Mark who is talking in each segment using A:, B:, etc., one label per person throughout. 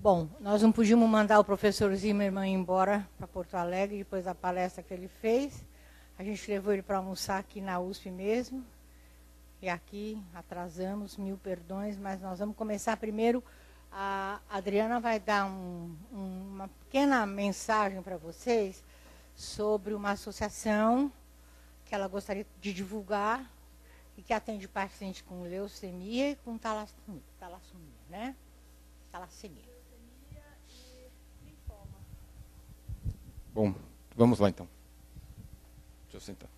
A: Bom, nós não podíamos mandar o professor Zimmermann embora para Porto Alegre depois da palestra que ele fez. A gente levou ele para almoçar aqui na USP mesmo. E aqui atrasamos, 1000 perdões, mas nós vamos começar primeiro. A Adriana vai dar uma pequena mensagem para vocês sobre uma associação que ela gostaria de divulgar e que atende pacientes com leucemia e com talassemia, né? Talassemia.
B: Bom, vamos lá então. Deixa eu sentar.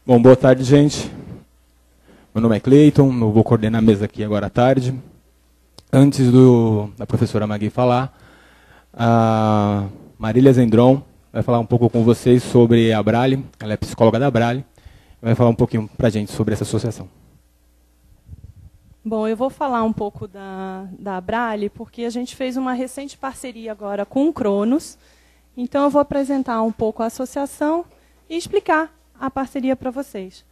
B: Bom, boa tarde, gente. Meu nome é Cleiton, eu vou coordenar a mesa aqui agora à tarde. Antes da professora Magui falar, a Marília Zendron vai falar um pouco com vocês sobre a Abrale. Ela é psicóloga da Abrale. Vai falar um pouquinho para a gente sobre essa associação.
C: Bom, eu vou falar um pouco da Abrale, porque a gente fez uma recente parceria agora com o Cronos. Então, eu vou apresentar um pouco a associação e explicar a parceria para vocês.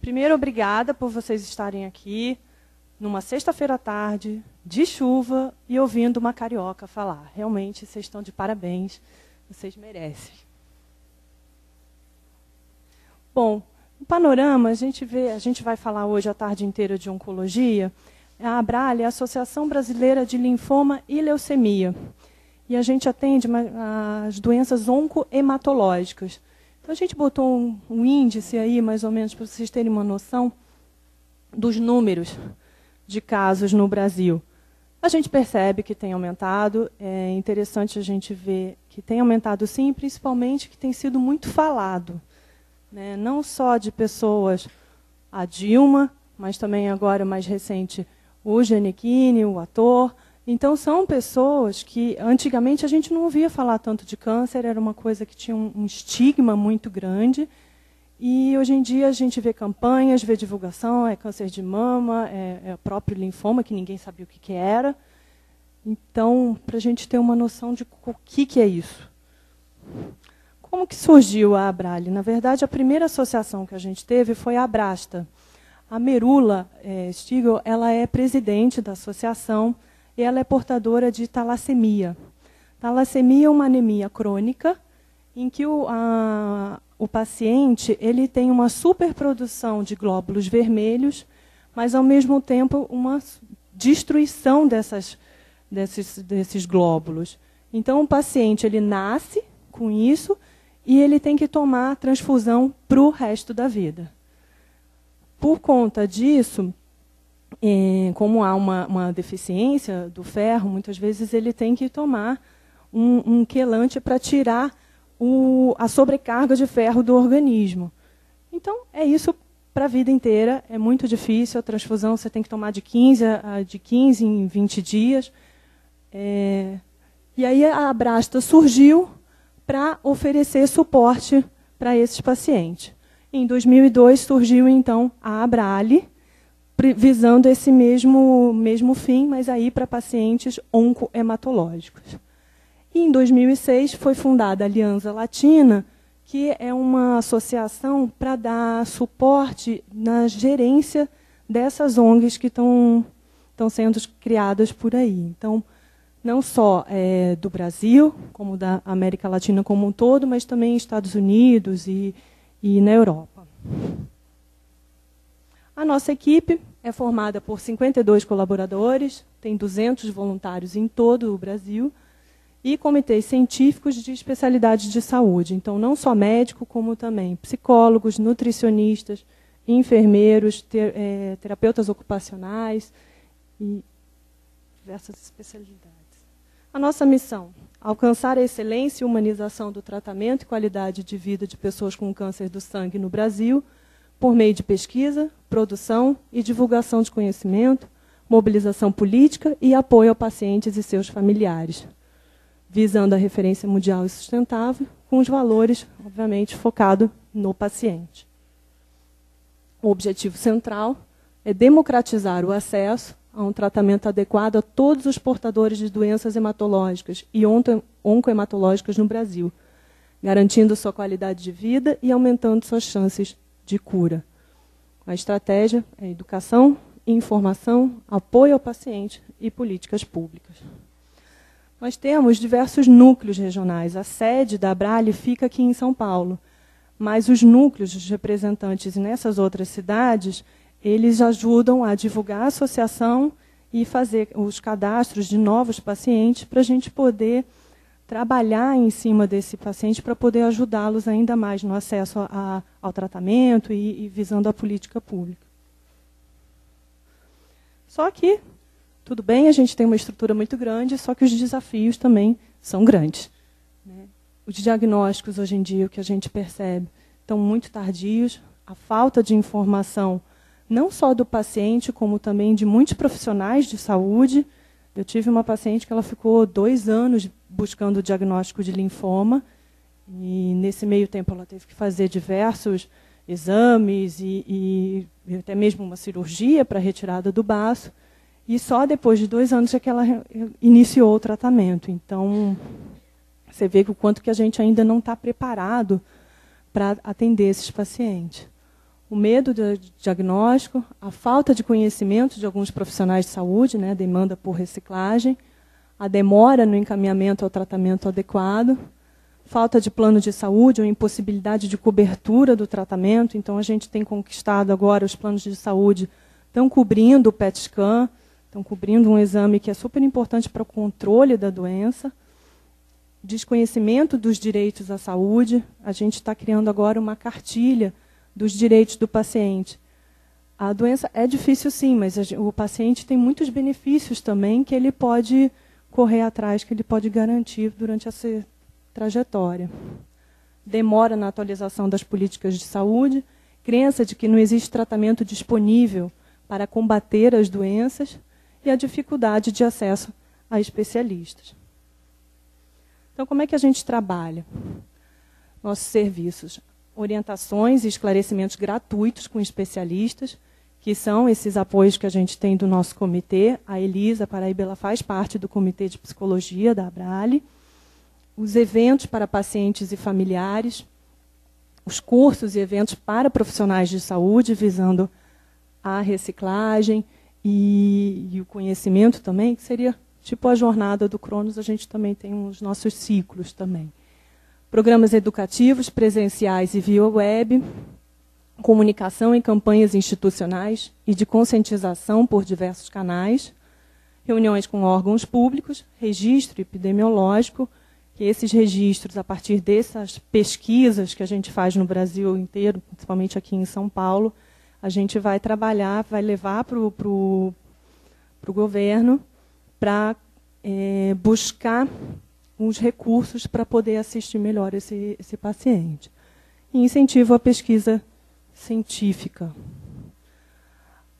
C: Primeiro, obrigada por vocês estarem aqui, numa sexta-feira à tarde, de chuva, e ouvindo uma carioca falar. Realmente, vocês estão de parabéns, vocês merecem. Bom, no panorama, a gente vai falar hoje a tarde inteira de oncologia. A Abrale é a Associação Brasileira de Linfoma e Leucemia. E a gente atende as doenças oncohematológicas. Então, a gente botou um índice aí, mais ou menos, para vocês terem uma noção dos números de casos no Brasil. A gente percebe que tem aumentado. É interessante a gente ver que tem aumentado, sim, principalmente que tem sido muito falado. Né, não só de pessoas, a Dilma, mas também agora, mais recente, o Gianecchini, o ator. Então, são pessoas que, antigamente, a gente não ouvia falar tanto de câncer, era uma coisa que tinha um estigma muito grande. E, hoje em dia, a gente vê campanhas, vê divulgação, é câncer de mama, é o próprio linfoma, que ninguém sabia o que era. Então, para a gente ter uma noção de o que é isso. Como que surgiu a Abrale? Na verdade, a primeira associação que a gente teve foi a Abrasta. A Merula Stigl, ela é presidente da associação e ela é portadora de talassemia. Talassemia é uma anemia crônica em que o paciente ele tem uma superprodução de glóbulos vermelhos, mas, ao mesmo tempo, uma destruição desses glóbulos. Então, o paciente ele nasce com isso, e ele tem que tomar transfusão para o resto da vida. Por conta disso, como há uma deficiência do ferro, muitas vezes ele tem que tomar um quelante para tirar a sobrecarga de ferro do organismo. Então, é isso para a vida inteira. É muito difícil. A transfusão você tem que tomar de 15 em 20 dias. E aí a Abrasta surgiu para oferecer suporte para esses pacientes. Em 2002, surgiu, então, a Abrale, visando esse mesmo fim, mas aí para pacientes oncohematológicos. E, em 2006, foi fundada a Aliança Latina, que é uma associação para dar suporte na gerência dessas ONGs que estão sendo criadas por aí. Então, não só do Brasil, como da América Latina como um todo, mas também Estados Unidos e na Europa. A nossa equipe é formada por 52 colaboradores, tem 200 voluntários em todo o Brasil, e comitês científicos de especialidades de saúde. Então, não só médico, como também psicólogos, nutricionistas, enfermeiros, terapeutas ocupacionais e diversas especialidades. A nossa missão: alcançar a excelência e humanização do tratamento e qualidade de vida de pessoas com câncer do sangue no Brasil, por meio de pesquisa, produção e divulgação de conhecimento, mobilização política e apoio a pacientes e seus familiares, visando a referência mundial e sustentável, com os valores, obviamente, focados no paciente. O objetivo central é democratizar o acesso a um tratamento adequado a todos os portadores de doenças hematológicas e oncohematológicas no Brasil, garantindo sua qualidade de vida e aumentando suas chances de cura. A estratégia é educação, informação, apoio ao paciente e políticas públicas. Nós temos diversos núcleos regionais. A sede da Abrale fica aqui em São Paulo, mas os núcleos dos representantes nessas outras cidades, eles ajudam a divulgar a associação e fazer os cadastros de novos pacientes para a gente poder trabalhar em cima desse paciente para poder ajudá-los ainda mais no acesso ao tratamento e visando a política pública. Só que, tudo bem, a gente tem uma estrutura muito grande, só que os desafios também são grandes. Os diagnósticos, hoje em dia, o que a gente percebe, estão muito tardios. A falta de informação, não só do paciente, como também de muitos profissionais de saúde. Eu tive uma paciente que ela ficou 2 anos buscando o diagnóstico de linfoma, e nesse meio tempo ela teve que fazer diversos exames e até mesmo uma cirurgia para a retirada do baço, e só depois de 2 anos é que ela iniciou o tratamento. Então, você vê que o quanto que a gente ainda não está preparado para atender esses pacientes. O medo do diagnóstico, a falta de conhecimento de alguns profissionais de saúde, né, demanda por reciclagem, a demora no encaminhamento ao tratamento adequado, falta de plano de saúde ou impossibilidade de cobertura do tratamento. Então, a gente tem conquistado agora, os planos de saúde estão cobrindo o PET scan, estão cobrindo um exame que é super importante para o controle da doença. Desconhecimento dos direitos à saúde, a gente está criando agora uma cartilha dos direitos do paciente. A doença é difícil sim, mas o paciente tem muitos benefícios também que ele pode correr atrás, que ele pode garantir durante essa trajetória. Demora na atualização das políticas de saúde, crença de que não existe tratamento disponível para combater as doenças e a dificuldade de acesso a especialistas. Então, como é que a gente trabalha? Nossos serviços, orientações e esclarecimentos gratuitos com especialistas, que são esses apoios que a gente tem do nosso comitê. A Elisa Paraíba, ela faz parte do Comitê de Psicologia da Abrale. Os eventos para pacientes e familiares, os cursos e eventos para profissionais de saúde, visando a reciclagem e o conhecimento também, que seria tipo a jornada do Cronos, a gente também tem os nossos ciclos também. Programas educativos, presenciais e via web, comunicação e campanhas institucionais e de conscientização por diversos canais, reuniões com órgãos públicos, registro epidemiológico, que esses registros, a partir dessas pesquisas que a gente faz no Brasil inteiro, principalmente aqui em São Paulo, a gente vai trabalhar, vai levar para o governo para buscar uns recursos para poder assistir melhor esse paciente. E incentivo à pesquisa científica.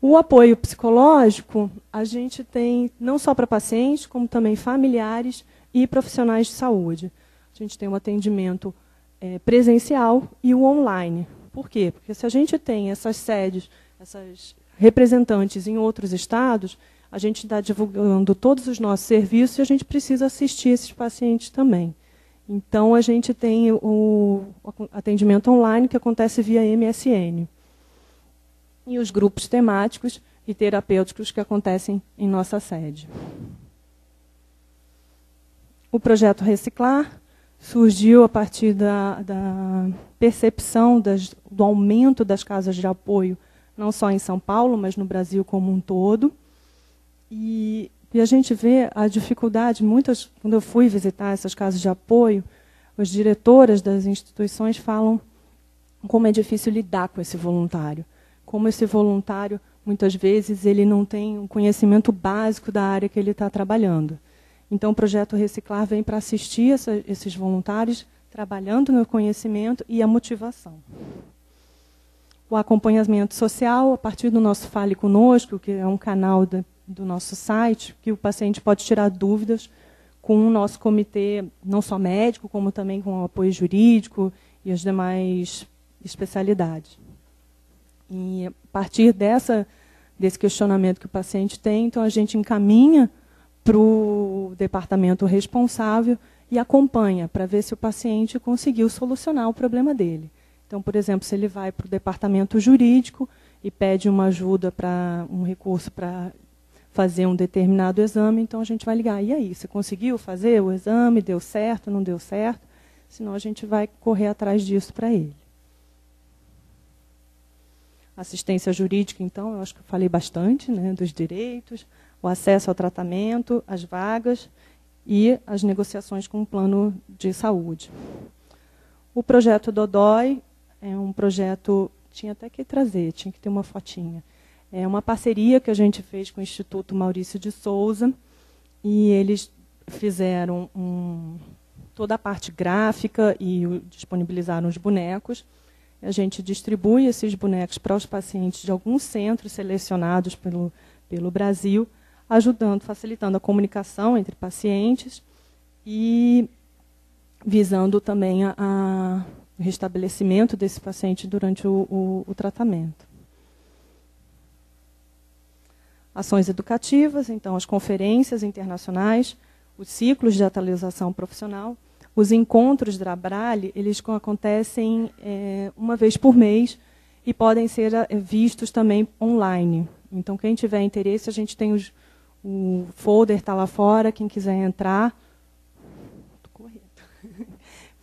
C: O apoio psicológico, a gente tem não só para pacientes, como também familiares e profissionais de saúde. A gente tem um atendimento presencial e o online. Por quê? Porque se a gente tem essas sedes, essas representantes em outros estados, a gente está divulgando todos os nossos serviços e a gente precisa assistir esses pacientes também. Então, a gente tem o atendimento online que acontece via MSN. E os grupos temáticos e terapêuticos que acontecem em nossa sede. O projeto Reciclar surgiu a partir da percepção do aumento das casas de apoio, não só em São Paulo, mas no Brasil como um todo. E a gente vê a dificuldade, quando eu fui visitar essas casas de apoio, as diretoras das instituições falam como é difícil lidar com esse voluntário. Como esse voluntário, muitas vezes, ele não tem um conhecimento básico da área que ele está trabalhando. Então, o Projeto Reciclar vem para assistir esses voluntários, trabalhando no conhecimento e a motivação. O acompanhamento social, a partir do nosso Fale Conosco, que é um canal do nosso site, que o paciente pode tirar dúvidas com o nosso comitê, não só médico, como também com o apoio jurídico e as demais especialidades. E a partir desse questionamento que o paciente tem, então a gente encaminha para o departamento responsável e acompanha para ver se o paciente conseguiu solucionar o problema dele. Então, por exemplo, se ele vai para o departamento jurídico e pede uma ajuda para um recurso para fazer um determinado exame, então a gente vai ligar. E aí, você conseguiu fazer o exame? Deu certo? Não deu certo? Senão a gente vai correr atrás disso para ele. Assistência jurídica, então, eu acho que eu falei bastante, né, dos direitos, o acesso ao tratamento, as vagas e as negociações com o plano de saúde. O projeto Dodói é um projeto, tinha até que trazer, tinha que ter uma fotinha. É uma parceria que a gente fez com o Instituto Maurício de Souza, e eles fizeram toda a parte gráfica e disponibilizaram os bonecos. A gente distribui esses bonecos para os pacientes de alguns centros selecionados pelo Brasil, ajudando, facilitando a comunicação entre pacientes e visando também o restabelecimento desse paciente durante o tratamento. Ações educativas, então, as conferências internacionais, os ciclos de atualização profissional, os encontros da Abrale, eles acontecem uma vez por mês e podem ser vistos também online. Então, quem tiver interesse, a gente tem o folder está lá fora, quem quiser entrar,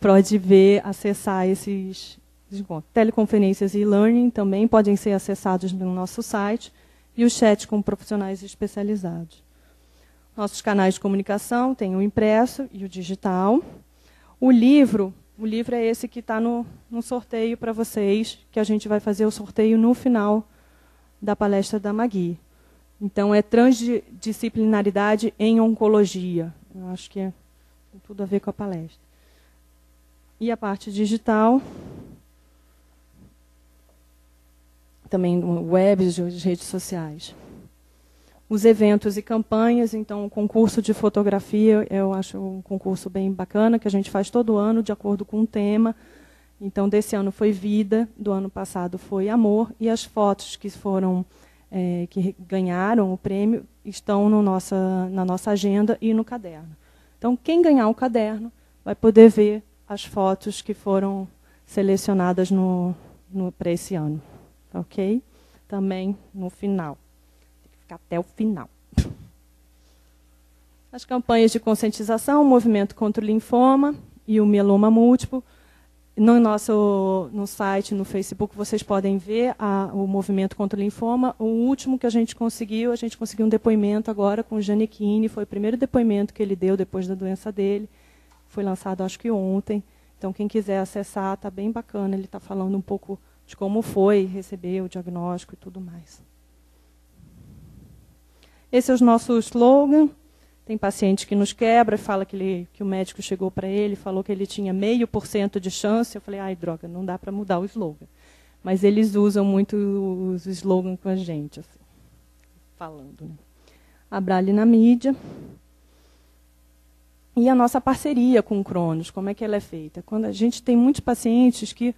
C: pode ver, acessar esses encontros. Teleconferências e e-learning também podem ser acessados no nosso site, e o chat com profissionais especializados. Nossos canais de comunicação tem o impresso e o digital. O livro é esse que está no sorteio para vocês, que a gente vai fazer o sorteio no final da palestra da Magui. Então, é transdisciplinaridade em oncologia. Eu acho que tem tudo a ver com a palestra. E a parte digital, também webs, redes sociais. Os eventos e campanhas, então, o concurso de fotografia, eu acho um concurso bem bacana, que a gente faz todo ano, de acordo com o tema. Então, desse ano foi vida, do ano passado foi amor, e as fotos que que ganharam o prêmio estão na nossa agenda e no caderno. Então, quem ganhar o caderno vai poder ver as fotos que foram selecionadas para esse ano. Ok? Também no final. Tem que ficar até o final. As campanhas de conscientização, o movimento contra o linfoma e o mieloma múltiplo. No site, no Facebook, vocês podem ver o movimento contra o linfoma. O último que a gente conseguiu um depoimento agora com o Giannichini. Foi o primeiro depoimento que ele deu depois da doença dele. Foi lançado, acho que ontem. Então, quem quiser acessar, está bem bacana. Ele está falando um pouco de como foi receber o diagnóstico e tudo mais. Esse é o nosso slogan. Tem paciente que nos quebra e fala que o médico chegou para ele e falou que ele tinha 0,5% de chance. Eu falei, ai, droga, não dá para mudar o slogan. Mas eles usam muito os slogans com a gente, assim, falando. Né? Abrale na mídia. E a nossa parceria com o Cronos, como é que ela é feita? Quando a gente tem muitos pacientes que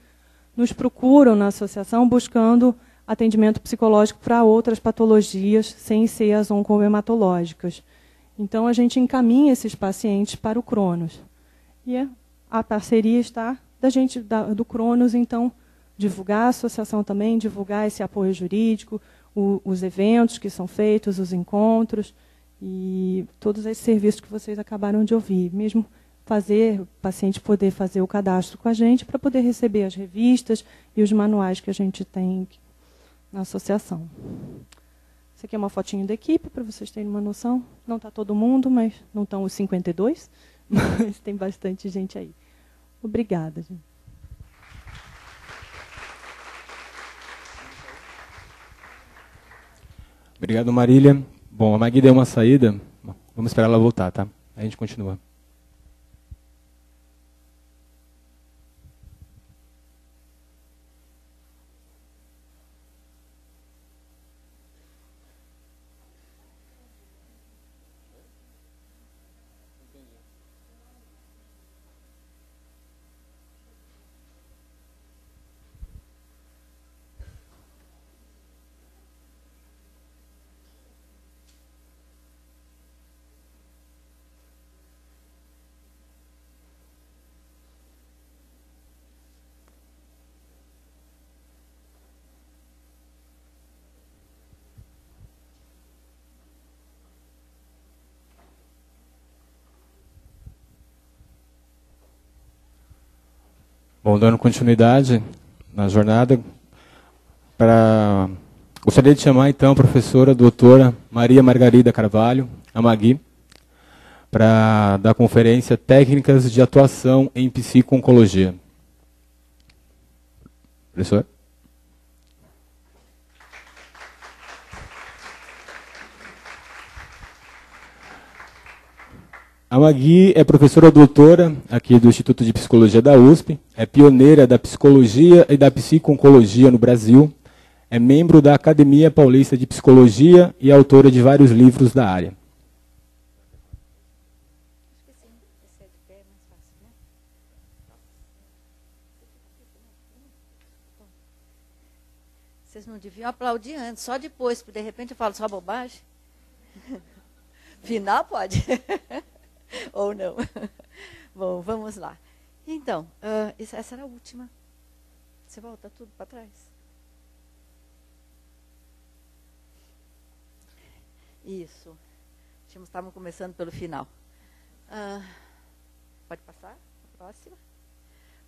C: nos procuram na associação buscando atendimento psicológico para outras patologias, sem ser as oncohematológicas. Então, a gente encaminha esses pacientes para o Cronos. E a parceria está do Cronos, então, divulgar a associação também, divulgar esse apoio jurídico, os eventos que são feitos, os encontros, e todos esses serviços que vocês acabaram de ouvir. Mesmo o paciente poder fazer o cadastro com a gente para poder receber as revistas e os manuais que a gente tem na associação. Essa aqui é uma fotinho da equipe, para vocês terem uma noção. Não está todo mundo, mas não estão os 52, mas tem bastante gente aí. Obrigada, gente.
B: Obrigado, Marília. Bom, a Magui deu uma saída. Vamos esperar ela voltar, tá? Aí a gente continua. Bom, dando continuidade na jornada, gostaria de chamar então a professora doutora Maria Margarida Carvalho, a Magui, para dar conferência Técnicas de Atuação em Psico-Oncologia. Professor? A Magui é professora doutora aqui do Instituto de Psicologia da USP, é pioneira da psicologia e da psico-oncologia no Brasil, é membro da Academia Paulista de Psicologia e autora de vários livros da área.
D: Vocês não deviam aplaudir antes, só depois, porque de repente eu falo só bobagem. Final pode. Ou não. Bom, vamos lá. Então, essa era a última. Você volta tudo para trás. Isso. Estávamos começando pelo final. Pode passar? Próxima.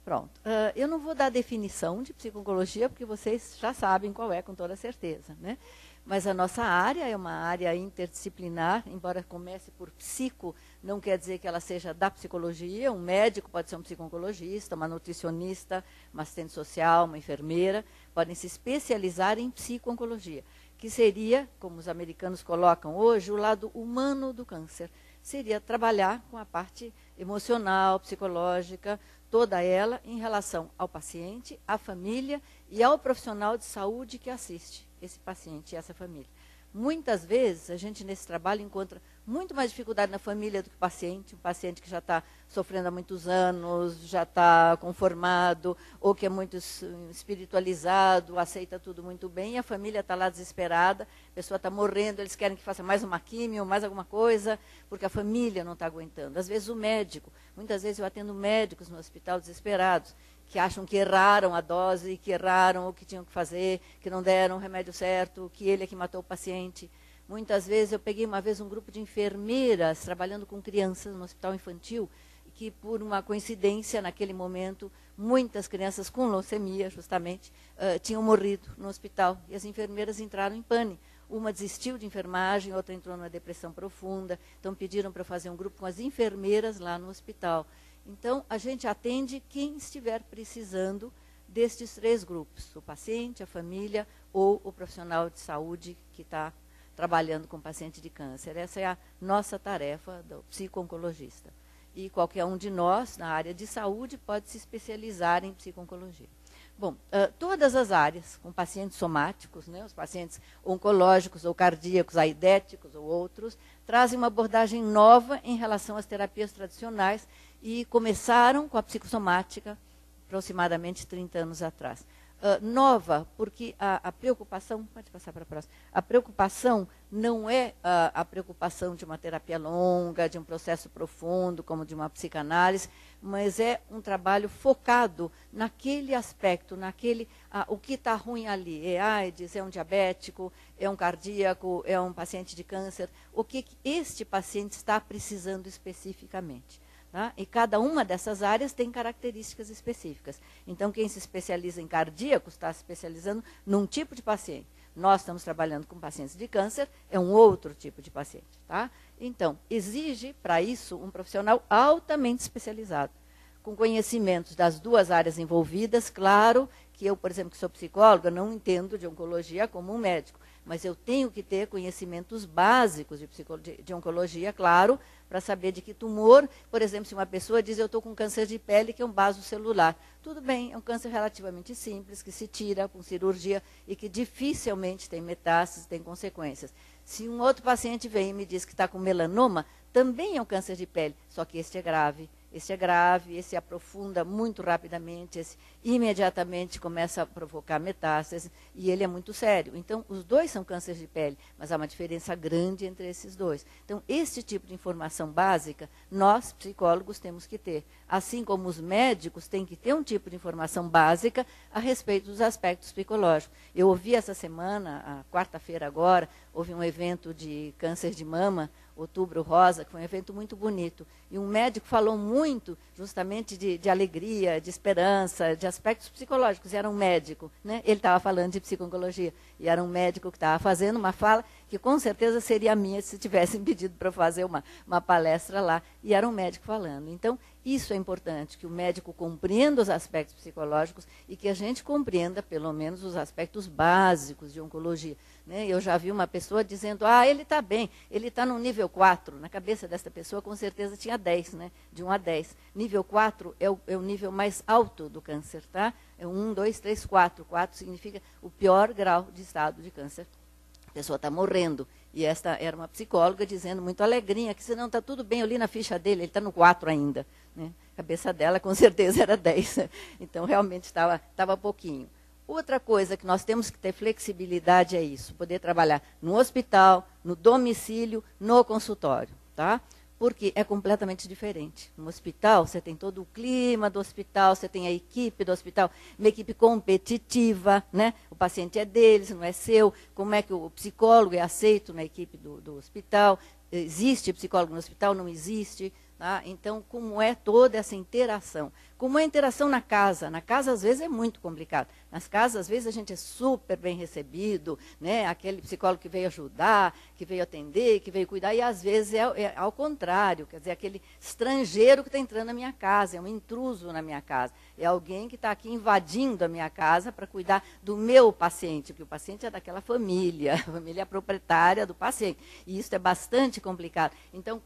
D: Pronto. Eu não vou dar definição de psico-oncologia, porque vocês já sabem qual é, com toda certeza, né? Mas a nossa área é uma área interdisciplinar, embora comece por psico, não quer dizer que ela seja da psicologia. Um médico pode ser um psico-oncologista, uma nutricionista, uma assistente social, uma enfermeira, podem se especializar em psico-oncologia, que seria, como os americanos colocam hoje, o lado humano do câncer. Seria trabalhar com a parte emocional, psicológica, toda ela em relação ao paciente, à família e ao profissional de saúde que assiste esse paciente e essa família. Muitas vezes, a gente nesse trabalho encontra muito mais dificuldade na família do que o paciente, um paciente que já está sofrendo há muitos anos, já está conformado, ou que é muito espiritualizado, aceita tudo muito bem, e a família está lá desesperada, a pessoa está morrendo, eles querem que faça mais uma químio, mais alguma coisa, porque a família não está aguentando. Às vezes o médico, muitas vezes eu atendo médicos no hospital desesperados, que acham que erraram a dose, que erraram o que tinham que fazer, que não deram o remédio certo, que ele é que matou o paciente. Muitas vezes, eu peguei uma vez um grupo de enfermeiras trabalhando com crianças no hospital infantil, que por uma coincidência, naquele momento, muitas crianças com leucemia, justamente, tinham morrido no hospital. E as enfermeiras entraram em pânico. Uma desistiu de enfermagem, outra entrou numa depressão profunda. Então, pediram para fazer um grupo com as enfermeiras lá no hospital. Então, a gente atende quem estiver precisando destes três grupos, o paciente, a família ou o profissional de saúde que está trabalhando com paciente de câncer. Essa é a nossa tarefa do psico-oncologista. E qualquer um de nós, na área de saúde, pode se especializar em psico-oncologia. Bom, todas as áreas, com pacientes somáticos, né, os pacientes oncológicos ou cardíacos, aidéticos ou outros, trazem uma abordagem nova em relação às terapias tradicionais e começaram com a psicossomática aproximadamente 30 anos atrás. Nova, porque a preocupação, pode passar para a próxima, a preocupação não é a preocupação de uma terapia longa, de um processo profundo, como de uma psicanálise, mas é um trabalho focado naquele aspecto, o que está ruim ali, é AIDS, é um diabético, é um cardíaco, é um paciente de câncer, o que este paciente está precisando especificamente. Tá? E cada uma dessas áreas tem características específicas. Então, quem se especializa em cardíacos está se especializando num tipo de paciente. Nós estamos trabalhando com pacientes de câncer, é um outro tipo de paciente. Tá? Então, exige, para isso, um profissional altamente especializado, com conhecimentos das duas áreas envolvidas. Claro que eu, por exemplo, que sou psicóloga, não entendo de oncologia como um médico, mas eu tenho que ter conhecimentos básicos de oncologia, claro, para saber de que tumor, por exemplo, se uma pessoa diz eu estou com câncer de pele, que é um vaso celular. Tudo bem, é um câncer relativamente simples, que se tira com cirurgia e que dificilmente tem metástases, tem consequências. Se um outro paciente vem e me diz que está com melanoma, também é um câncer de pele, só que este é grave. Este é grave, esse aprofunda muito rapidamente, esse imediatamente começa a provocar metástases e ele é muito sério. Então, os dois são cânceres de pele, mas há uma diferença grande entre esses dois. Então, este tipo de informação básica, nós, psicólogos, temos que ter. Assim como os médicos têm que ter um tipo de informação básica a respeito dos aspectos psicológicos. Eu ouvi essa semana, a quarta-feira agora, houve um evento de câncer de mama, Outubro Rosa, que foi um evento muito bonito. E um médico falou muito justamente de alegria, de esperança, de aspectos psicológicos. E era um médico, né? Ele estava falando de psico-oncologia. E era um médico que estava fazendo uma fala que com certeza seria minha se tivessem pedido para eu fazer uma palestra lá. E era um médico falando. Então, isso é importante, que o médico compreenda os aspectos psicológicos e que a gente compreenda, pelo menos, os aspectos básicos de oncologia. Né? Eu já vi uma pessoa dizendo, ele está bem, ele está no nível 4. Na cabeça dessa pessoa, com certeza, tinha 10, né? De 1 a 10. Nível 4 é o nível mais alto do câncer, tá? É 1, 2, 3, 4. 4 significa o pior grau de estado de câncer. A pessoa está morrendo. E esta era uma psicóloga dizendo muito alegrinha, que senão está tudo bem, eu li na ficha dele, ele está no 4 ainda. Né? A cabeça dela, com certeza, era 10. Então, realmente, estava pouquinho. Outra coisa que nós temos que ter flexibilidade é isso, poder trabalhar no hospital, no domicílio, no consultório, tá? Porque é completamente diferente. No hospital, você tem todo o clima do hospital, você tem a equipe do hospital, uma equipe competitiva, né? O paciente é deles, não é seu. Como é que o psicólogo é aceito na equipe do hospital? Existe psicólogo no hospital? Não existe. Tá? Então, como é toda essa interação? Como é a interação na casa? Na casa, às vezes, é muito complicado. Nas casas, às vezes, a gente é super bem recebido, né? Aquele psicólogo que veio ajudar, que veio atender, que veio cuidar, e às vezes é ao contrário, quer dizer, aquele estrangeiro que está entrando na minha casa, é um intruso na minha casa, é alguém que está aqui invadindo a minha casa para cuidar do meu paciente, porque o paciente é daquela família, a família proprietária do paciente, e isso é bastante complicado. Então,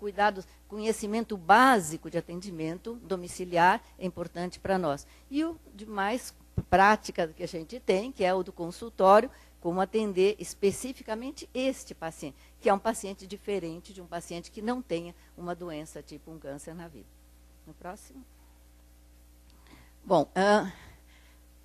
D: conhecimento básico de atendimento domiciliar é importante para nós. E o de mais prática que a gente tem, que é o do consultório, como atender especificamente este paciente, que é um paciente diferente de um paciente que não tenha uma doença tipo um câncer na vida. No próximo. Bom,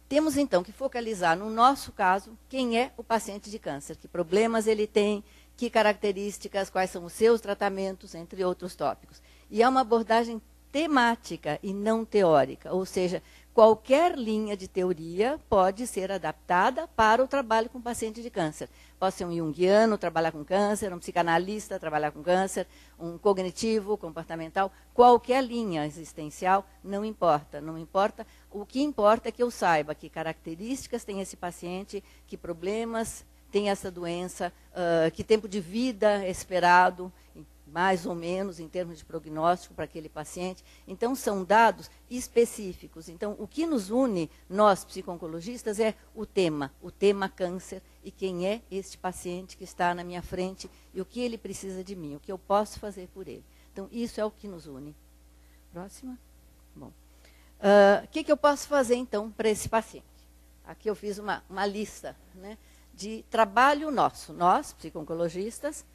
D: temos então que focalizar, no nosso caso, quem é o paciente de câncer, que problemas ele tem, que características, quais são os seus tratamentos, entre outros tópicos. E é uma abordagem temática e não teórica, ou seja, qualquer linha de teoria pode ser adaptada para o trabalho com paciente de câncer. Pode ser um junguiano trabalhar com câncer, um psicanalista trabalhar com câncer, um cognitivo, comportamental, qualquer linha existencial, não importa. Não importa. O que importa é que eu saiba que características tem esse paciente, que problemas tem essa doença, que tempo de vida é esperado, mais ou menos, em termos de prognóstico para aquele paciente. Então, são dados específicos. Então, o que nos une, nós, psico-oncologistas, é o tema câncer, e quem é este paciente que está na minha frente, e o que ele precisa de mim, o que eu posso fazer por ele. Então, isso é o que nos une. Próxima. Bom. O que eu posso fazer, então, para esse paciente? Aqui eu fiz uma lista, né, de trabalho nosso. Nós, psico-oncologistas,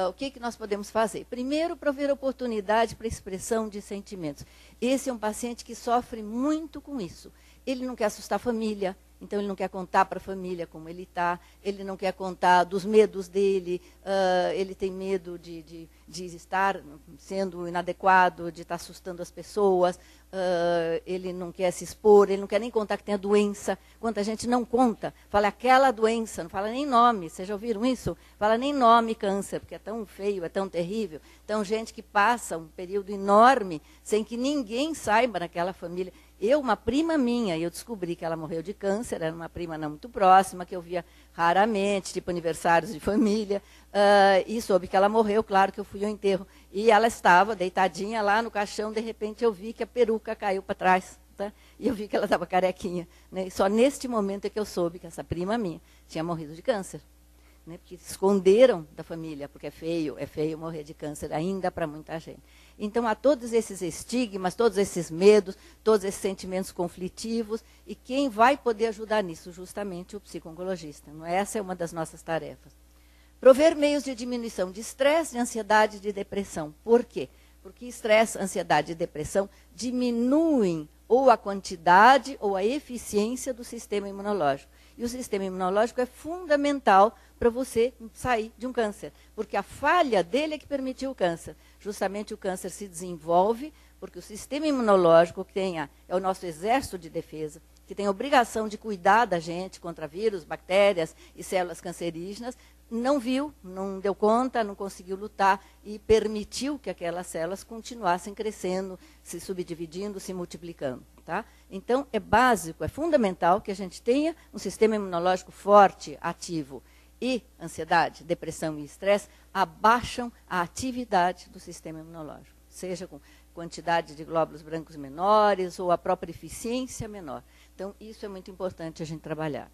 D: o que nós podemos fazer? Primeiro, prover oportunidade para expressão de sentimentos. Esse é um paciente que sofre muito com isso. Ele não quer assustar a família, então ele não quer contar para a família como ele está, ele não quer contar dos medos dele, ele tem medo de estar sendo inadequado, de estar assustando as pessoas, ele não quer se expor, ele não quer nem contar que tem a doença. Quanta gente não conta, fala aquela doença, não fala nem nome. Vocês já ouviram isso? Fala nem nome câncer, porque é tão feio, é tão terrível. Então, gente que passa um período enorme sem que ninguém saiba naquela família. Uma prima minha, eu descobri que ela morreu de câncer, era uma prima não muito próxima, que eu via raramente, tipo aniversários de família, e soube que ela morreu, claro que eu fui ao enterro. E ela estava deitadinha lá no caixão, de repente eu vi que a peruca caiu para trás, tá? E eu vi que ela estava carequinha. Né? E só neste momento é que eu soube que essa prima minha tinha morrido de câncer. Né? Porque esconderam da família, porque é feio morrer de câncer ainda para muita gente. Então, há todos esses estigmas, todos esses medos, todos esses sentimentos conflitivos, e quem vai poder ajudar nisso? Justamente o psico-oncologista. Não é? Essa é uma das nossas tarefas. Prover meios de diminuição de estresse, de ansiedade e de depressão. Por quê? Porque estresse, ansiedade e depressão diminuem ou a quantidade ou a eficiência do sistema imunológico. E o sistema imunológico é fundamental para você sair de um câncer, porque a falha dele é que permitiu o câncer. Justamente o câncer se desenvolve porque o sistema imunológico é o nosso exército de defesa, que tem a obrigação de cuidar da gente contra vírus, bactérias e células cancerígenas, não viu, não deu conta, não conseguiu lutar e permitiu que aquelas células continuassem crescendo, se subdividindo, se multiplicando. Tá? Então, é básico, é fundamental que a gente tenha um sistema imunológico forte, ativo. E ansiedade, depressão e estresse abaixam a atividade do sistema imunológico, seja com quantidade de glóbulos brancos menores ou a própria eficiência menor. Então, isso é muito importante a gente trabalhar.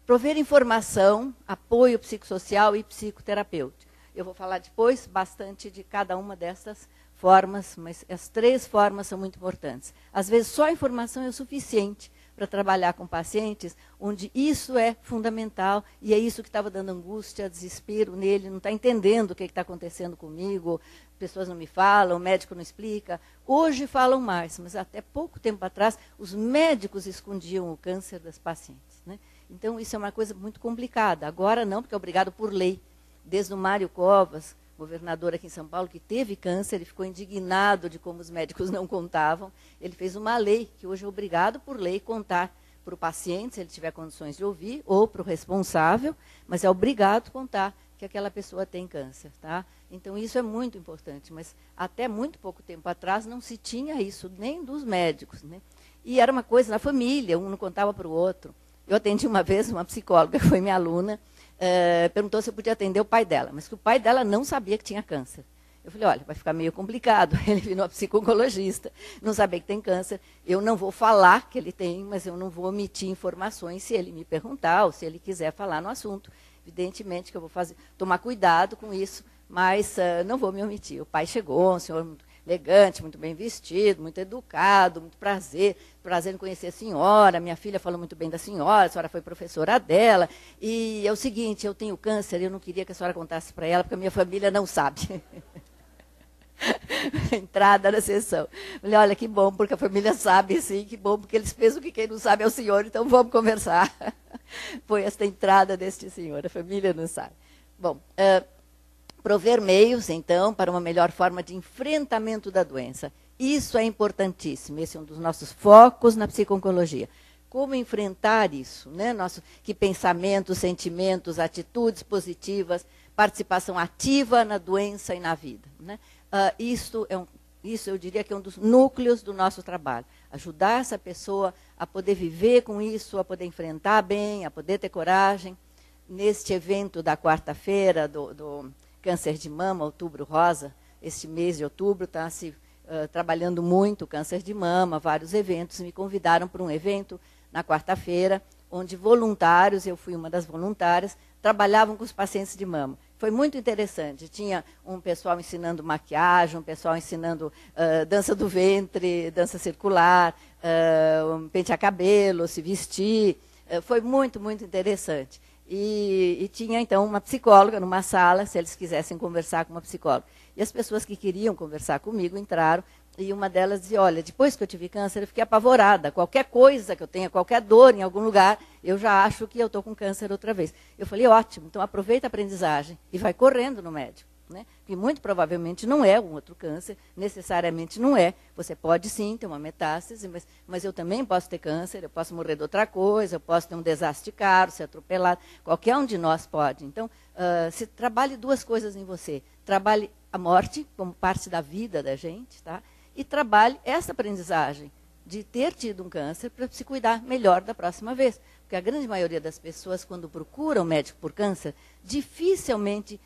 D: Prover informação, apoio psicossocial e psicoterapêutico. Eu vou falar depois bastante de cada uma dessas formas, mas as 3 formas são muito importantes. Às vezes, só a informação é o suficiente para trabalhar com pacientes onde isso é fundamental e é isso que estava dando angústia, desespero nele, não está entendendo o que está acontecendo comigo, pessoas não me falam, o médico não explica. Hoje falam mais, mas até pouco tempo atrás os médicos escondiam o câncer das pacientes. Né? Então isso é uma coisa muito complicada. Agora não, porque é obrigado por lei. Desde o Mário Covas, governador aqui em São Paulo, que teve câncer, ele ficou indignado de como os médicos não contavam. Ele fez uma lei, que hoje é obrigado por lei contar para o paciente, se ele tiver condições de ouvir, ou para o responsável, mas é obrigado contar que aquela pessoa tem câncer. Tá? Então, isso é muito importante, mas até muito pouco tempo atrás não se tinha isso, nem dos médicos. Né? E era uma coisa na família, um não contava para o outro. Eu atendi uma vez uma psicóloga, que foi minha aluna, perguntou se eu podia atender o pai dela, mas que o pai dela não sabia que tinha câncer. Eu falei, olha, vai ficar meio complicado. Ele virou a psico-oncologista, não sabia que tem câncer. Eu não vou falar que ele tem, mas eu não vou omitir informações se ele me perguntar ou se ele quiser falar no assunto. Evidentemente que eu vou tomar cuidado com isso, mas não vou me omitir. O pai chegou, um senhor muito elegante, muito bem vestido, muito educado, muito prazer em conhecer a senhora, minha filha falou muito bem da senhora, a senhora foi professora dela, e é o seguinte, eu tenho câncer, eu não queria que a senhora contasse para ela, porque a minha família não sabe. Entrada na sessão. Falei, olha, que bom, porque a família sabe, sim, que bom, porque eles pensam que quem não sabe é o senhor, então vamos conversar. Foi esta entrada deste senhor, a família não sabe. Bom, prover meios, então, para uma melhor forma de enfrentamento da doença. Isso é importantíssimo, esse é um dos nossos focos na psico-oncologia. Como enfrentar isso, né? Que pensamentos, sentimentos, atitudes positivas, participação ativa na doença e na vida. Né? Isso eu diria que é um dos núcleos do nosso trabalho. Ajudar essa pessoa a poder viver com isso, a poder enfrentar bem, a poder ter coragem. Neste evento da quarta-feira do Câncer de Mama, Outubro Rosa, este mês de outubro está se trabalhando muito o câncer de mama, vários eventos, me convidaram para um evento na quarta-feira, onde voluntários, eu fui uma das voluntárias, trabalhavam com os pacientes de mama. Foi muito interessante, tinha um pessoal ensinando maquiagem, um pessoal ensinando dança do ventre, dança circular, pentear cabelo, se vestir, foi muito, muito interessante. E tinha, então, uma psicóloga numa sala, se eles quisessem conversar com uma psicóloga. E as pessoas que queriam conversar comigo entraram, e uma delas dizia, olha, depois que eu tive câncer, eu fiquei apavorada. Qualquer coisa que eu tenha, qualquer dor em algum lugar, eu já acho que eu estou com câncer outra vez. Eu falei, ótimo, então aproveita a aprendizagem e vai correndo no médico. Né? Que muito provavelmente não é um outro câncer, necessariamente não é. Você pode sim ter uma metástase, mas eu também posso ter câncer, eu posso morrer de outra coisa, eu posso ter um desastre de carro, ser atropelado, qualquer um de nós pode. Então, se trabalhe 2 coisas em você. Trabalhe a morte como parte da vida da gente, tá? E trabalhe essa aprendizagem de ter tido um câncer para se cuidar melhor da próxima vez. Porque a grande maioria das pessoas, quando procuram médico por câncer, dificilmente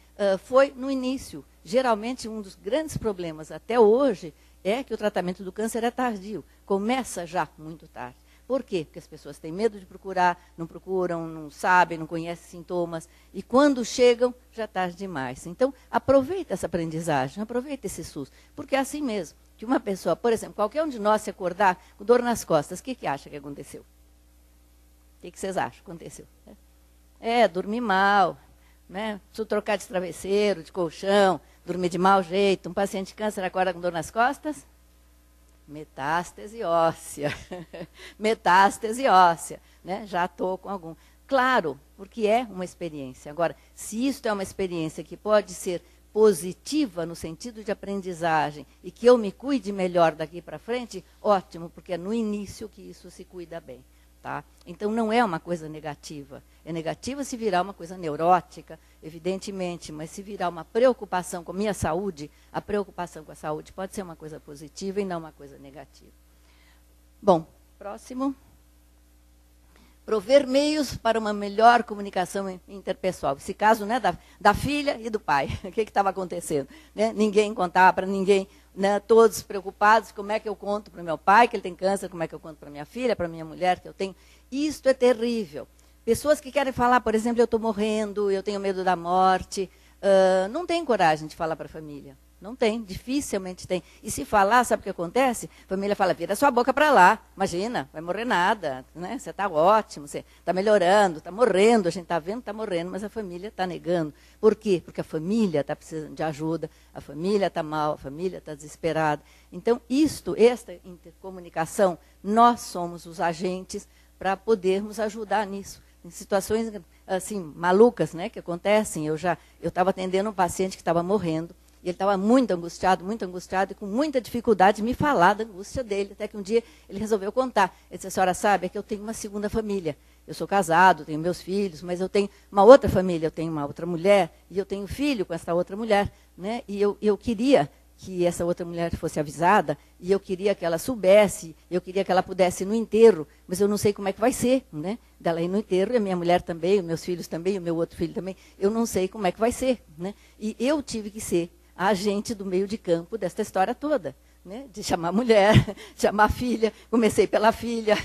D: foi no início. Geralmente, um dos grandes problemas até hoje é que o tratamento do câncer é tardio. Começa já muito tarde. Por quê? Porque as pessoas têm medo de procurar, não procuram, não sabem, não conhecem sintomas. E quando chegam, já é tarde demais. Então, aproveita essa aprendizagem, aproveita esse susto. Porque é assim mesmo. Que uma pessoa, por exemplo, qualquer um de nós se acordar com dor nas costas, o que acha que aconteceu? O que vocês acham que aconteceu? Dormir mal, né? Preciso trocar de travesseiro, de colchão, dormir de mau jeito. Um paciente de câncer acorda com dor nas costas? Metástase óssea. Metástase óssea. Né? Já estou com algum. Claro, porque é uma experiência. Agora, se isso é uma experiência que pode ser positiva no sentido de aprendizagem e que eu me cuide melhor daqui para frente, ótimo, porque é no início que isso se cuida bem. Tá? Então, não é uma coisa negativa. É negativa se virar uma coisa neurótica, evidentemente, mas se virar uma preocupação com a minha saúde, a preocupação com a saúde pode ser uma coisa positiva e não uma coisa negativa. Bom, próximo. Prover meios para uma melhor comunicação interpessoal. Esse caso, né, da filha e do pai. O que estava acontecendo? Né? Ninguém contava para ninguém, né, todos preocupados, como é que eu conto para o meu pai que ele tem câncer, como é que eu conto para minha filha, para minha mulher que eu tenho. Isto é terrível. Pessoas que querem falar, por exemplo, eu estou morrendo, eu tenho medo da morte, não tem coragem de falar para a família. Não tem, dificilmente tem. E se falar, sabe o que acontece? A família fala, vira sua boca para lá. Imagina, vai morrer nada. Né? Você está ótimo, você está melhorando, está morrendo. A gente está vendo que está morrendo, mas a família está negando. Por quê? Porque a família está precisando de ajuda, a família está mal, a família está desesperada. Então, esta intercomunicação, nós somos os agentes para podermos ajudar nisso. Em situações assim, malucas, né, que acontecem. Eu estava atendendo um paciente que estava morrendo. E ele estava muito angustiado e com muita dificuldade de me falar da angústia dele. Até que um dia ele resolveu contar. Ele disse, a senhora sabe, é que eu tenho uma segunda família. Eu sou casado, tenho meus filhos, mas eu tenho uma outra família. Eu tenho uma outra mulher e eu tenho filho com essa outra mulher. Né? E eu queria que essa outra mulher fosse avisada e eu queria que ela soubesse, eu queria que ela pudesse ir no enterro, mas eu não sei como é que vai ser, né? Dela ir no enterro, e a minha mulher também, os meus filhos também, o meu outro filho também, eu não sei como é que vai ser, né? E eu tive que ser a agente do meio de campo desta história toda, né? De chamar a mulher, chamar a filha. Comecei pela filha,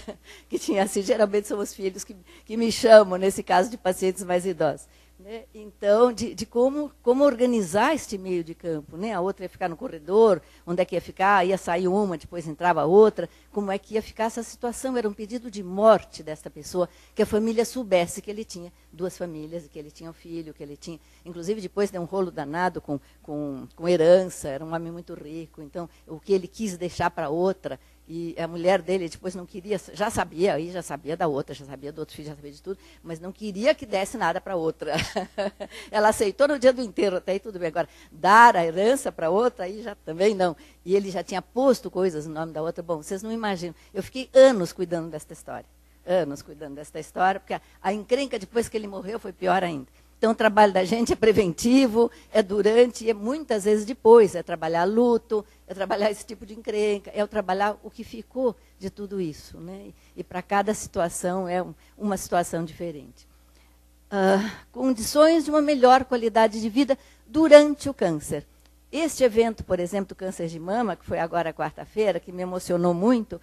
D: que tinha assim, geralmente são os filhos que me chamam, nesse caso de pacientes mais idosos. Né? Então, de como organizar este meio de campo. Né? A outra ia ficar no corredor, onde é que ia ficar, ia sair uma, depois entrava outra. Como é que ia ficar essa situação? Era um pedido de morte desta pessoa, que a família soubesse que ele tinha duas famílias, que ele tinha um filho, que ele tinha... Inclusive, depois deu um rolo danado com herança, era um homem muito rico. Então, o que ele quis deixar para outra... E a mulher dele depois não queria, já sabia da outra, já sabia do outro filho, já sabia de tudo, mas não queria que desse nada para outra. Ela aceitou no dia do enterro, até aí tudo bem. Agora, dar a herança para outra, aí já também não. E ele já tinha posto coisas no nome da outra. Bom, vocês não imaginam. Eu fiquei anos cuidando desta história. Porque a encrenca depois que ele morreu foi pior ainda. Então, o trabalho da gente é preventivo, é durante e é muitas vezes depois. É trabalhar luto, é trabalhar esse tipo de encrenca, é trabalhar o que ficou de tudo isso. Né? E para cada situação é uma situação diferente. Condições de uma melhor qualidade de vida durante o câncer. Este evento, por exemplo, do câncer de mama, que foi agora quarta-feira, que me emocionou muito,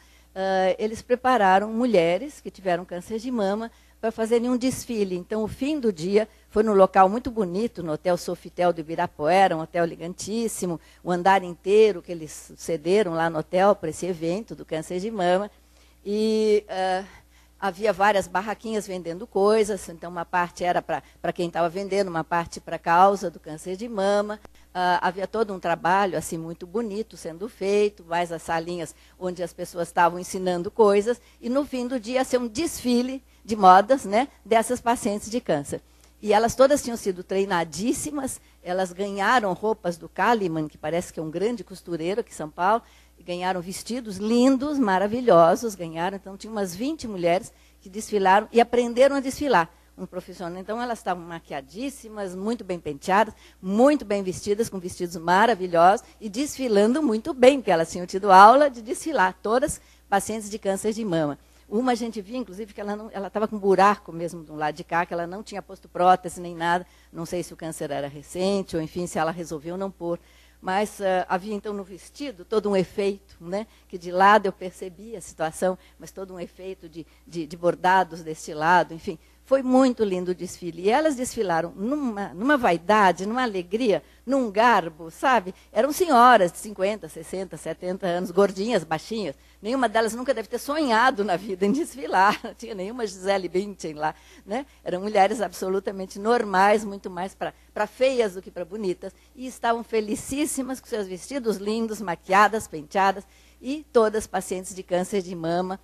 D: eles prepararam mulheres que tiveram câncer de mama para fazerem um desfile. Então, o fim do dia foi num local muito bonito, no Hotel Sofitel do Ibirapuera, um hotel elegantíssimo, o andar inteiro que eles cederam lá no hotel para esse evento do câncer de mama. E havia várias barraquinhas vendendo coisas, então uma parte era para quem estava vendendo, uma parte para a causa do câncer de mama. Havia todo um trabalho assim muito bonito sendo feito, mais as salinhas onde as pessoas estavam ensinando coisas, e no fim do dia ia ser um desfile de modas, né, dessas pacientes de câncer. E elas todas tinham sido treinadíssimas, elas ganharam roupas do Kalimann, que parece que é um grande costureiro aqui em São Paulo, e ganharam vestidos lindos, maravilhosos, então tinha umas 20 mulheres que desfilaram e aprenderam a desfilar. Um profissional. Então, elas estavam maquiadíssimas, muito bem penteadas, muito bem vestidas, com vestidos maravilhosos, e desfilando muito bem, porque elas tinham tido aula de desfilar, todas pacientes de câncer de mama. Uma a gente via, inclusive, que ela estava com um buraco mesmo do lado de cá, que ela não tinha posto prótese nem nada, não sei se o câncer era recente, ou enfim, se ela resolveu não pôr. Mas havia, então, no vestido todo um efeito, né, que de lado eu percebi a situação, mas todo um efeito de bordados deste lado, enfim. Foi muito lindo o desfile. E elas desfilaram numa vaidade, numa alegria, num garbo, sabe? Eram senhoras de 50, 60, 70 anos, gordinhas, baixinhas. Nenhuma delas nunca deve ter sonhado na vida em desfilar. Não tinha nenhuma Gisele Bündchen lá. Né? Eram mulheres absolutamente normais, muito mais para feias do que para bonitas. E estavam felicíssimas com seus vestidos lindos, maquiadas, penteadas. E todas pacientes de câncer de mama.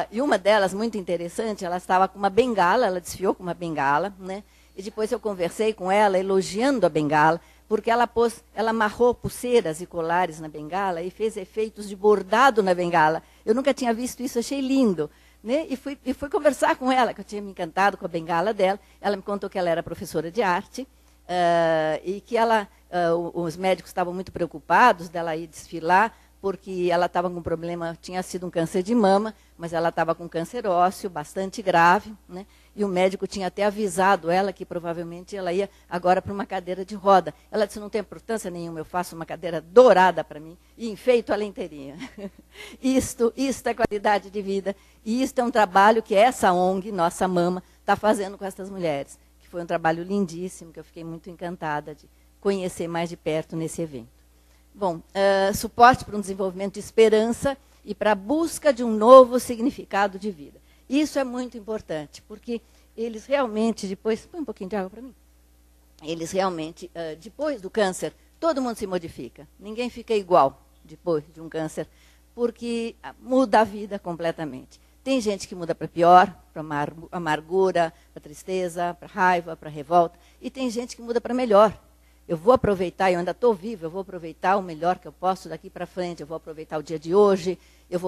D: E uma delas, muito interessante, ela estava com uma bengala, ela desfiou com uma bengala, né? E depois eu conversei com ela, elogiando a bengala, porque ela amarrou pulseiras e colares na bengala e fez efeitos de bordado na bengala. Eu nunca tinha visto isso, achei lindo. Né? E fui conversar com ela, que eu tinha me encantado com a bengala dela. Ela me contou que ela era professora de arte e que os médicos estavam muito preocupados dela ir desfilar, porque ela estava com um problema, tinha sido um câncer de mama, mas ela estava com câncer ósseo, bastante grave, né? E o médico tinha até avisado ela que provavelmente ela ia agora para uma cadeira de roda. Ela disse, não tem importância nenhuma, eu faço uma cadeira dourada para mim e enfeito ela inteirinha. Isto é qualidade de vida, e isto é um trabalho que essa ONG, Nossa Mama, está fazendo com essas mulheres, que foi um trabalho lindíssimo, que eu fiquei muito encantada de conhecer mais de perto nesse evento. Bom, suporte para um desenvolvimento de esperança e para a busca de um novo significado de vida. Isso é muito importante, porque eles realmente, depois... Põe um pouquinho de água para mim. Eles realmente, depois do câncer, todo mundo se modifica. Ninguém fica igual depois de um câncer, porque muda a vida completamente. Tem gente que muda para pior, para amargura, para tristeza, para raiva, para revolta. E tem gente que muda para melhor. Eu vou aproveitar, eu ainda estou viva, eu vou aproveitar o melhor que eu posso daqui para frente, eu vou aproveitar o dia de hoje, eu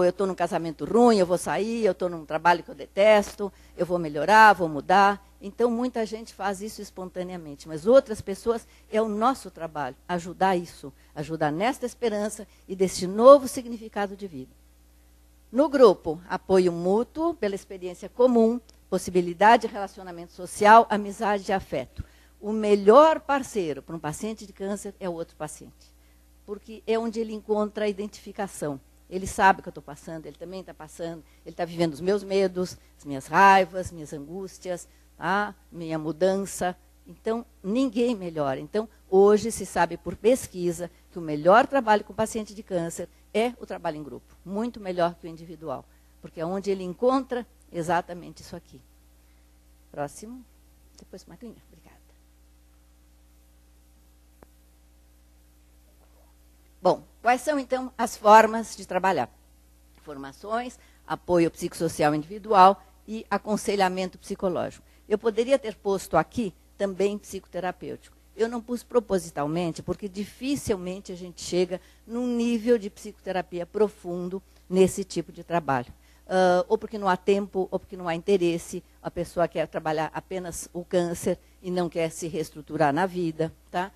D: estou num casamento ruim, eu vou sair, eu estou num trabalho que eu detesto, eu vou melhorar, vou mudar. Então, muita gente faz isso espontaneamente, mas outras pessoas, é o nosso trabalho, ajudar isso, ajudar nesta esperança e deste novo significado de vida. No grupo, apoio mútuo pela experiência comum, possibilidade de relacionamento social, amizade e afeto. O melhor parceiro para um paciente de câncer é o outro paciente, porque é onde ele encontra a identificação. Ele sabe o que eu estou passando, ele também está passando, ele está vivendo os meus medos, as minhas raivas, minhas angústias, minha mudança. Então, ninguém melhora. Então, hoje se sabe por pesquisa que o melhor trabalho com o paciente de câncer é o trabalho em grupo, muito melhor que o individual, porque é onde ele encontra exatamente isso aqui. Próximo. Depois, Magrinha. Obrigada. Bom, quais são, então, as formas de trabalhar? Formações, apoio psicossocial individual e aconselhamento psicológico. Eu poderia ter posto aqui também psicoterapêutico. Eu não pus propositalmente, porque dificilmente a gente chega num nível de psicoterapia profundo nesse tipo de trabalho. Ou porque não há tempo, ou porque não há interesse, a pessoa quer trabalhar apenas o câncer e não quer se reestruturar na vida, tá?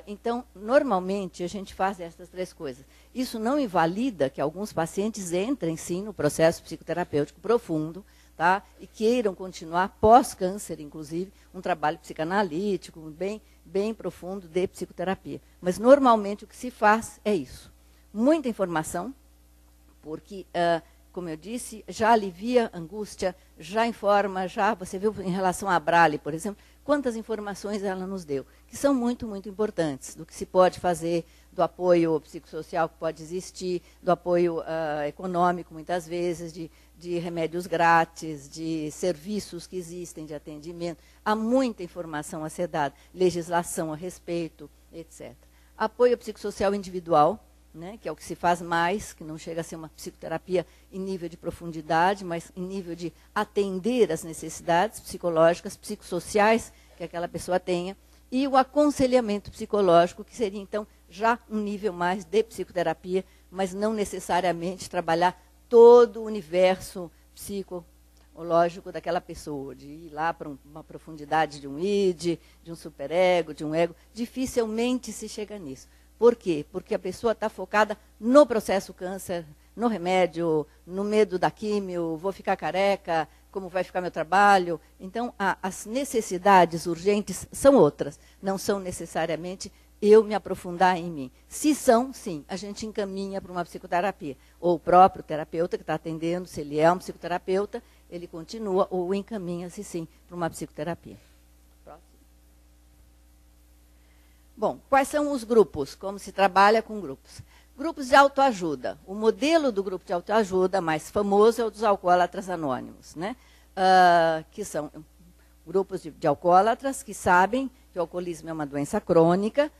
D: Então, normalmente, a gente faz essas três coisas. Isso não invalida que alguns pacientes entrem, sim, no processo psicoterapêutico profundo, tá? E queiram continuar, pós-câncer, inclusive, um trabalho psicanalítico, bem profundo de psicoterapia. Mas, normalmente, o que se faz é isso. Muita informação, porque, como eu disse, já alivia a angústia, já informa, você viu em relação à Abrale, por exemplo, quantas informações ela nos deu, que são muito, muito importantes, do que se pode fazer, do apoio psicossocial que pode existir, do apoio econômico, muitas vezes, de remédios grátis, de serviços que existem de atendimento. Há muita informação a ser dada, legislação a respeito, etc. Apoio psicossocial individual, né, que é o que se faz mais, que não chega a ser uma psicoterapia em nível de profundidade, mas em nível de atender as necessidades psicológicas, psicossociais que aquela pessoa tenha, e o aconselhamento psicológico, que seria, então, já um nível mais de psicoterapia, mas não necessariamente trabalhar todo o universo psicológico daquela pessoa, de ir lá para uma profundidade de um id, de um superego, de um ego. Dificilmente se chega nisso. Por quê? Porque a pessoa está focada no processo câncer, no remédio, no medo da químio, vou ficar careca, como vai ficar meu trabalho. Então, as necessidades urgentes são outras, não são necessariamente eu me aprofundar em mim. Se são, sim, a gente encaminha para uma psicoterapia. Ou o próprio terapeuta que está atendendo, se ele é um psicoterapeuta, ele continua ou encaminha-se, sim, para uma psicoterapia. Próximo. Bom, quais são os grupos? Como se trabalha com grupos? Grupos de autoajuda. O modelo do grupo de autoajuda mais famoso é o dos alcoólatras anônimos, né? Que são grupos de alcoólatras que sabem que o alcoolismo é uma doença crônica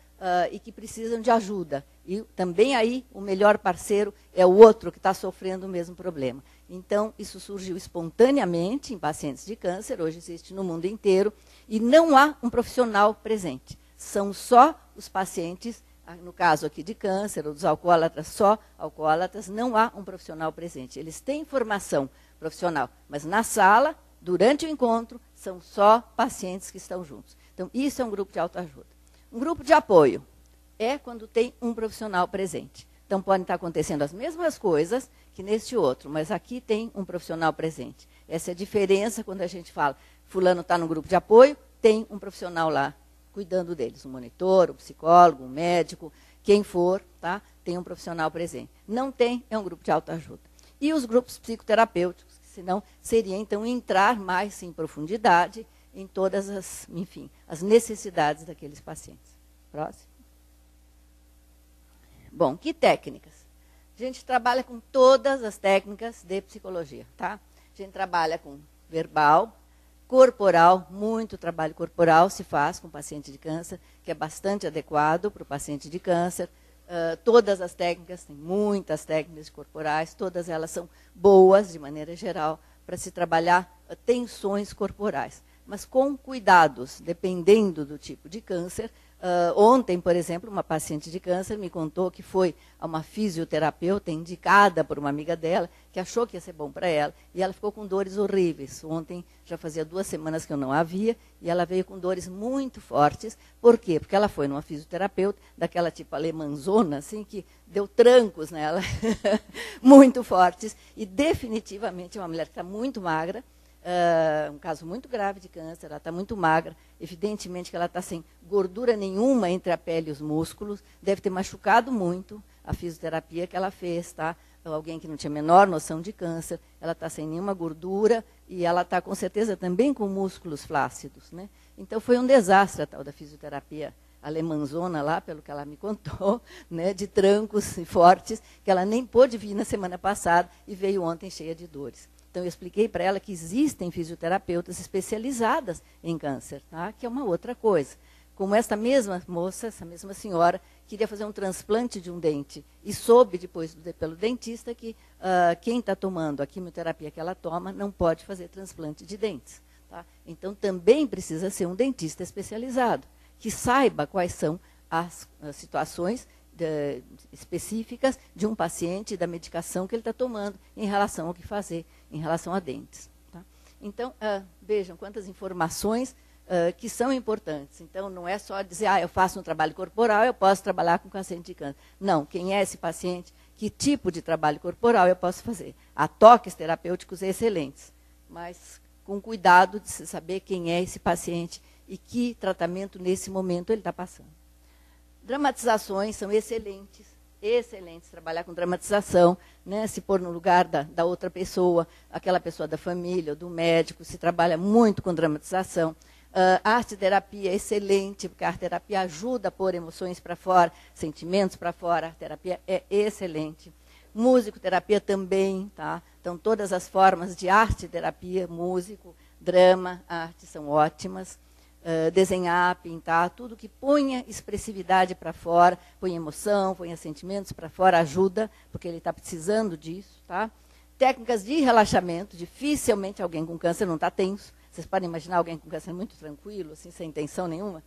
D: e que precisam de ajuda. E também aí o melhor parceiro é o outro que está sofrendo o mesmo problema. Então, isso surgiu espontaneamente em pacientes de câncer, hoje existe no mundo inteiro, e não há um profissional presente. são só os pacientes, no caso aqui de câncer ou dos alcoólatras, só alcoólatras, não há um profissional presente. Eles têm formação profissional, mas na sala, durante o encontro, são só pacientes que estão juntos. Então, isso é um grupo de autoajuda. Um grupo de apoio é quando tem um profissional presente. Então, podem estar acontecendo as mesmas coisas que neste outro, mas aqui tem um profissional presente. Essa é a diferença quando a gente fala, fulano está no grupo de apoio, tem um profissional lá cuidando deles, um monitor, um psicólogo, um médico, quem for, tá? Tem um profissional presente. Não tem, é um grupo de autoajuda. E os grupos psicoterapêuticos, que senão seria, então, entrar mais em profundidade em todas as, enfim, as necessidades daqueles pacientes. Próximo. Bom, que técnicas? A gente trabalha com todas as técnicas de psicologia, tá? A gente trabalha com verbal, corporal, muito trabalho corporal se faz com paciente de câncer, que é bastante adequado para o paciente de câncer. Todas as técnicas, tem muitas técnicas corporais, todas elas são boas, de maneira geral, para se trabalhar tensões corporais. Mas com cuidados, dependendo do tipo de câncer. Ontem, por exemplo, uma paciente de câncer me contou que foi a uma fisioterapeuta indicada por uma amiga dela, que achou que ia ser bom para ela, e ela ficou com dores horríveis. Ontem, já fazia 2 semanas que eu não a via, e ela veio com dores muito fortes. Por quê? Porque ela foi numa fisioterapeuta, daquela tipo alemãzona, assim, que deu trancos nela, muito fortes, e definitivamente é uma mulher que está muito magra, um caso muito grave de câncer, ela está muito magra, evidentemente que ela está sem gordura nenhuma entre a pele e os músculos, deve ter machucado muito a fisioterapia que ela fez, tá? Alguém que não tinha a menor noção de câncer, ela está sem nenhuma gordura e ela está com certeza também com músculos flácidos, né? Então foi um desastre a tal da fisioterapia alemãzona lá, pelo que ela me contou, né, de trancos fortes, que ela nem pôde vir na semana passada e veio ontem cheia de dores. Então, eu expliquei para ela que existem fisioterapeutas especializadas em câncer, tá? Que é uma outra coisa. Como essa mesma moça, essa mesma senhora, queria fazer um transplante de um dente e soube depois pelo dentista que quem está tomando a quimioterapia que ela toma não pode fazer transplante de dentes. Tá? Então, também precisa ser um dentista especializado, que saiba quais são as situações específicas de um paciente, da medicação que ele está tomando em relação ao que fazer, em relação a dentes. Tá? Então, vejam quantas informações que são importantes. Então, não é só dizer, eu faço um trabalho corporal, eu posso trabalhar com paciente de câncer. Não, quem é esse paciente, que tipo de trabalho corporal eu posso fazer. Há toques terapêuticos excelentes, mas com cuidado de se saber quem é esse paciente e que tratamento nesse momento ele está passando. Dramatizações são excelentes, excelentes, trabalhar com dramatização, né? Se pôr no lugar da outra pessoa, aquela pessoa da família, ou do médico, se trabalha muito com dramatização. Arte-terapia é excelente, porque a arte-terapia ajuda a pôr emoções para fora, sentimentos para fora, a arte-terapia é excelente. Musicoterapia também, tá? Então, todas as formas de arte-terapia, músico, drama, arte, são ótimas. Desenhar, pintar, tudo que ponha expressividade para fora, ponha emoção, ponha sentimentos para fora, ajuda, porque ele está precisando disso. Tá? Técnicas de relaxamento, dificilmente alguém com câncer não está tenso. Vocês podem imaginar alguém com câncer muito tranquilo, assim, sem tensão nenhuma?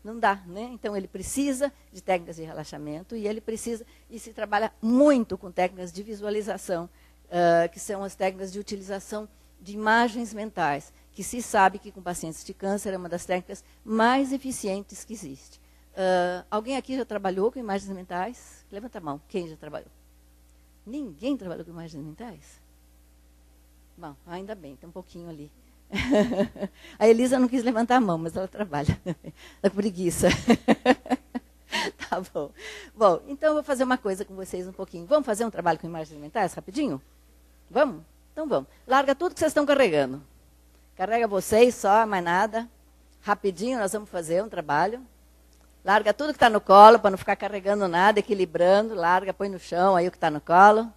D: Não dá, né? Então, ele precisa de técnicas de relaxamento e se trabalha muito com técnicas de visualização, que são as técnicas de utilização de imagens mentais, que se sabe que com pacientes de câncer é uma das técnicas mais eficientes que existe. Alguém aqui já trabalhou com imagens mentais? Levanta a mão, quem já trabalhou? Ninguém trabalhou com imagens mentais? Bom, ainda bem, tem um pouquinho ali. A Elisa não quis levantar a mão, mas ela trabalha. Da preguiça. Tá bom. Bom, então eu vou fazer uma coisa com vocês um pouquinho. Vamos fazer um trabalho com imagens mentais rapidinho? Vamos? Então vamos. Larga tudo que vocês estão carregando. Carrega vocês só, mais nada. Rapidinho nós vamos fazer um trabalho. Larga tudo que está no colo, para não ficar carregando nada, equilibrando. Larga, põe no chão aí o que está no colo.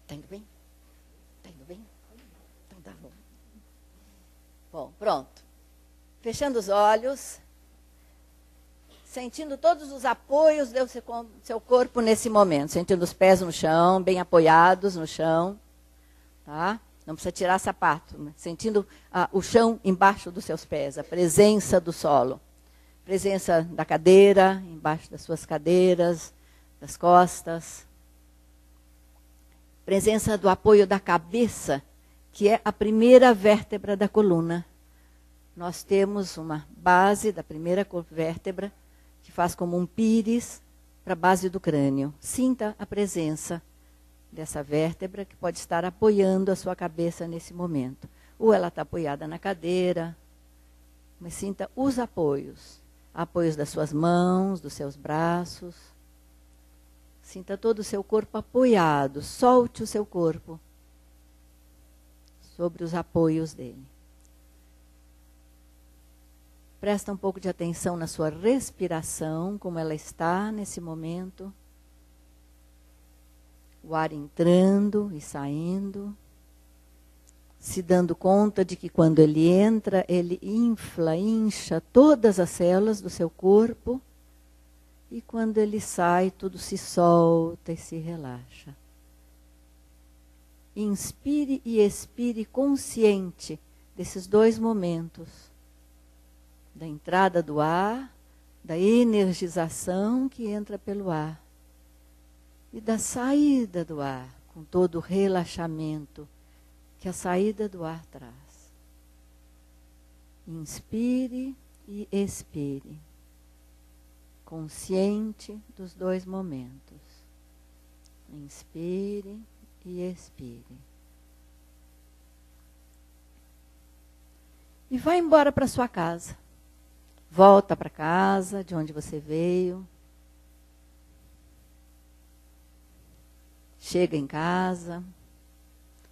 D: Está indo bem? Está indo bem? Então tá bom. Bom, pronto. Fechando os olhos. sentindo todos os apoios do seu corpo nesse momento. Sentindo os pés no chão, bem apoiados no chão. Tá? Não precisa tirar sapato. Né? Sentindo o chão embaixo dos seus pés, a presença do solo. Presença da cadeira, embaixo das suas cadeiras, das costas. Presença do apoio da cabeça, que é a primeira vértebra da coluna. Nós temos uma base da primeira vértebra, que faz como um pires para a base do crânio. Sinta a presença dessa vértebra que pode estar apoiando a sua cabeça nesse momento. Ou ela está apoiada na cadeira, mas sinta os apoios. Apoios das suas mãos, dos seus braços. Sinta todo o seu corpo apoiado. Solte o seu corpo sobre os apoios dele. Presta um pouco de atenção na sua respiração, como ela está nesse momento. O ar entrando e saindo. Se dando conta de que quando ele entra, ele incha todas as células do seu corpo. E quando ele sai, tudo se solta e se relaxa. Inspire e expire consciente desses dois momentos. Da entrada do ar, da energização que entra pelo ar. E da saída do ar, com todo o relaxamento que a saída do ar traz. Inspire e expire. Consciente dos dois momentos. Inspire e expire. E vai embora para sua casa. Volta para casa, de onde você veio. Chega em casa.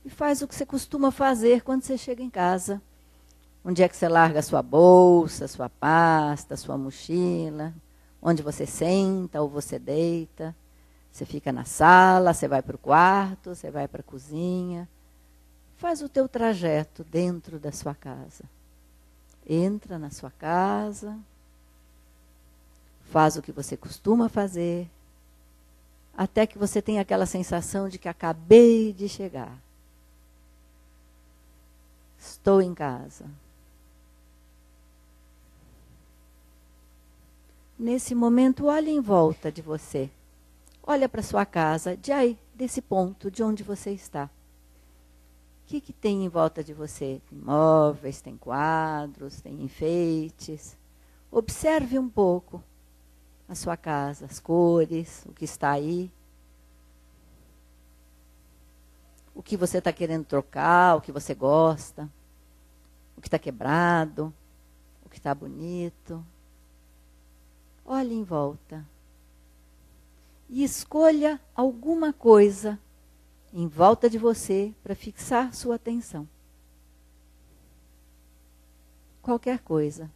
D: E faz o que você costuma fazer quando você chega em casa. Onde é que você larga a sua bolsa, sua pasta, sua mochila? Onde você senta ou você deita? Você fica na sala, você vai para o quarto, você vai para a cozinha. Faz o teu trajeto dentro da sua casa. Entra na sua casa, faz o que você costuma fazer, até que você tenha aquela sensação de que acabei de chegar. Estou em casa. Nesse momento, olhe em volta de você. Olha para sua casa, de aí, desse ponto, de onde você está. O que tem em volta de você? Tem móveis, tem quadros, tem enfeites. Observe um pouco a sua casa, as cores, o que está aí. O que você está querendo trocar, o que você gosta. O que está quebrado, o que está bonito. Olhe em volta. E escolha alguma coisa em volta de você para fixar sua atenção. Qualquer coisa.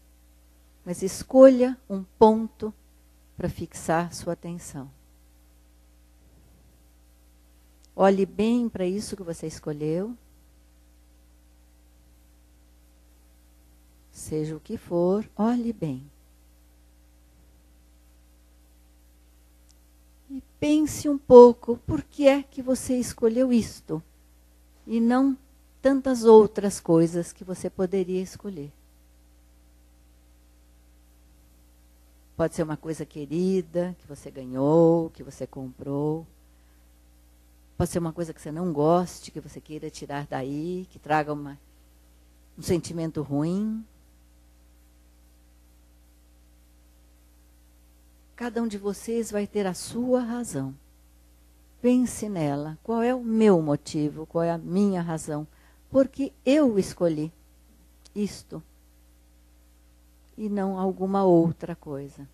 D: Mas escolha um ponto para fixar sua atenção. Olhe bem para isso que você escolheu. Seja o que for, olhe bem. E pense um pouco, por que é que você escolheu isto? E não tantas outras coisas que você poderia escolher. Pode ser uma coisa querida, que você ganhou, que você comprou. Pode ser uma coisa que você não goste, que você queira tirar daí, que traga um sentimento ruim. Cada um de vocês vai ter a sua razão. Pense nela. Qual é o meu motivo? Qual é a minha razão? Porque eu escolhi isto e não alguma outra coisa.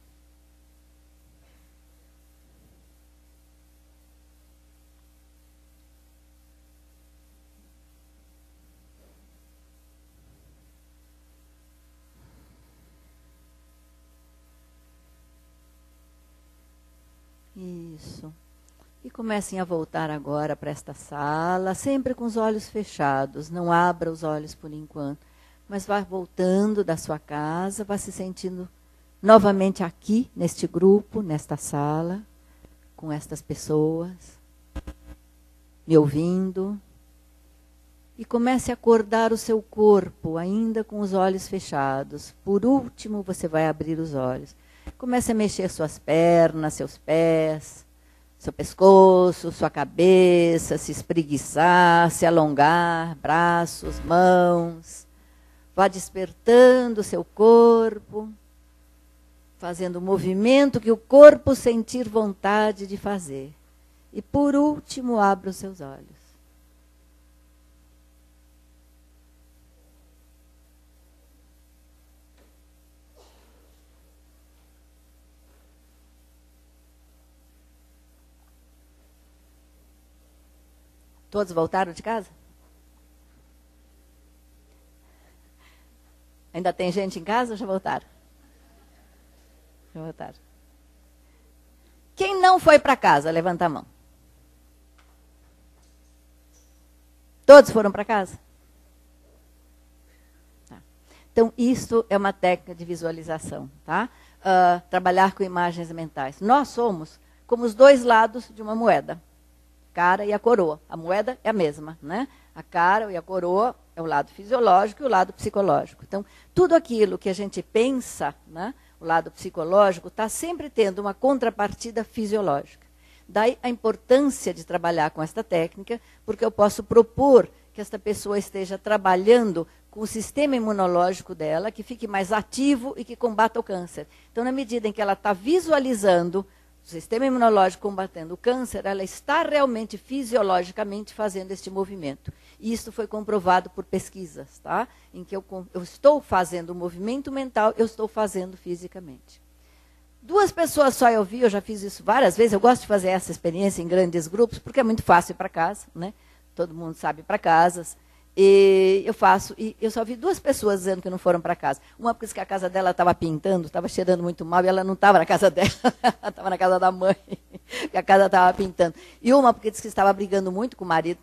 D: Isso. E comecem a voltar agora para esta sala, sempre com os olhos fechados. Não abra os olhos por enquanto. Mas vá voltando da sua casa, vá se sentindo novamente aqui, neste grupo, nesta sala, com estas pessoas, me ouvindo. E comece a acordar o seu corpo, ainda com os olhos fechados. Por último, você vai abrir os olhos. Comece a mexer suas pernas, seus pés, seu pescoço, sua cabeça, se espreguiçar, se alongar, braços, mãos. Vá despertando o seu corpo, fazendo o movimento que o corpo sentir vontade de fazer. E por último, abra os seus olhos. Todos voltaram de casa? Ainda tem gente em casa ou já voltaram? Já voltaram. Quem não foi para casa, levanta a mão. Todos foram para casa? Tá. Então, isso é uma técnica de visualização, tá? Trabalhar com imagens mentais. Nós somos como os dois lados de uma moeda. Cara e a coroa. A moeda é a mesma, né? A cara e a coroa é o lado fisiológico e o lado psicológico. Então, tudo aquilo que a gente pensa, né, o lado psicológico, está sempre tendo uma contrapartida fisiológica. Daí a importância de trabalhar com esta técnica, porque eu posso propor que esta pessoa esteja trabalhando com o sistema imunológico dela, que fique mais ativo e que combata o câncer. Então, na medida em que ela está visualizando o sistema imunológico combatendo o câncer, ela está realmente fisiologicamente fazendo este movimento. E isso foi comprovado por pesquisas, tá? Em que eu estou fazendo o movimento mental, eu estou fazendo fisicamente. 2 pessoas só eu vi, eu já fiz isso várias vezes, eu gosto de fazer essa experiência em grandes grupos, porque é muito fácil ir para casa, né? Todo mundo sabe ir para casas. E eu faço, e eu só vi 2 pessoas dizendo que não foram para casa. Uma porque disse que a casa dela estava pintando, estava cheirando muito mal, e ela não estava na casa dela, ela estava na casa da mãe, e a casa estava pintando. E uma porque disse que estava brigando muito com o marido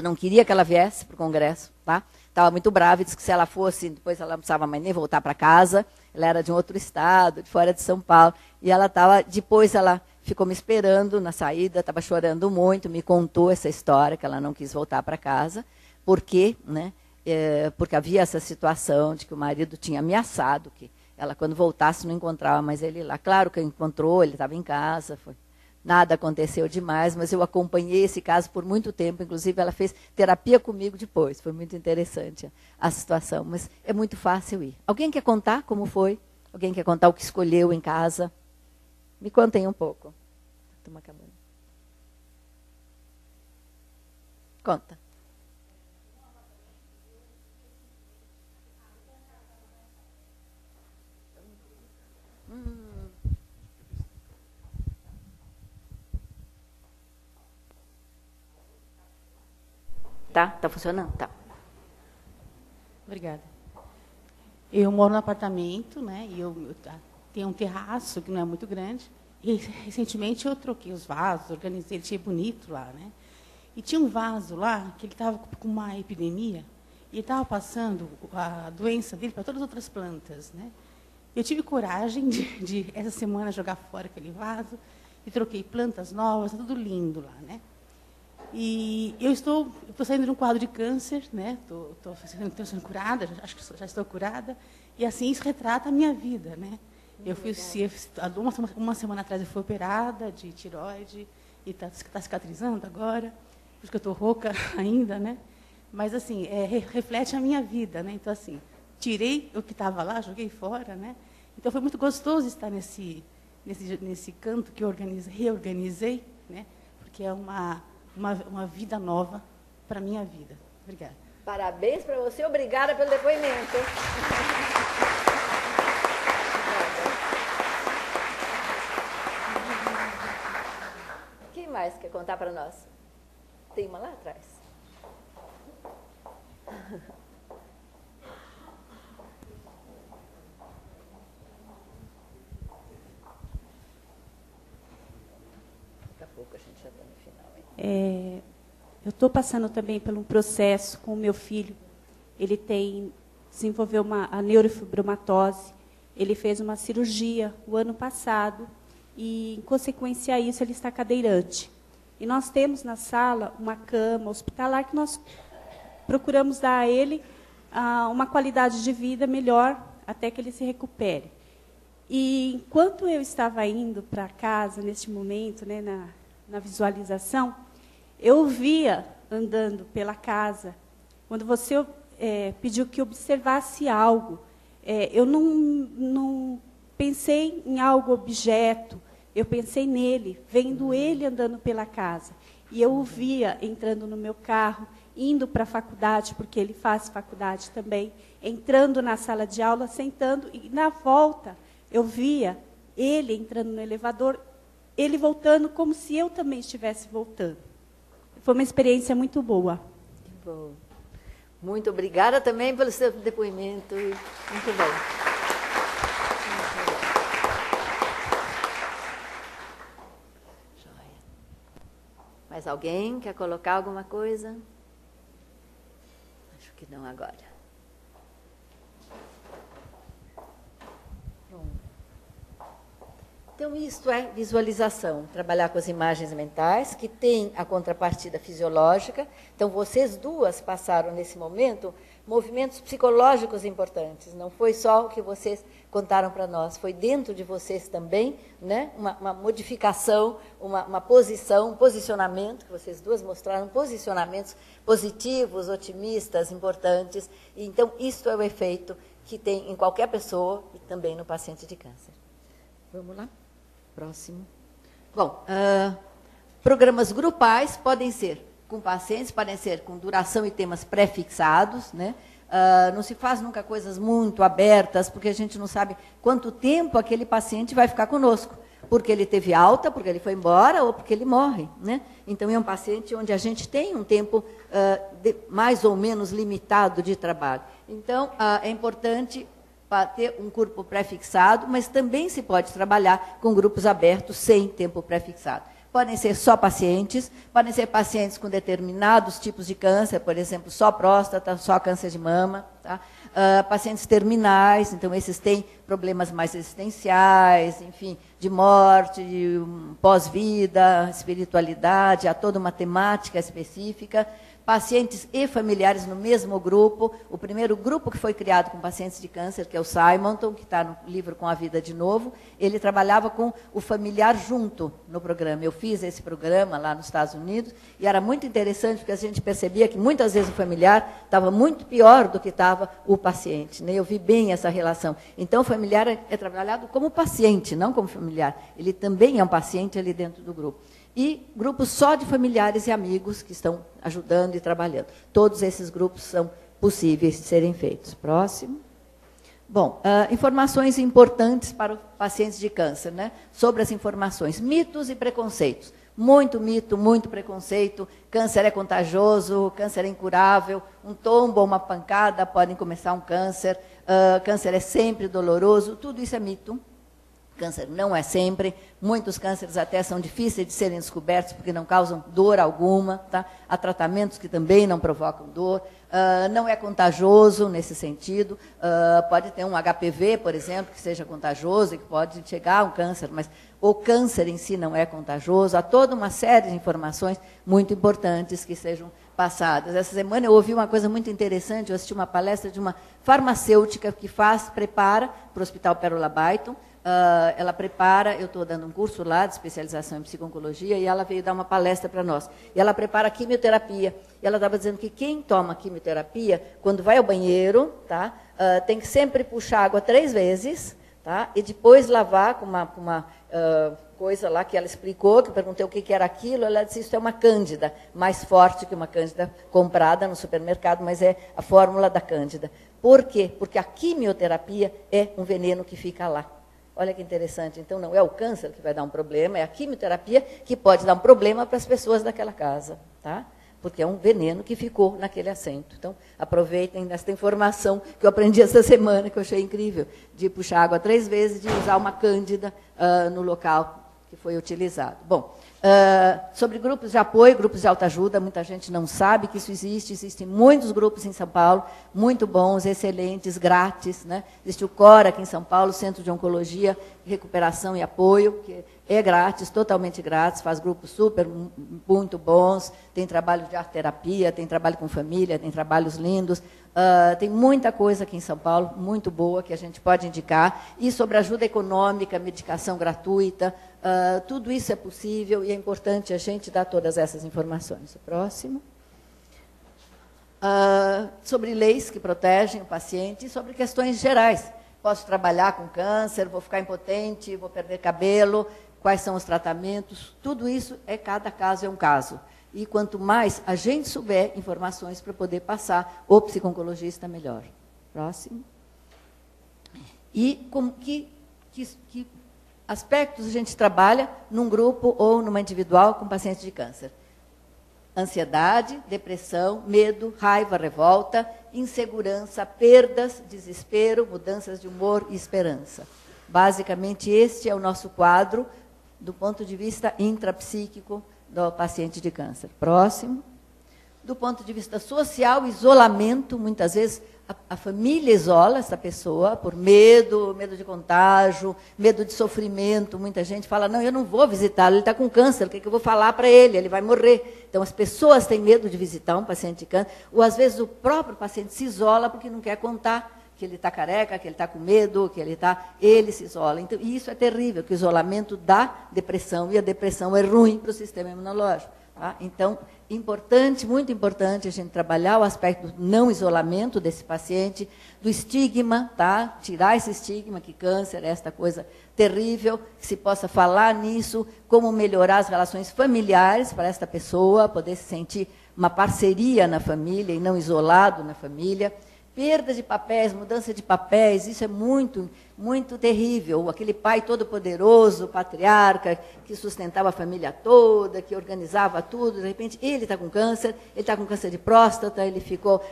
D: não queria que ela viesse para o congresso, tá? Estava muito brava e disse que se ela fosse, depois ela não precisava mais nem voltar para casa, ela era de um outro estado, de fora de São Paulo, e ela estava, depois ela ficou me esperando na saída, estava chorando muito, me contou essa história, que ela não quis voltar para casa. Por quê? Né? Porque havia essa situação de que o marido tinha ameaçado que ela, quando voltasse, não encontrava mais ele lá. Claro que encontrou, ele estava em casa, nada aconteceu demais, mas eu acompanhei esse caso por muito tempo, inclusive ela fez terapia comigo depois, foi muito interessante a situação, mas é muito fácil ir. Alguém quer contar como foi? Alguém quer contar o que escolheu em casa? Me contem um pouco. Estamos acabando. Conta. Tá funcionando? Tá.
E: Obrigada. Eu moro no apartamento, né? E eu tenho um terraço que não é muito grande. E recentemente eu troquei os vasos, organizei, deixei bonito lá, né? E tinha um vaso lá que ele estava com uma epidemia e estava passando a doença dele para todas as outras plantas, né? Eu tive coragem de essa semana jogar fora aquele vaso e troquei plantas novas, tá tudo lindo lá, né? E eu estou saindo de um quadro de câncer, né? Estou sendo curada, acho que já estou curada, e assim isso retrata a minha vida, né? Uma semana atrás eu fui operada de tireoide e está cicatrizando agora, por isso que eu estou rouca ainda, né? Mas assim, reflete a minha vida, né? Então assim, tirei o que estava lá, joguei fora, né? Então foi muito gostoso estar nesse canto que eu reorganizei, né? Porque é uma vida nova para a minha vida. Obrigada.
D: Parabéns para você, obrigada pelo depoimento. Quem mais quer contar para nós? Tem uma lá atrás. Daqui a pouco a gente já está no final.
F: Eu estou passando também por um processo com o meu filho. Ele desenvolveu a neurofibromatose. Ele fez uma cirurgia o ano passado e, em consequência a isso, ele está cadeirante. E nós temos na sala uma cama hospitalar que nós procuramos dar a ele uma qualidade de vida melhor até que ele se recupere. E enquanto eu estava indo para casa, neste momento, né, na visualização, eu via, andando pela casa, quando você pediu que observasse algo, eu não pensei em algo objeto, eu pensei nele, vendo ele andando pela casa. E eu o via entrando no meu carro, indo para a faculdade, porque ele faz faculdade também, entrando na sala de aula, sentando, e na volta eu via ele entrando no elevador, ele voltando como se eu também estivesse voltando. Foi uma experiência muito boa.
D: Bom. Muito obrigada também pelo seu depoimento. Muito bom. Mais alguém quer colocar alguma coisa? Acho que não agora. Bom. Então, isto é visualização, trabalhar com as imagens mentais, que tem a contrapartida fisiológica. Então, vocês duas passaram, nesse momento, movimentos psicológicos importantes. Não foi só o que vocês contaram para nós, foi dentro de vocês também, né, uma modificação, uma posição, um posicionamento, que vocês duas mostraram, posicionamentos positivos, otimistas, importantes. E, então, isto é o efeito que tem em qualquer pessoa e também no paciente de câncer. Vamos lá? Próximo. Bom, programas grupais podem ser com pacientes, podem ser com duração e temas pré-fixados, né? Não se faz nunca coisas muito abertas, porque a gente não sabe quanto tempo aquele paciente vai ficar conosco, porque ele teve alta, porque ele foi embora ou porque ele morre, né? Então, é um paciente onde a gente tem um tempo mais ou menos limitado de trabalho. Então, é importante ter um grupo pré-fixado, mas também se pode trabalhar com grupos abertos sem tempo pré-fixado. Podem ser só pacientes, podem ser pacientes com determinados tipos de câncer, por exemplo, só próstata, só câncer de mama, tá? Pacientes terminais, então esses têm problemas mais existenciais, enfim, de morte, de pós-vida, espiritualidade, há toda uma temática específica. Pacientes e familiares no mesmo grupo. O primeiro grupo que foi criado com pacientes de câncer, que é o Simonton, que está no livro Com a Vida de Novo, ele trabalhava com o familiar junto no programa. Eu fiz esse programa lá nos Estados Unidos e era muito interessante, porque a gente percebia que muitas vezes o familiar estava muito pior do que estava o paciente, né? Eu vi bem essa relação. Então, o familiar é trabalhado como paciente, não como familiar. Ele também é um paciente ali dentro do grupo. E grupos só de familiares e amigos que estão ajudando e trabalhando. Todos esses grupos são possíveis de serem feitos. Próximo. Bom, informações importantes para os pacientes de câncer, né? Sobre as informações. Mitos e preconceitos. Muito mito, muito preconceito. Câncer é contagioso, câncer é incurável. Um tombo ou uma pancada podem começar um câncer. Câncer é sempre doloroso. Tudo isso é mito. Câncer não é sempre, muitos cânceres até são difíceis de serem descobertos porque não causam dor alguma, tá? Há tratamentos que também não provocam dor, não é contagioso nesse sentido, pode ter um HPV, por exemplo, que seja contagioso e que pode chegar a um câncer, mas o câncer em si não é contagioso. Há toda uma série de informações muito importantes que sejam passadas. Essa semana eu ouvi uma coisa muito interessante, eu assisti uma palestra de uma farmacêutica que prepara para o Hospital Pérola Baiton. Ela prepara, eu estou dando um curso lá de especialização em psico-oncologia e ela veio dar uma palestra para nós. E ela prepara quimioterapia. E ela estava dizendo que quem toma quimioterapia, quando vai ao banheiro, tá, tem que sempre puxar água 3 vezes, tá, e depois lavar com uma coisa lá que ela explicou, que eu perguntei o que era aquilo, ela disse, isso é uma cândida, mais forte que uma cândida comprada no supermercado, mas é a fórmula da cândida. Por quê? Porque a quimioterapia é um veneno que fica lá. Olha que interessante. Então, não é o câncer que vai dar um problema, é a quimioterapia que pode dar um problema para as pessoas daquela casa, tá? Porque é um veneno que ficou naquele assento. Então, aproveitem esta informação que eu aprendi essa semana, que eu achei incrível, de puxar água 3 vezes, de usar uma cândida no local que foi utilizado. Bom, Sobre grupos de apoio, grupos de autoajuda, muita gente não sabe que isso existe. Existem muitos grupos em São Paulo, muito bons, excelentes, grátis, né? Existe o CORA aqui em São Paulo, Centro de Oncologia, Recuperação e Apoio, que é grátis, totalmente grátis, faz grupos super, muito bons, tem trabalho de arte-terapia, tem trabalho com família, tem trabalhos lindos. Tem muita coisa aqui em São Paulo, muito boa, que a gente pode indicar. E sobre ajuda econômica, medicação gratuita, tudo isso é possível e é importante a gente dar todas essas informações. O próximo. Sobre leis que protegem o paciente e sobre questões gerais. Posso trabalhar com câncer, vou ficar impotente, vou perder cabelo, quais são os tratamentos, tudo isso, cada caso é um caso. E quanto mais a gente souber informações para poder passar o psico-oncologista, melhor. Próximo. E como que aspectos a gente trabalha num grupo ou numa individual com pacientes de câncer? Ansiedade, depressão, medo, raiva, revolta, insegurança, perdas, desespero, mudanças de humor e esperança. Basicamente, este é o nosso quadro do ponto de vista intrapsíquico do paciente de câncer. Próximo. Do ponto de vista social, isolamento, muitas vezes a família isola essa pessoa por medo de contágio, medo de sofrimento. Muita gente fala, não, eu não vou visitá-lo, ele está com câncer, o que eu vou falar para ele? Ele vai morrer. Então, as pessoas têm medo de visitar um paciente de câncer, ou às vezes o próprio paciente se isola porque não quer contar que ele está careca, que ele está com medo, que ele se isola. Então, isso é terrível, que o isolamento dá depressão, e a depressão é ruim para o sistema imunológico. Tá? Então, importante, muito importante a gente trabalhar o aspecto do não isolamento desse paciente, do estigma, tá? Tirar esse estigma que câncer é esta coisa terrível, que se possa falar nisso, como melhorar as relações familiares para esta pessoa, poder se sentir uma parceria na família e não isolado na família. Perda de papéis, mudança de papéis, isso é muito, muito terrível. Aquele pai todo-poderoso, patriarca, que sustentava a família toda, que organizava tudo, de repente ele está com câncer de próstata, ele ficou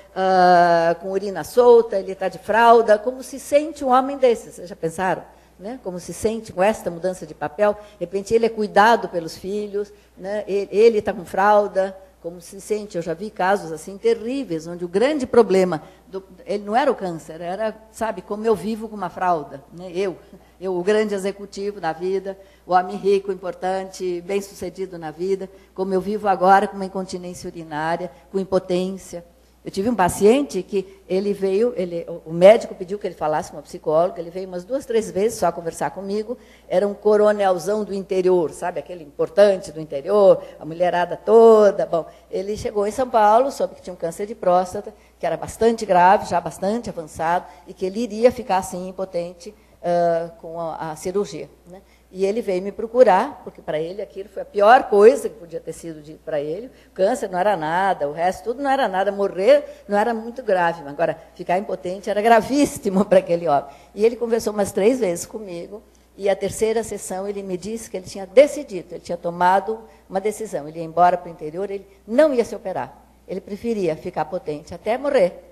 D: com urina solta, ele está de fralda. Como se sente um homem desses? Vocês já pensaram? Né? Como se sente com esta mudança de papel? De repente ele é cuidado pelos filhos, né? Ele está com fralda. Como se sente, eu já vi casos assim terríveis, onde o grande problema, ele não era o câncer, era, sabe, como eu vivo com uma fralda. Né? Eu, o grande executivo da vida, o homem rico, importante, bem-sucedido na vida, como eu vivo agora com uma incontinência urinária, com impotência. Eu tive um paciente que ele veio, o médico pediu que ele falasse com uma psicóloga, ele veio umas 2, 3 vezes só conversar comigo, era um coronelzão do interior, sabe, aquele importante do interior, a mulherada toda. Bom, ele chegou em São Paulo, soube que tinha um câncer de próstata, que era bastante grave, já bastante avançado, e que ele iria ficar assim, impotente, com a cirurgia. Né? E ele veio me procurar, porque para ele aquilo foi a pior coisa que podia ter sido dito para ele. O câncer não era nada, o resto tudo não era nada. Morrer não era muito grave, mas agora ficar impotente era gravíssimo para aquele homem. E ele conversou umas 3 vezes comigo, e a 3ª sessão ele me disse que ele tinha decidido, ele tinha tomado uma decisão. Ele ia embora para o interior, ele não ia se operar. Ele preferia ficar potente até morrer,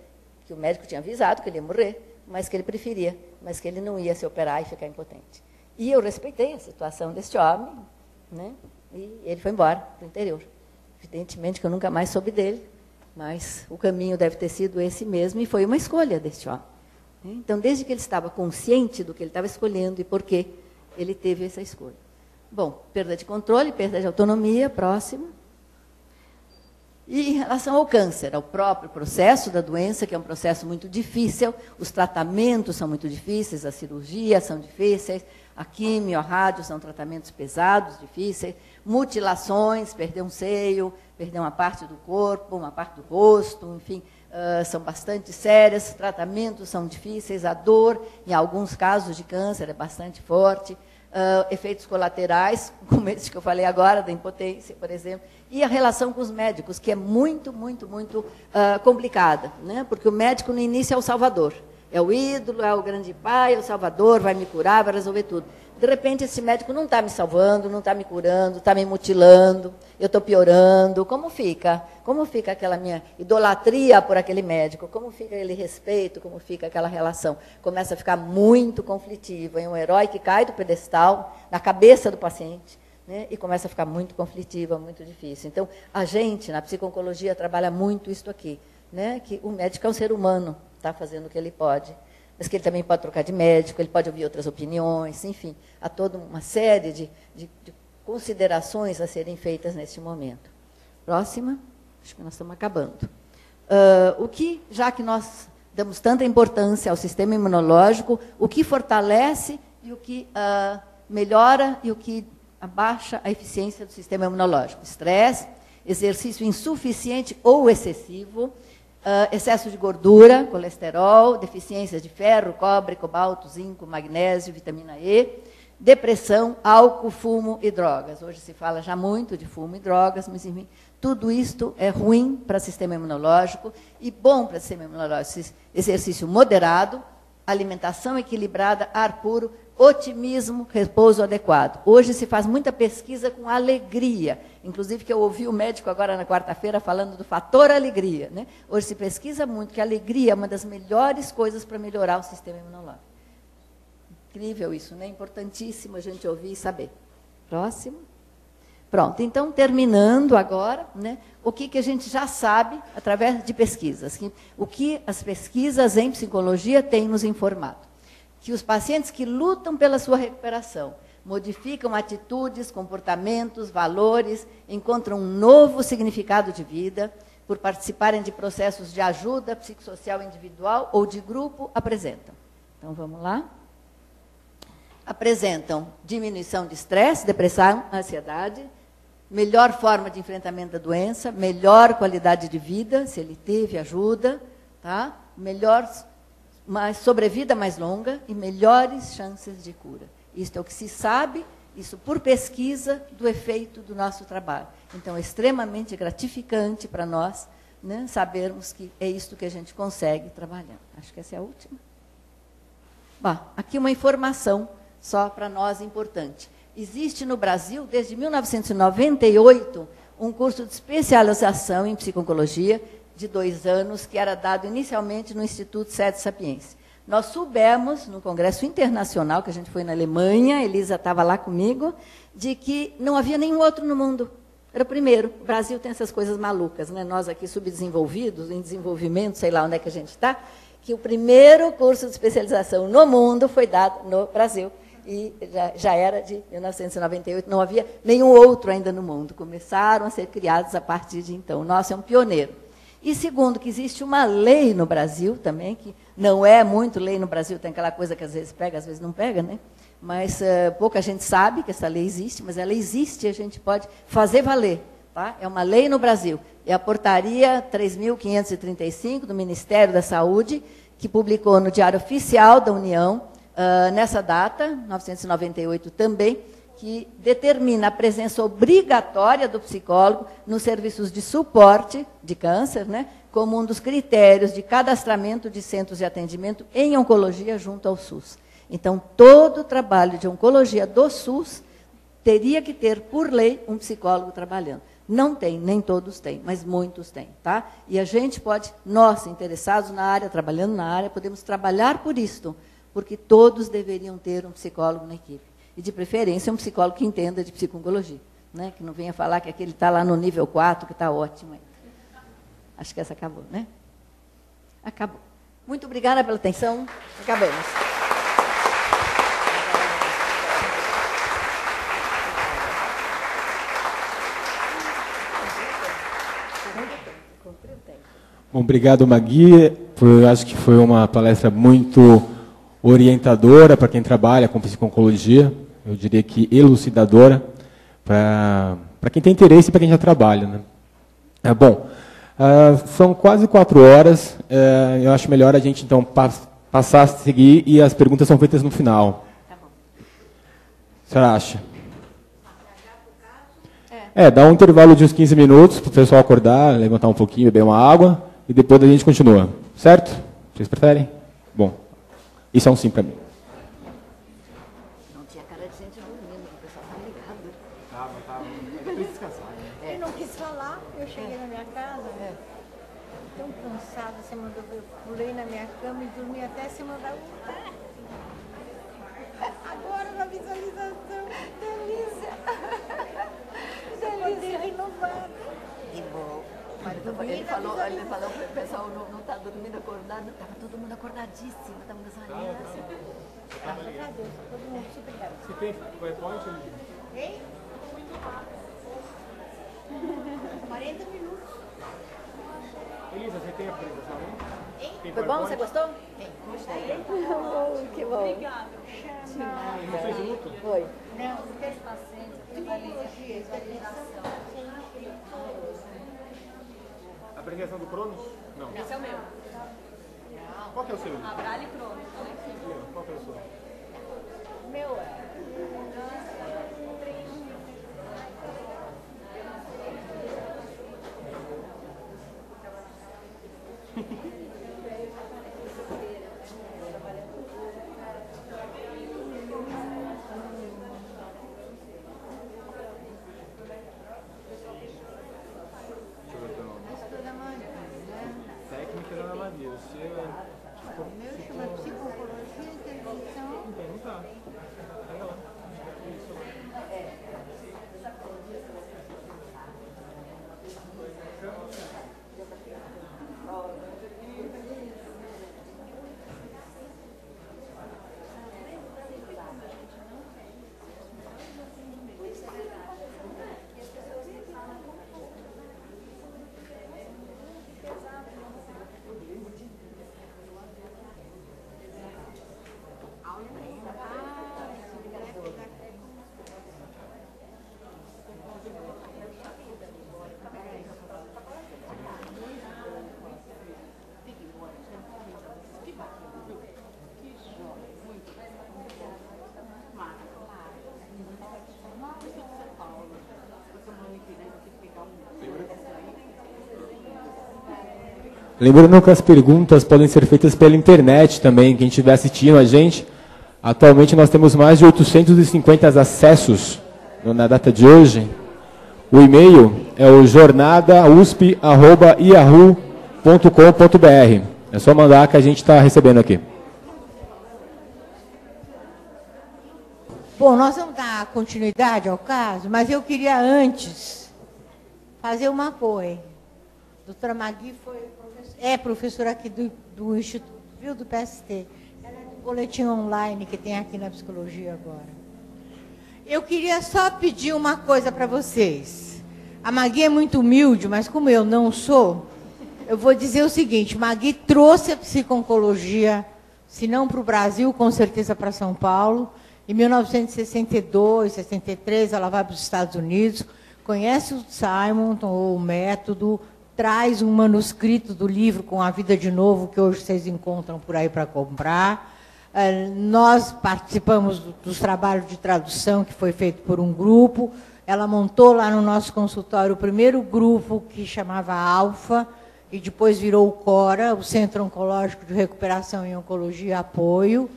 D: que o médico tinha avisado que ele ia morrer, mas que ele preferia, mas que ele não ia se operar e ficar impotente. E eu respeitei a situação deste homem, né? E ele foi embora para o interior. Evidentemente que eu nunca mais soube dele, mas o caminho deve ter sido esse mesmo, e foi uma escolha deste homem. Então, desde que ele estava consciente do que ele estava escolhendo e por que ele teve essa escolha. Bom, perda de controle, perda de autonomia, próximo. E em relação ao câncer, ao próprio processo da doença, que é um processo muito difícil, os tratamentos são muito difíceis, as cirurgias são difíceis, a quimio, a rádio são tratamentos pesados, difíceis, mutilações, perder um seio, perder uma parte do corpo, uma parte do rosto, enfim, são bastante sérias, tratamentos são difíceis, a dor, em alguns casos de câncer, é bastante forte, efeitos colaterais, como esse que eu falei agora, da impotência, por exemplo, e a relação com os médicos, que é muito, muito, muito complicada, né? Porque o médico, no início, é o salvador. É o ídolo, é o grande pai, é o salvador, vai me curar, vai resolver tudo. De repente, esse médico não está me salvando, não está me curando, está me mutilando, eu estou piorando. Como fica? Como fica aquela minha idolatria por aquele médico? Como fica aquele respeito? Como fica aquela relação? Começa a ficar muito conflitiva. É um herói que cai do pedestal na cabeça do paciente, né, e começa a ficar muito conflitiva, muito difícil. Então, a gente, na psico-oncologia, trabalha muito isso aqui, né, que o médico é um ser humano, está fazendo o que ele pode, mas que ele também pode trocar de médico, ele pode ouvir outras opiniões, enfim, há toda uma série de considerações a serem feitas neste momento. Próxima, acho que nós estamos acabando. Já que nós damos tanta importância ao sistema imunológico, o que fortalece e o que melhora e o que abaixa a eficiência do sistema imunológico? Estresse, exercício insuficiente ou excessivo, excesso de gordura, colesterol, deficiências de ferro, cobre, cobalto, zinco, magnésio, vitamina E, depressão, álcool, fumo e drogas. Hoje se fala já muito de fumo e drogas, mas enfim, tudo isto é ruim para o sistema imunológico e bom para o sistema imunológico. Exercício moderado, alimentação equilibrada, ar puro, otimismo, repouso adequado. Hoje se faz muita pesquisa com alegria, inclusive que eu ouvi o médico agora na quarta-feira falando do fator alegria, né? Hoje se pesquisa muito que a alegria é uma das melhores coisas para melhorar o sistema imunológico. Incrível isso, né? Importantíssimo a gente ouvir e saber. Próximo. Pronto, então, terminando agora, né, o que a gente já sabe através de pesquisas. O que as pesquisas em psicologia têm nos informado? Que os pacientes que lutam pela sua recuperação, modificam atitudes, comportamentos, valores, encontram um novo significado de vida, por participarem de processos de ajuda psicossocial individual ou de grupo, apresentam. Então, vamos lá. Apresentam diminuição de estresse, depressão, ansiedade, melhor forma de enfrentamento da doença, melhor qualidade de vida, se ele teve ajuda, tá? Sobrevida mais longa e melhores chances de cura. Isto é o que se sabe, isso por pesquisa do efeito do nosso trabalho. Então, é extremamente gratificante para nós, né, sabermos que é isto que a gente consegue trabalhar. Acho que essa é a última. Bom, aqui uma informação só para nós importante. Existe no Brasil, desde 1998, um curso de especialização em psico-oncologia de 2 anos, que era dado inicialmente no Instituto Sede Sapiense. Nós soubemos, no congresso internacional, que a gente foi na Alemanha, Elisa estava lá comigo, de que não havia nenhum outro no mundo. Era o primeiro. O Brasil tem essas coisas malucas, né? Nós aqui subdesenvolvidos, em desenvolvimento, sei lá onde é que a gente está, que o primeiro curso de especialização no mundo foi dado no Brasil. E já era de 1998, não havia nenhum outro ainda no mundo. Começaram a ser criados a partir de então. O nosso é um pioneiro. E segundo, que existe uma lei no Brasil também, que não é muito lei no Brasil, tem aquela coisa que às vezes pega, às vezes não pega, né? Mas pouca gente sabe que essa lei existe, mas ela existe e a gente pode fazer valer. Tá? É uma lei no Brasil. É a portaria 3.535 do Ministério da Saúde, que publicou no Diário Oficial da União, nessa data, 1998 também, que determina a presença obrigatória do psicólogo nos serviços de suporte de câncer, né, como um dos critérios de cadastramento de centros de atendimento em oncologia junto ao SUS. Então, todo o trabalho de oncologia do SUS teria que ter, por lei, um psicólogo trabalhando. Não tem, nem todos têm, mas muitos têm. Tá? E a gente pode, nós, interessados na área, trabalhando na área, podemos trabalhar por isto, porque todos deveriam ter um psicólogo na equipe. E, de preferência, um psicólogo que entenda de psico-oncologia, né? Que não venha falar que aquele está lá no nível 4, que está ótimo ainda. Acho que essa acabou, né? Acabou. Muito obrigada pela atenção. Acabamos.
B: Bom, obrigado, Magui. Acho que foi uma palestra muito orientadora para quem trabalha com psico-oncologia. Eu diria que elucidadora para quem tem interesse e para quem já trabalha. Né? Bom, são quase 4 horas. Eu acho melhor a gente, então, passar a seguir e as perguntas são feitas no final. Tá bom. O que você acha? Dá um intervalo de uns 15 minutos para o pessoal acordar, levantar um pouquinho, beber uma água, e depois a gente continua. Certo? Vocês preferem? Bom, isso é um sim para mim.
D: Não tinha cara de gente dormindo, o pessoal está ligado.
B: Tava. Ele quis descansar.
A: Ele não quis falar, eu cheguei na minha casa, tão cansada, você mandou, eu pulei na minha cama e dormi até cima da outra. Agora na visualização, delícia.
D: ele falou que o pessoal não está dormindo acordado. Estava todo mundo acordadíssimo, estava nas alianças.
A: Graças a Deus, todo mundo super legal.
B: Você tem PowerPoint?
A: Hein? 40 minutos.
B: Elisa, você tem a apresentação aí?
D: Foi bom? Você gostou?
A: Tem, gostei.
D: Que bom.
F: Obrigada.
B: Não fez luto?
D: Foi.
A: Não, tem paciência, psicologia, visualização.
B: A apresentação do Cronos? Não.
F: Esse é o meu.
B: Qual que é o seu?
F: Abrale Cronos.
B: Qual que é o seu?
A: Meu é.
B: Técnica da Ana Maria. O seu é...
A: O meu chama psicologia, intervenção.
B: Então tá. Pega lá. Lembrando que as perguntas podem ser feitas pela internet também, quem estiver assistindo a gente. Atualmente nós temos mais de 850 acessos na data de hoje. O e-mail é o jornadausp@yahoo.com.br. É só mandar que a gente está recebendo aqui.
A: Bom, nós vamos dar continuidade ao caso, mas eu queria antes fazer uma coisa. A doutora Magui é professora aqui do Instituto, viu, do PST. Ela é do boletim online que tem aqui na psicologia agora. Eu queria só pedir uma coisa para vocês. A Magui é muito humilde, mas como eu não sou, eu vou dizer o seguinte: Magui trouxe a psico-oncologia, se não para o Brasil, com certeza para São Paulo. Em 1962, 63, ela vai para os Estados Unidos, conhece o Simon, o método, traz um manuscrito do livro com a vida de novo, que hoje vocês encontram por aí para comprar. Nós participamos dos trabalhos de tradução que foi feito por um grupo. Ela montou lá no nosso consultório o primeiro grupo que chamava Alfa, e depois virou o CORA, o Centro Oncológico de Recuperação em Oncologia e Apoio.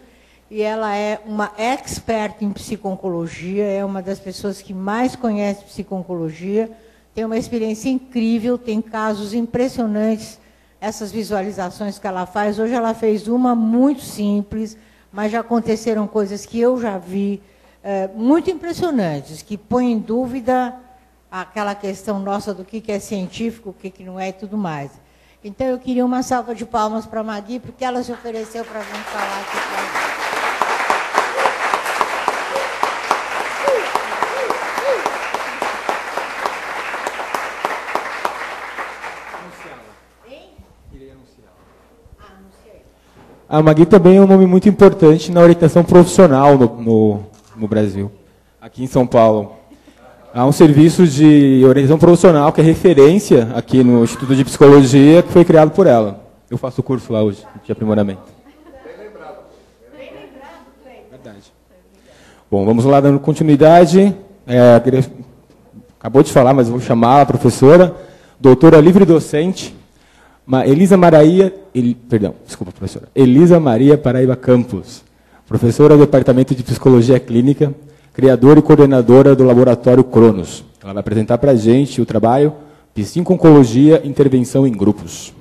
A: E ela é uma expert em psico-oncologia, é uma das pessoas que mais conhece psico-oncologia, tem uma experiência incrível, tem casos impressionantes, essas visualizações que ela faz. Hoje ela fez uma muito simples, mas já aconteceram coisas que eu já vi, muito impressionantes, que põem em dúvida aquela questão nossa do que é científico, o que não é e tudo mais. Então eu queria uma salva de palmas para a Magui, porque ela se ofereceu para vir falar aqui para a gente.
B: A Magui também é um nome muito importante na orientação profissional no Brasil, aqui em São Paulo. Há um serviço de orientação profissional que é referência aqui no Instituto de Psicologia, que foi criado por ela. Eu faço o curso lá hoje, de aprimoramento. Bem lembrado. Bem lembrado, verdade. Bom, vamos lá dando continuidade. Acabou de falar, mas vou chamar a professora, doutora livre docente, Elisa Maria Paraíba Campos, professora do Departamento de Psicologia Clínica, criadora e coordenadora do Laboratório Cronos. Ela vai apresentar para a gente o trabalho Psico-Oncologia, Intervenção em Grupos.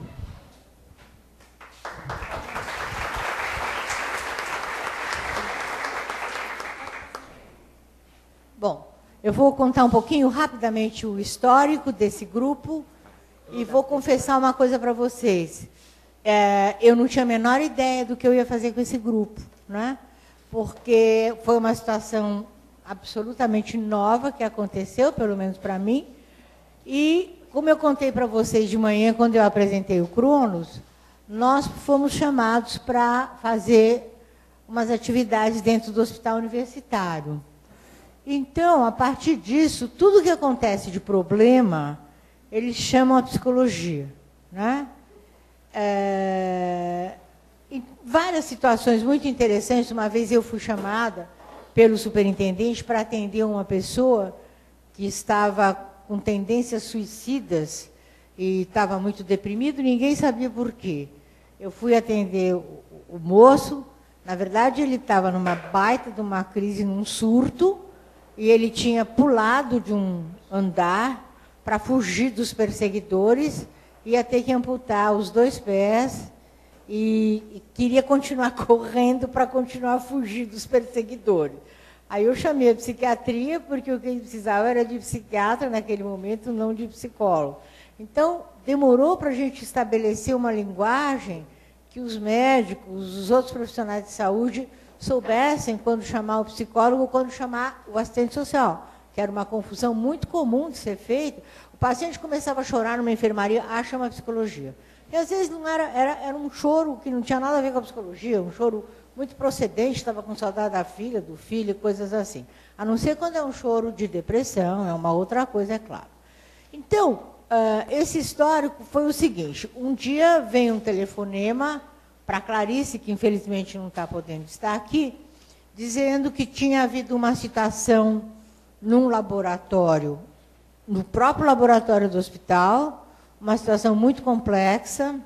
A: Bom, eu vou contar um pouquinho rapidamente o histórico desse grupo E vou confessar uma coisa para vocês. Eu não tinha a menor ideia do que eu ia fazer com esse grupo, né? Porque foi uma situação absolutamente nova que aconteceu, pelo menos para mim. E, como eu contei para vocês de manhã, quando eu apresentei o Cronos, nós fomos chamados para fazer umas atividades dentro do hospital universitário. Então, a partir disso, tudo que acontece de problema, eles chamam a psicologia, né? Em várias situações muito interessantes. Uma vez eu fui chamada pelo superintendente para atender uma pessoa que estava com tendências suicidas e estava muito deprimido, ninguém sabia por quê. Eu fui atender o moço. Na verdade, ele estava numa baita de uma crise, num surto, e ele tinha pulado de um andar para fugir dos perseguidores, ia ter que amputar os 2 pés e queria continuar correndo para continuar a fugir dos perseguidores. Aí eu chamei a psiquiatria, porque o que ele precisava era de psiquiatra naquele momento, não de psicólogo. Então, demorou para a gente estabelecer uma linguagem que os médicos, os outros profissionais de saúde soubessem quando chamar o psicólogo ou quando chamar o assistente social, que era uma confusão muito comum de ser feita. O paciente começava a chorar numa enfermaria, chama a psicologia. E às vezes não era um choro que não tinha nada a ver com a psicologia, um choro muito procedente, estava com saudade da filha, do filho, coisas assim. A não ser quando é um choro de depressão, é uma outra coisa, é claro. Então, esse histórico foi o seguinte: um dia veio um telefonema para Clarice, que infelizmente não está podendo estar aqui, dizendo que tinha havido uma situação num laboratório, no próprio laboratório do hospital, uma situação muito complexa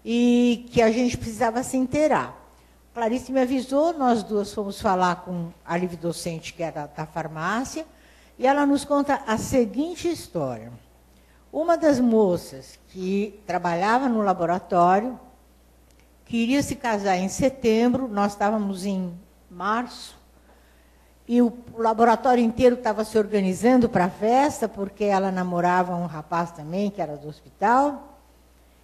A: e que a gente precisava se inteirar. Clarice me avisou, nós duas fomos falar com a livre docente, que era da farmácia, e ela nos conta a seguinte história. Uma das moças que trabalhava no laboratório queria se casar em setembro, nós estávamos em março, e o laboratório inteiro estava se organizando para a festa, porque ela namorava um rapaz também, que era do hospital.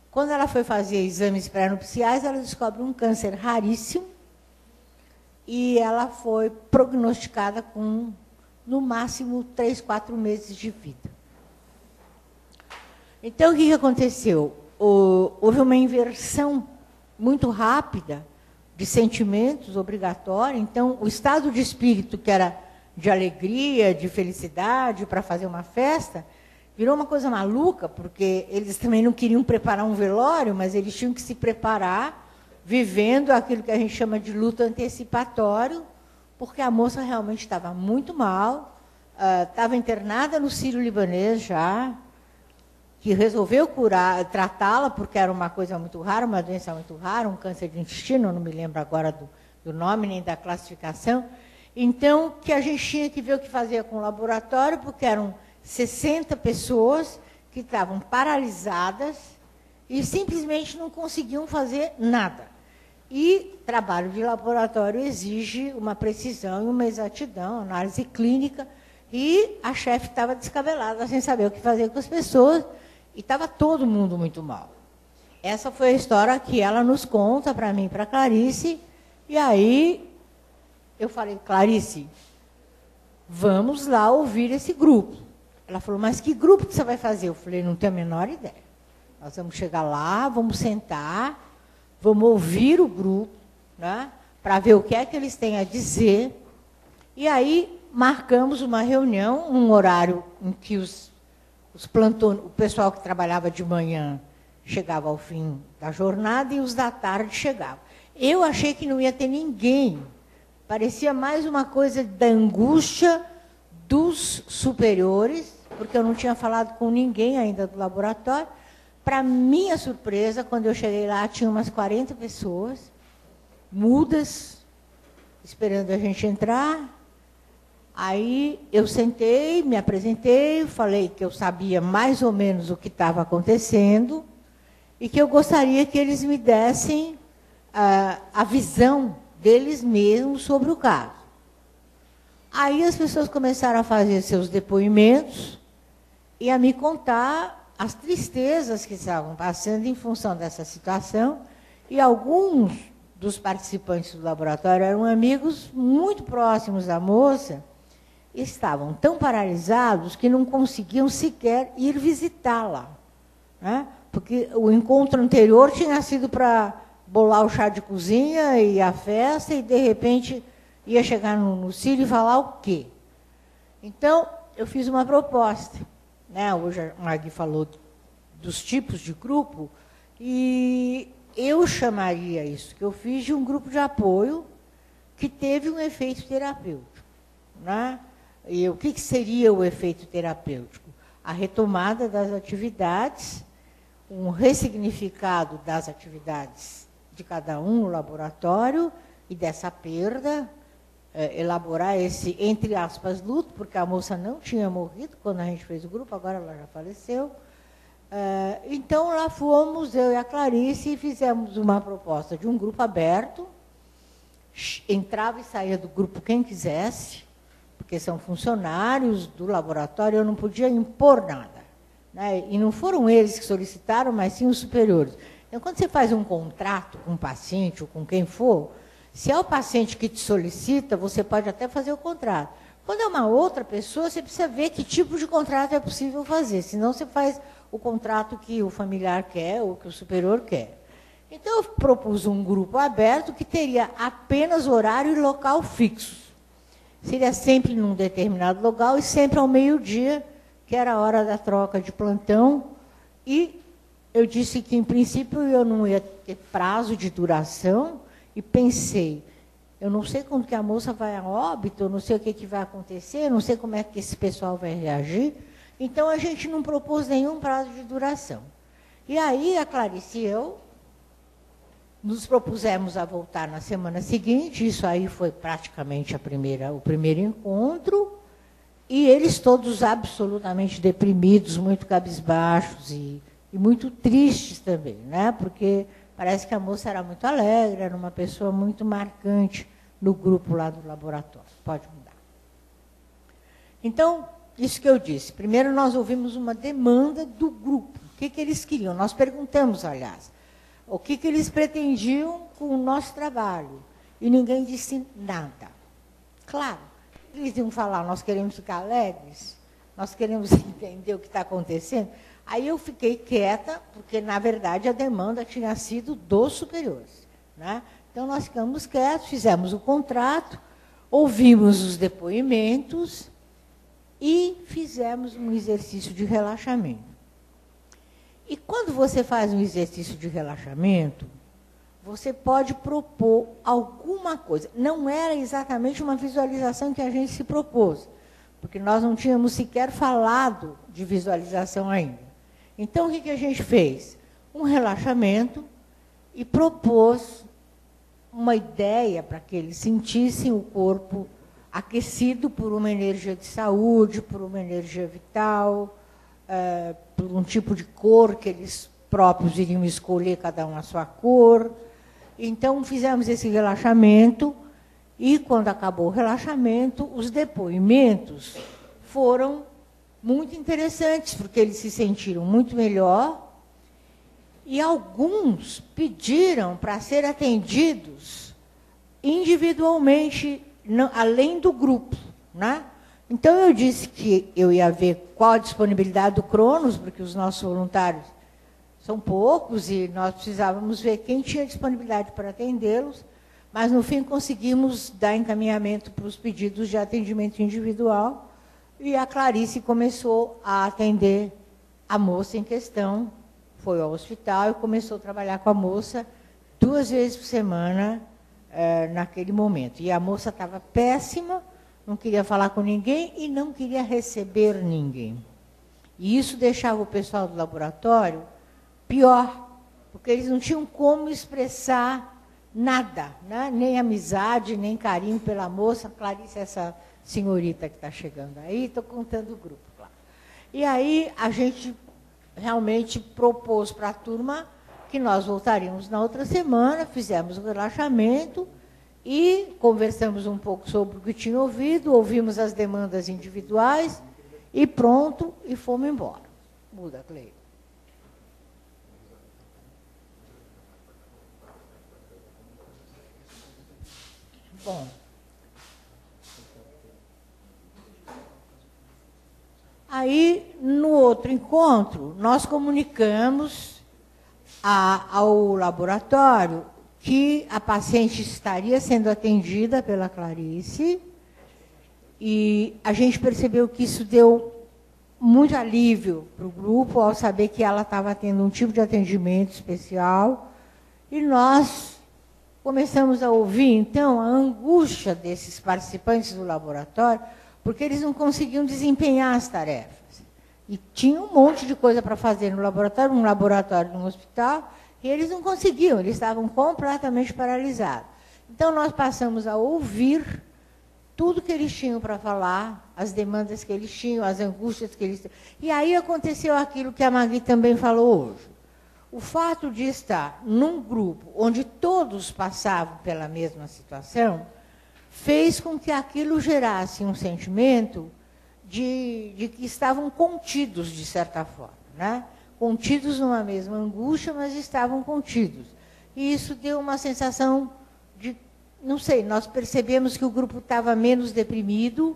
A: Quando ela foi fazer exames pré-nupciais, ela descobre um câncer raríssimo, e ela foi prognosticada com, no máximo, 3, 4 meses de vida. Então, o que aconteceu? Houve uma inversão muito rápida de sentimentos obrigatória. Então, o estado de espírito, que era de alegria, de felicidade, para fazer uma festa, virou uma coisa maluca, porque eles também não queriam preparar um velório, mas eles tinham que se preparar vivendo aquilo que a gente chama de luto antecipatório, porque a moça realmente estava muito mal, estava internada no Sírio-Libanês já, que resolveu tratá-la, porque era uma coisa muito rara, uma doença muito rara, um câncer de intestino, eu não me lembro agora do nome nem da classificação. Então, que a gente tinha que ver o que fazia com o laboratório, porque eram 60 pessoas que estavam paralisadas e simplesmente não conseguiam fazer nada. E trabalho de laboratório exige uma precisão e uma exatidão, análise clínica, e a chefe estava descabelada, sem saber o que fazer com as pessoas, e estava todo mundo muito mal. Essa foi a história que ela nos conta para mim e para Clarice, e aí eu falei, Clarice, vamos lá ouvir esse grupo. Ela falou, mas que grupo que você vai fazer? Eu falei, não tenho a menor ideia. Nós vamos chegar lá, vamos sentar, vamos ouvir o grupo, né, para ver o que é que eles têm a dizer. E aí marcamos uma reunião, num horário em que o pessoal que trabalhava de manhã chegava ao fim da jornada e os da tarde chegavam. Eu achei que não ia ter ninguém. Parecia mais uma coisa da angústia dos superiores, porque eu não tinha falado com ninguém ainda do laboratório. Para minha surpresa, quando eu cheguei lá, tinha umas 40 pessoas, mudas, esperando a gente entrar. Aí eu sentei, me apresentei, falei que eu sabia mais ou menos o que estava acontecendo e que eu gostaria que eles me dessem a visão deles mesmos sobre o caso. Aí as pessoas começaram a fazer seus depoimentos e a me contar as tristezas que estavam passando em função dessa situação, e alguns dos participantes do laboratório eram amigos muito próximos da moça, estavam tão paralisados que não conseguiam sequer ir visitá-la, né? Porque o encontro anterior tinha sido para bolar o chá de cozinha e a festa, e, de repente, ia chegar no Círio e falar o quê? Então, eu fiz uma proposta, né? Hoje a Magui falou dos tipos de grupo, e eu chamaria isso que eu fiz de um grupo de apoio que teve um efeito terapêutico, né? E o que seria o efeito terapêutico? A retomada das atividades, um ressignificado das atividades de cada um no laboratório e dessa perda, elaborar esse, entre aspas, luto, porque a moça não tinha morrido quando a gente fez o grupo, agora ela já faleceu. Então, lá fomos, eu e a Clarice, e fizemos uma proposta de um grupo aberto, entrava e saía do grupo quem quisesse, porque são funcionários do laboratório, eu não podia impor nada, né? E não foram eles que solicitaram, mas sim os superiores. Então, quando você faz um contrato com um paciente ou com quem for, se é o paciente que te solicita, você pode até fazer o contrato. Quando é uma outra pessoa, você precisa ver que tipo de contrato é possível fazer, senão você faz o contrato que o familiar quer ou que o superior quer. Então, eu propus um grupo aberto que teria apenas horário e local fixos. Seria sempre num determinado local e sempre ao meio-dia, que era a hora da troca de plantão. E eu disse que, em princípio, eu não ia ter prazo de duração, e pensei, eu não sei quando que a moça vai a óbito, eu não sei o que vai acontecer, eu não sei como é que esse pessoal vai reagir. Então, a gente não propôs nenhum prazo de duração. E aí, a Clarice e eu nos propusemos a voltar na semana seguinte, isso aí foi praticamente o primeiro encontro, e eles todos absolutamente deprimidos, muito cabisbaixos e muito tristes também, né? Porque parece que a moça era muito alegre, era uma pessoa muito marcante no grupo lá do laboratório. Pode mudar. Então, isso que eu disse. Primeiro, nós ouvimos uma demanda do grupo. O que eles queriam? Nós perguntamos, aliás, o que eles pretendiam com o nosso trabalho. E ninguém disse nada. Claro, eles iam falar, nós queremos ficar alegres, nós queremos entender o que está acontecendo. Aí eu fiquei quieta, porque, na verdade, a demanda tinha sido dos superiores, né? Então, nós ficamos quietos, fizemos o contrato, ouvimos os depoimentos e fizemos um exercício de relaxamento. E quando você faz um exercício de relaxamento, você pode propor alguma coisa. Não era exatamente uma visualização que a gente se propôs, porque nós não tínhamos sequer falado de visualização ainda. Então, o que a gente fez? Um relaxamento e propôs uma ideia para que eles sentissem o corpo aquecido por uma energia de saúde, por uma energia vital, por um tipo de cor que eles próprios iriam escolher, cada um a sua cor. Então, fizemos esse relaxamento e, quando acabou o relaxamento, os depoimentos foram muito interessantes, porque eles se sentiram muito melhor e alguns pediram para ser atendidos individualmente, além do grupo, né? Então, eu disse que eu ia ver qual a disponibilidade do Cronos, porque os nossos voluntários são poucos e nós precisávamos ver quem tinha disponibilidade para atendê-los, mas, no fim, conseguimos dar encaminhamento para os pedidos de atendimento individual e a Clarice começou a atender a moça em questão, foi ao hospital e começou a trabalhar com a moça 2 vezes por semana naquele momento. E a moça estava péssima, não queria falar com ninguém e não queria receber ninguém. E isso deixava o pessoal do laboratório pior, porque eles não tinham como expressar nada, né? Nem amizade, nem carinho pela moça. Clarice, essa senhorita que está chegando aí, estou contando o grupo. Claro. E aí a gente realmente propôs para a turma que nós voltaríamos na outra semana, fizemos o relaxamento e conversamos um pouco sobre o que tinha ouvido, ouvimos as demandas individuais e pronto, e fomos embora. Muda, Cleide. Bom. Aí, no outro encontro, nós comunicamos ao laboratório que a paciente estaria sendo atendida pela Clarice, e a gente percebeu que isso deu muito alívio para o grupo ao saber que ela estava tendo um tipo de atendimento especial, e nós começamos a ouvir, então, a angústia desses participantes do laboratório, porque eles não conseguiam desempenhar as tarefas. E tinha um monte de coisa para fazer no laboratório, um laboratório num hospital, e eles não conseguiam, eles estavam completamente paralisados. Então, nós passamos a ouvir tudo que eles tinham para falar, as demandas que eles tinham, as angústias que eles tinham. E aí aconteceu aquilo que a Magui também falou hoje. O fato de estar num grupo onde todos passavam pela mesma situação, fez com que aquilo gerasse um sentimento de que estavam contidos, de certa forma, né? Contidos numa mesma angústia, mas estavam contidos. E isso deu uma sensação de, não sei, nós percebemos que o grupo estava menos deprimido,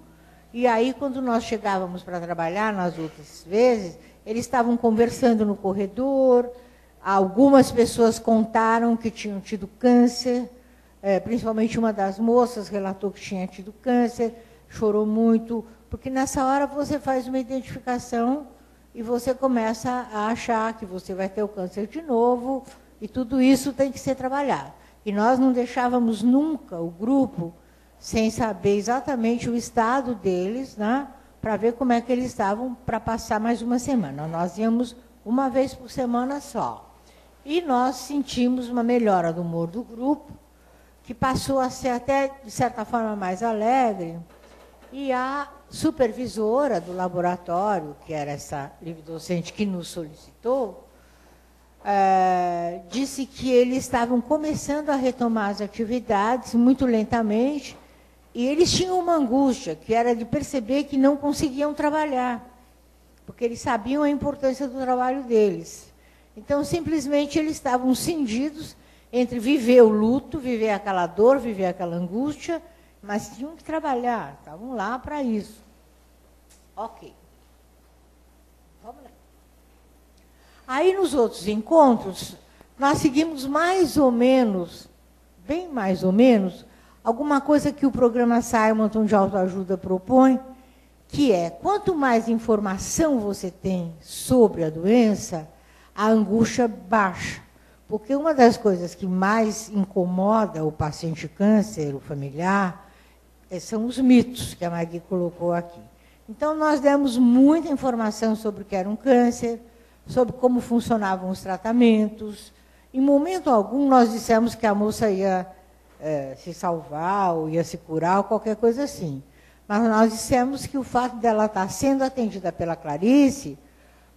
A: e aí, quando nós chegávamos para trabalhar, nas outras vezes, eles estavam conversando no corredor, algumas pessoas contaram que tinham tido câncer, principalmente uma das moças relatou que tinha tido câncer, chorou muito, porque nessa hora você faz uma identificação e você começa a achar que você vai ter o câncer de novo, e tudo isso tem que ser trabalhado. E nós não deixávamos nunca o grupo sem saber exatamente o estado deles, né, para ver como é que eles estavam para passar mais uma semana. Nós íamos uma vez por semana só. E nós sentimos uma melhora do humor do grupo, que passou a ser até, de certa forma, mais alegre. E a supervisora do laboratório, que era essa livre docente que nos solicitou, disse que eles estavam começando a retomar as atividades muito lentamente, e eles tinham uma angústia, que era de perceber que não conseguiam trabalhar, porque eles sabiam a importância do trabalho deles. Então, simplesmente, eles estavam cindidos entre viver o luto, viver aquela dor, viver aquela angústia, mas tinham que trabalhar, estavam lá para isso. Ok. Vamos lá. Aí, nos outros encontros, nós seguimos mais ou menos, bem mais ou menos, alguma coisa que o programa Simonton de autoajuda propõe, que é, quanto mais informação você tem sobre a doença, a angústia baixa. Porque uma das coisas que mais incomoda o paciente câncer, o familiar, são os mitos que a Magui colocou aqui. Então, nós demos muita informação sobre o que era um câncer, sobre como funcionavam os tratamentos. Em momento algum, nós dissemos que a moça ia se salvar, ou ia se curar, ou qualquer coisa assim. Mas nós dissemos que o fato dela estar sendo atendida pela Clarice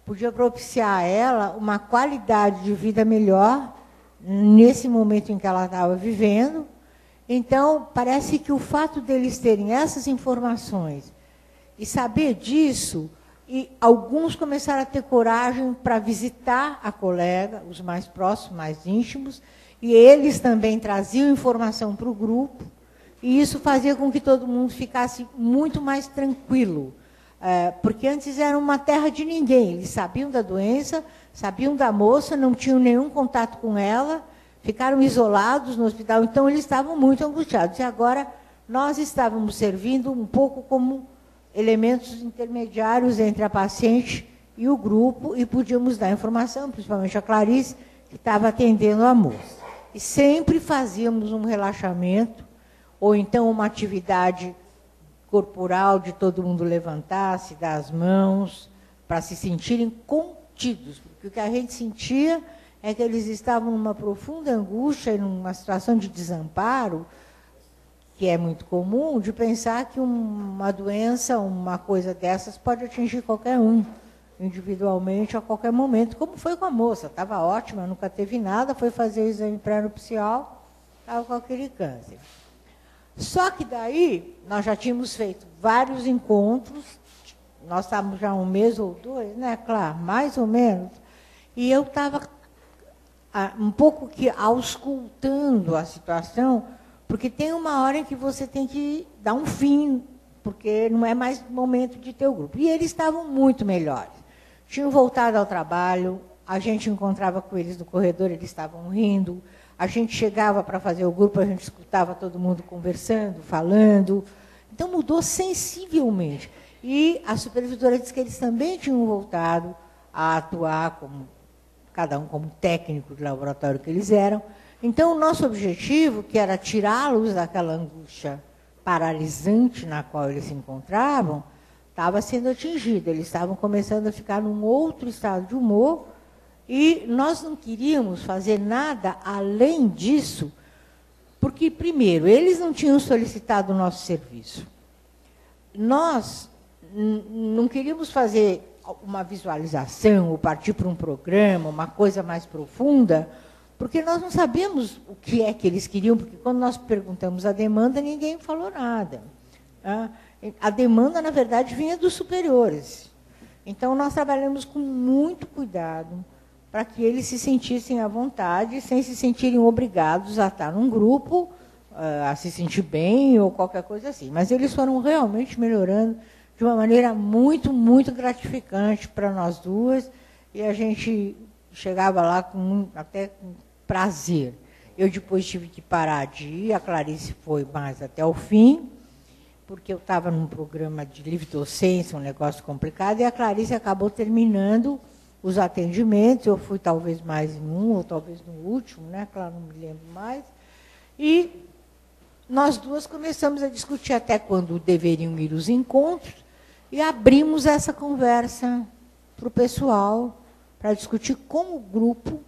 A: podia propiciar a ela uma qualidade de vida melhor nesse momento em que ela estava vivendo. Então, parece que o fato deles terem essas informações e saber disso, e alguns começaram a ter coragem para visitar a colega, os mais próximos, mais íntimos, e eles também traziam informação para o grupo, e isso fazia com que todo mundo ficasse muito mais tranquilo, porque antes era uma terra de ninguém, eles sabiam da doença, sabiam da moça, não tinham nenhum contato com ela, ficaram isolados no hospital, então eles estavam muito angustiados. E agora nós estávamos servindo um pouco como elementos intermediários entre a paciente e o grupo, e podíamos dar informação, principalmente a Clarice, que estava atendendo a moça. E sempre fazíamos um relaxamento, ou então uma atividade corporal de todo mundo levantar, se dar as mãos, para se sentirem contidos. Porque o que a gente sentia é que eles estavam numa profunda angústia e numa situação de desamparo, que é muito comum, de pensar que uma doença, uma coisa dessas, pode atingir qualquer um, individualmente, a qualquer momento, como foi com a moça. Estava ótima, nunca teve nada, foi fazer o exame pré-nupcial, estava com aquele câncer. Só que daí, nós já tínhamos feito vários encontros, nós estávamos já um mês ou dois, né, claro, mais ou menos, e eu estava um pouco que auscultando a situação, Porque tem uma hora em que você tem que dar um fim, porque não é mais momento de ter o grupo. E eles estavam muito melhores. Tinham voltado ao trabalho, a gente encontrava com eles no corredor, eles estavam rindo, a gente chegava para fazer o grupo, a gente escutava todo mundo conversando, falando. Então, mudou sensivelmente. E a supervisora disse que eles também tinham voltado a atuar como, cada um como técnico de laboratório que eles eram. Então, o nosso objetivo, que era tirá-los daquela angústia paralisante na qual eles se encontravam, estava sendo atingido. Eles estavam começando a ficar num outro estado de humor, e nós não queríamos fazer nada além disso, porque, primeiro, eles não tinham solicitado o nosso serviço. Nós não queríamos fazer uma visualização ou partir para um programa, uma coisa mais profunda, porque nós não sabíamos o que é que eles queriam, porque quando nós perguntamos a demanda, ninguém falou nada. A demanda, na verdade, vinha dos superiores. Então, nós trabalhamos com muito cuidado para que eles se sentissem à vontade, sem se sentirem obrigados a estar num grupo, a se sentir bem ou qualquer coisa assim. Mas eles foram realmente melhorando de uma maneira muito, muito gratificante para nós duas, e a gente chegava lá até com prazer. Eu depois tive que parar de ir, a Clarice foi mais até o fim, porque eu estava num programa de livre docência, um negócio complicado, e a Clarice acabou terminando os atendimentos. Eu fui talvez mais em um, ou talvez no último, né? Claro, não me lembro mais. E nós duas começamos a discutir até quando deveriam ir os encontros, e abrimos essa conversa para o pessoal, para discutir com o grupo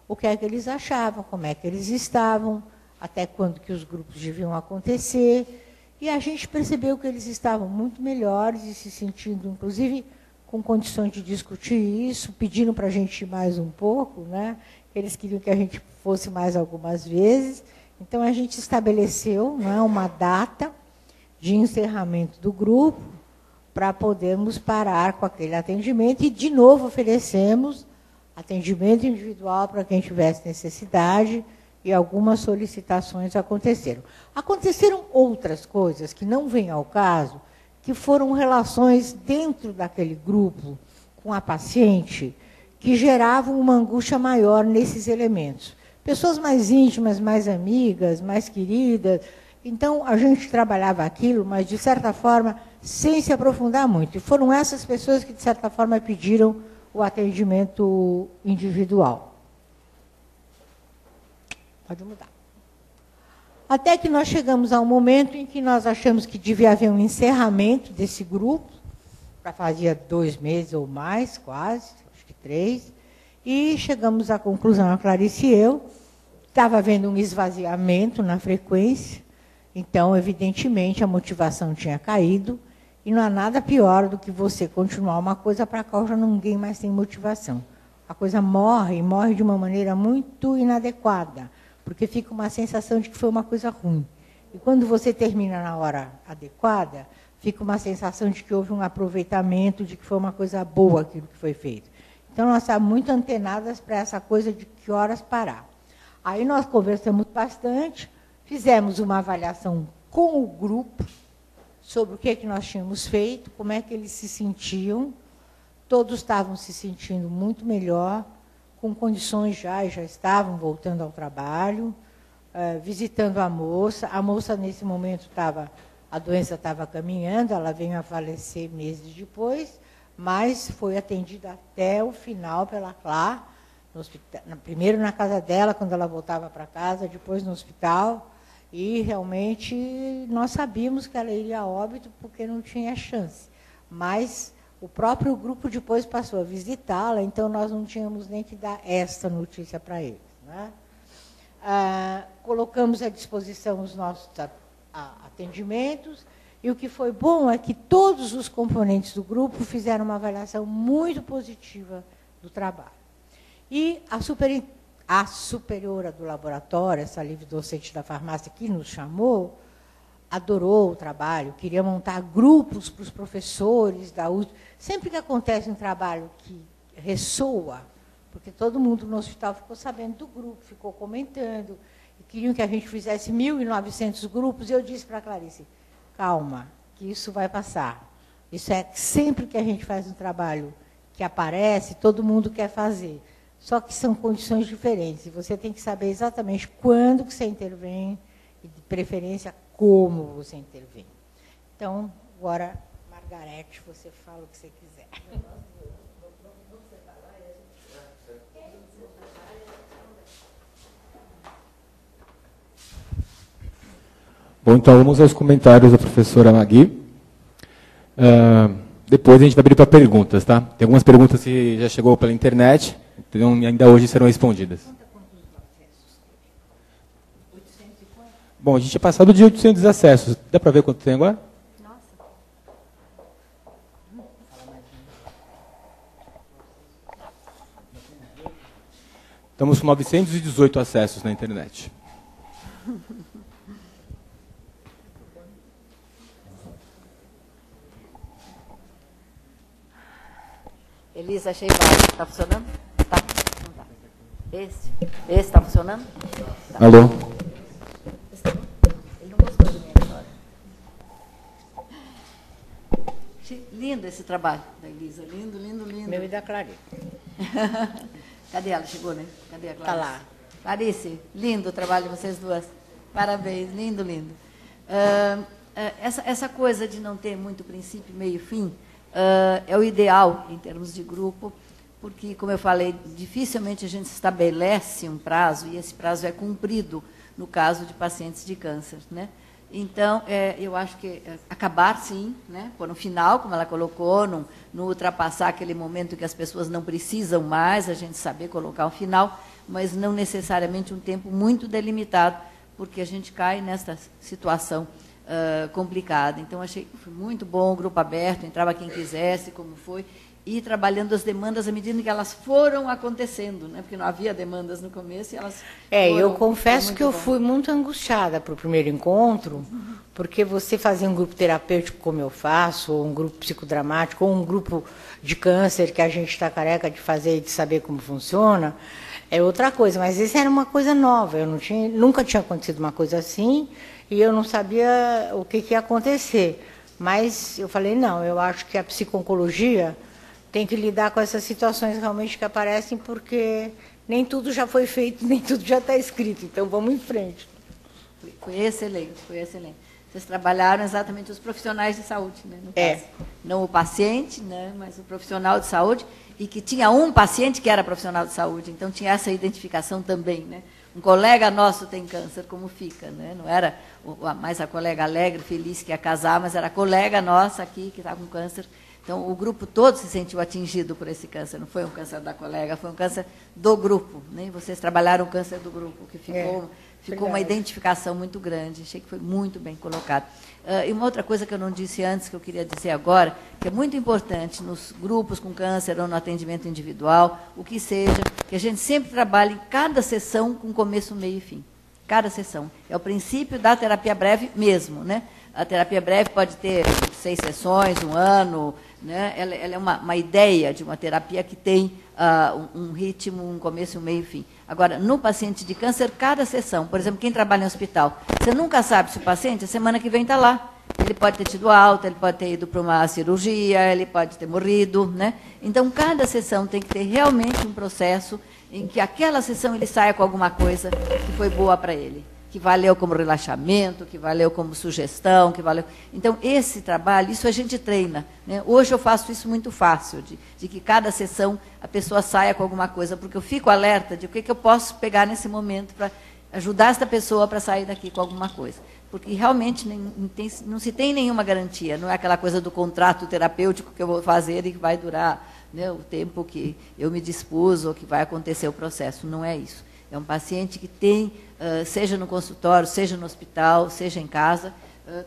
A: o que é que eles achavam, como é que eles estavam, até quando que os grupos deviam acontecer. E a gente percebeu que eles estavam muito melhores e se sentindo, inclusive, com condições de discutir isso, pedindo para a gente ir mais um pouco, né? Eles queriam que a gente fosse mais algumas vezes. Então, a gente estabeleceu, né, uma data de encerramento do grupo para podermos parar com aquele atendimento e, de novo, oferecemos atendimento individual para quem tivesse necessidade, e algumas solicitações aconteceram. Aconteceram outras coisas que não vêm ao caso, que foram relações dentro daquele grupo com a paciente que geravam uma angústia maior nesses elementos. Pessoas mais íntimas, mais amigas, mais queridas. Então, a gente trabalhava aquilo, mas, de certa forma, sem se aprofundar muito. E foram essas pessoas que, de certa forma, pediram o atendimento individual. Pode mudar. Até que nós chegamos a um momento em que nós achamos que devia haver um encerramento desse grupo, já fazia 2 meses ou mais, quase, acho que 3, e chegamos à conclusão, a Clarice e eu, estava havendo um esvaziamento na frequência, então, evidentemente, a motivação tinha caído, e não há nada pior do que você continuar uma coisa para a qual já ninguém mais tem motivação. A coisa morre, e morre de uma maneira muito inadequada, porque fica uma sensação de que foi uma coisa ruim. E quando você termina na hora adequada, fica uma sensação de que houve um aproveitamento, de que foi uma coisa boa aquilo que foi feito. Então, nós estamos muito antenadas para essa coisa de que horas parar. Aí nós conversamos bastante, fizemos uma avaliação com o grupo sobre o que nós tínhamos feito, como é que eles se sentiam. Todos estavam se sentindo muito melhor, com condições já estavam voltando ao trabalho, visitando a moça. A moça, nesse momento, a doença estava caminhando, ela veio a falecer meses depois, mas foi atendida até o final pela Clá, no hospital, primeiro na casa dela, quando ela voltava para casa, depois no hospital, e realmente nós sabíamos que ela iria a óbito porque não tinha chance. Mas o próprio grupo depois passou a visitá-la, então nós não tínhamos nem que dar esta notícia para eles, né? Colocamos à disposição os nossos atendimentos, e o que foi bom é que todos os componentes do grupo fizeram uma avaliação muito positiva do trabalho. E a superiora do laboratório, essa livre docente da farmácia que nos chamou, adorou o trabalho, queria montar grupos para os professores da USP. Sempre que acontece um trabalho que ressoa, porque todo mundo no hospital ficou sabendo do grupo, ficou comentando, queriam que a gente fizesse 1.900 grupos, e eu disse para a Clarice, calma, que isso vai passar. Isso é sempre que a gente faz um trabalho que aparece, todo mundo quer fazer. Só que são condições diferentes. E você tem que saber exatamente quando que você intervém e, de preferência, como você intervém. Então, agora, Margarete, você fala o que você quiser.
B: Bom, então vamos aos comentários da professora Magui. Depois a gente vai abrir para perguntas, tá? Tem algumas perguntas que já chegou pela internet, então ainda hoje serão respondidas. Bom, a gente tinha passado de 800 acessos. Dá para ver quanto tem agora?
D: Nossa.
B: Estamos com 918 acessos na internet.
D: Elisa, achei baixo. Está funcionando? Tá. Não tá. Esse está funcionando? Tá.
B: Alô?
D: Ele não gostou de mim agora. Lindo esse trabalho da Elisa. Lindo, lindo, lindo.
A: Meu e da Clarice.
D: Cadê ela? Chegou, né? Cadê a Clarice?
A: Está lá.
D: Clarice, lindo o trabalho de vocês duas. Parabéns, lindo, lindo. Essa coisa de não ter muito princípio, meio e fim, é o ideal em termos de grupo, porque, como eu falei, dificilmente a gente estabelece um prazo, e esse prazo é cumprido no caso de pacientes de câncer, né? Então, eu acho que acabar, sim, né, por um final, como ela colocou, não ultrapassar aquele momento que as pessoas não precisam mais, a gente saber colocar um final, mas não necessariamente um tempo muito delimitado, porque a gente cai nessa situação complicada. Então, achei que foi muito bom o grupo aberto, entrava quem quisesse, como foi, e trabalhando as demandas à medida que elas foram acontecendo, né? Porque não havia demandas no começo e elas
A: eu confesso que eu fui muito angustiada para o primeiro encontro, porque você fazer um grupo terapêutico como eu faço, ou um grupo psicodramático, ou um grupo de câncer que a gente está careca de fazer e de saber como funciona, é outra coisa. Mas isso era uma coisa nova, nunca tinha acontecido uma coisa assim, e eu não sabia o que ia acontecer. Mas eu falei, não, eu acho que a psico-oncologia tem que lidar com essas situações realmente que aparecem, porque nem tudo já foi feito, nem tudo já está escrito. Então, vamos em frente.
D: Foi excelente, foi excelente. Vocês trabalharam exatamente os profissionais de saúde, né, no caso. Não o paciente, né, mas o profissional de saúde, e que tinha um paciente que era profissional de saúde, então tinha essa identificação também, né? Um colega nosso tem câncer, como fica, né? Não era mais a colega alegre, feliz que ia casar, mas era a colega nossa aqui que está com câncer. Então, o grupo todo se sentiu atingido por esse câncer. Não foi um câncer da colega, foi um câncer do grupo, né? Vocês trabalharam o câncer do grupo, que ficou uma identificação muito grande. Achei que foi muito bem colocado. E uma outra coisa que eu não disse antes, que eu queria dizer agora, que é muito importante nos grupos com câncer ou no atendimento individual, o que seja, que a gente sempre trabalhe em cada sessão com começo, meio e fim. Cada sessão. É o princípio da terapia breve mesmo, né? A terapia breve pode ter 6 sessões, 1 ano, né? Ela é uma ideia de uma terapia que tem um ritmo, um começo, um meio e fim. Agora, no paciente de câncer, cada sessão, por exemplo, quem trabalha em hospital, você nunca sabe se o paciente, a semana que vem, está lá. Ele pode ter tido alta, ele pode ter ido para uma cirurgia, ele pode ter morrido, né? Então, cada sessão tem que ter realmente um processo em que aquela sessão ele saia com alguma coisa que foi boa para ele, que valeu como relaxamento, que valeu como sugestão, que valeu... Então, esse trabalho, isso a gente treina, né? Hoje eu faço isso muito fácil, de que cada sessão a pessoa saia com alguma coisa, porque eu fico alerta de o que eu posso pegar nesse momento para ajudar essa pessoa para sair daqui com alguma coisa. Porque realmente não se tem nenhuma garantia, não é aquela coisa do contrato terapêutico que eu vou fazer e que vai durar, né, o tempo que eu me dispus ou que vai acontecer o processo. Não é isso. É um paciente que tem, seja no consultório, seja no hospital, seja em casa,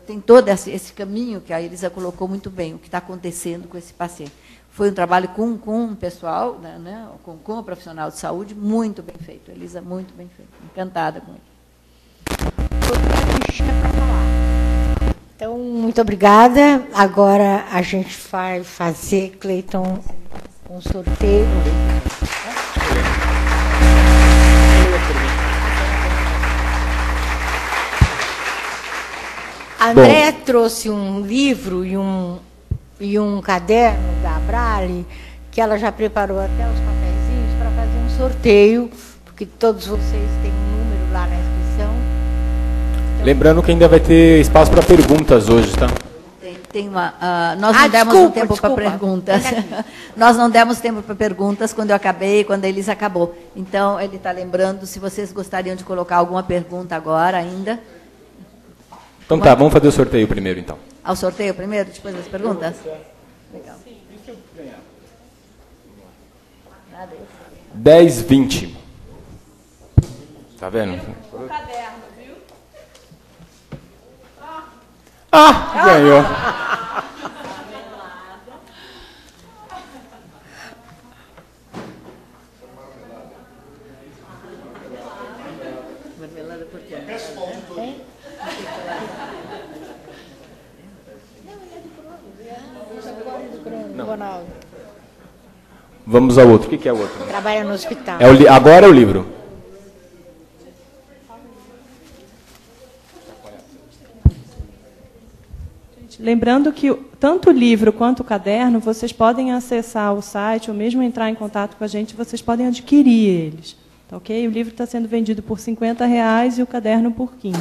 D: tem todo esse caminho que a Elisa colocou muito bem, o que está acontecendo com esse paciente. Foi um trabalho com o pessoal, né, com o profissional de saúde, muito bem feito. Elisa, muito bem feito. Encantada com ele.
A: Então, muito obrigada. Agora a gente vai fazer, Cleiton, um sorteio. A André trouxe um livro e um caderno da Abrale, que ela já preparou até os papeizinhos para fazer um sorteio, porque todos vocês têm um número lá na inscrição. Então,
B: lembrando que ainda vai ter espaço para perguntas hoje, tá?
D: Nós não demos tempo para perguntas. Nós não demos tempo para perguntas quando eu acabei, quando a Elisa acabou. Então, ele está lembrando se vocês gostariam de colocar alguma pergunta agora ainda.
B: Então tá, vamos fazer o sorteio primeiro, então.
D: Ao sorteio primeiro, depois das perguntas? Legal.
B: 10, 20. Tá vendo?
C: O caderno, viu?
B: Ganhou.
D: Marmelada por quê?
A: Ronaldo
B: Vamos ao outro. O que é o outro?
A: trabalha no hospital.
B: Agora é o livro.
C: Lembrando que tanto o livro quanto o caderno, vocês podem acessar o site ou mesmo entrar em contato com a gente, vocês podem adquirir eles. Tá, ok? O livro está sendo vendido por R$50 e o caderno por 15.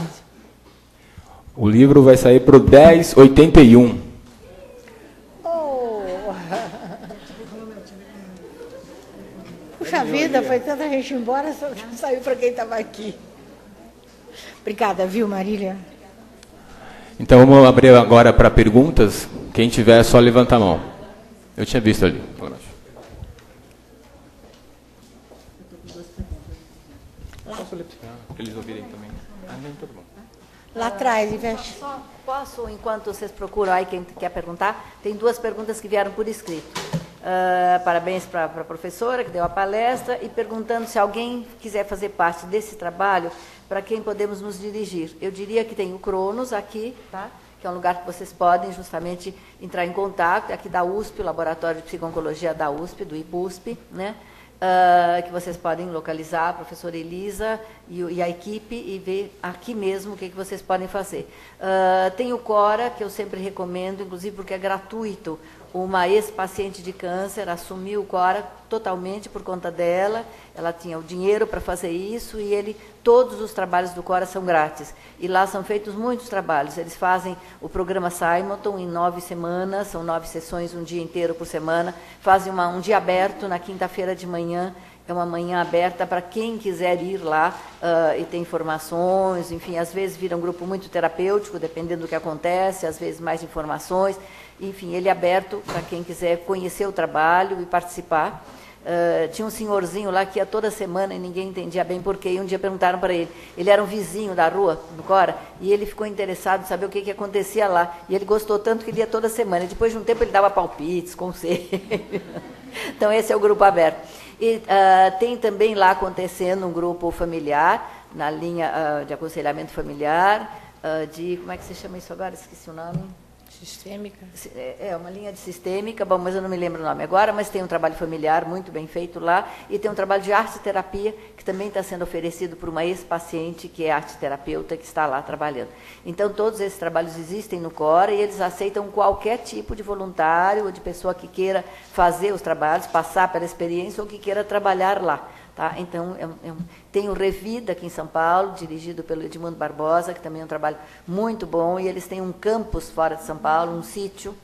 B: O livro vai sair para o 10,81.
A: Puxa vida, foi tanta gente embora, só saiu para quem estava aqui. Obrigada, viu, Marília?
B: Então vamos abrir agora para perguntas. Quem tiver, é só levanta a mão. Eu tinha visto ali. Posso ler para eles ouvirem também? Nem todo mundo.
A: Lá atrás, Ivete.
D: Só posso, enquanto vocês procuram aí, quem quer perguntar, tem duas perguntas que vieram por escrito. Parabéns para a professora que deu a palestra e perguntando se alguém quiser fazer parte desse trabalho, para quem podemos nos dirigir. Eu diria que tem o Cronos aqui, tá? Que é um lugar que vocês podem justamente entrar em contato, aqui da USP, o Laboratório de Psico-Oncologia da USP, do IPUSP, né? Que vocês podem localizar a professora Elisa e a equipe e ver aqui mesmo o que vocês podem fazer. Tem o Cora, que eu sempre recomendo, inclusive porque é gratuito. Uma ex-paciente de câncer assumiu o Cora totalmente por conta dela, ela tinha o dinheiro para fazer isso e todos os trabalhos do Cora são grátis. E lá são feitos muitos trabalhos, eles fazem o programa Simonton em 9 semanas, são 9 sessões, um dia inteiro por semana, fazem um dia aberto na quinta-feira de manhã, é uma manhã aberta para quem quiser ir lá e ter informações, enfim, às vezes vira um grupo muito terapêutico, dependendo do que acontece, às vezes mais informações, enfim, ele é aberto para quem quiser conhecer o trabalho e participar. Tinha um senhorzinho lá que ia toda semana e ninguém entendia bem porquê, e um dia perguntaram para ele era um vizinho da rua, do Cora, e ele ficou interessado em saber o que acontecia lá, e ele gostou tanto que ele ia toda semana, e depois de um tempo ele dava palpites, conselhos. Então esse é o grupo aberto. E tem também lá acontecendo um grupo familiar, na linha de aconselhamento familiar, como é que se chama isso agora? Esqueci o nome.
A: Sistêmica?
D: É uma linha de sistêmica, bom, mas eu não me lembro o nome agora, mas tem um trabalho familiar muito bem feito lá, e tem um trabalho de arte-terapia, que também está sendo oferecido por uma ex-paciente, que é arte-terapeuta, que está lá trabalhando. Então, todos esses trabalhos existem no Cora, e eles aceitam qualquer tipo de voluntário, ou de pessoa que queira fazer os trabalhos, passar pela experiência, ou que queira trabalhar lá. Tá? Então, tem o Revida aqui em São Paulo, dirigido pelo Edmundo Barbosa, que também é um trabalho muito bom, e eles têm um campus fora de São Paulo, um sítio,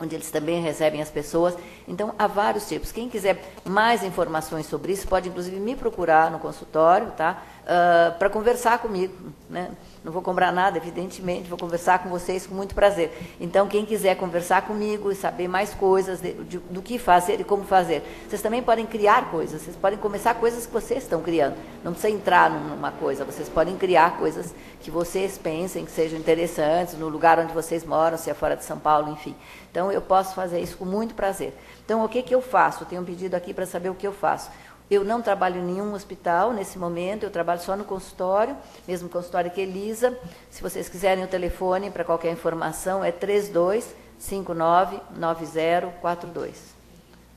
D: onde eles também recebem as pessoas. Então, há vários tipos. Quem quiser mais informações sobre isso, pode, inclusive, me procurar no consultório, tá? Para conversar comigo, né? Não vou cobrar nada, evidentemente, vou conversar com vocês com muito prazer. Então, quem quiser conversar comigo e saber mais coisas do que fazer e como fazer, vocês também podem criar coisas, vocês podem começar coisas que vocês estão criando. Não precisa entrar numa coisa, vocês podem criar coisas que vocês pensem que sejam interessantes, no lugar onde vocês moram, se é fora de São Paulo, enfim. Então, eu posso fazer isso com muito prazer. Então, o que eu faço? Eu tenho um pedido aqui para saber o que eu faço. Eu não trabalho em nenhum hospital nesse momento, eu trabalho só no consultório, mesmo consultório que Elisa. Se vocês quiserem o telefone para qualquer informação, é 3259-9042.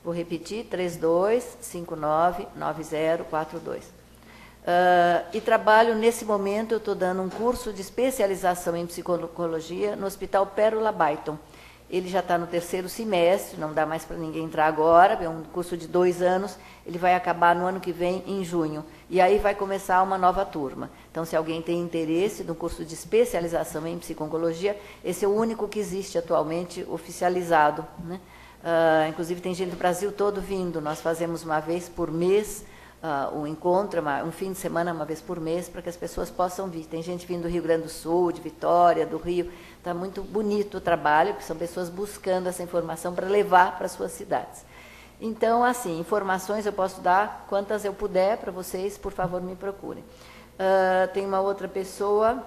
D: Vou repetir, 3259-9042. E trabalho, nesse momento, eu estou dando um curso de especialização em psicologia no Hospital Pérola Byton. Ele já está no 3º semestre, não dá mais para ninguém entrar agora, é um curso de 2 anos, ele vai acabar no ano que vem, em junho. E aí vai começar uma nova turma. Então, se alguém tem interesse no curso de especialização em psicologia, esse é o único que existe atualmente oficializado, né? Inclusive, tem gente do Brasil todo vindo. Nós fazemos uma vez por mês um encontro, um fim de semana, uma vez por mês, para que as pessoas possam vir. Tem gente vindo do Rio Grande do Sul, de Vitória, do Rio. Está muito bonito o trabalho, porque são pessoas buscando essa informação para levar para as suas cidades. Então, assim, informações eu posso dar quantas eu puder para vocês, por favor, me procurem. Tem uma outra pessoa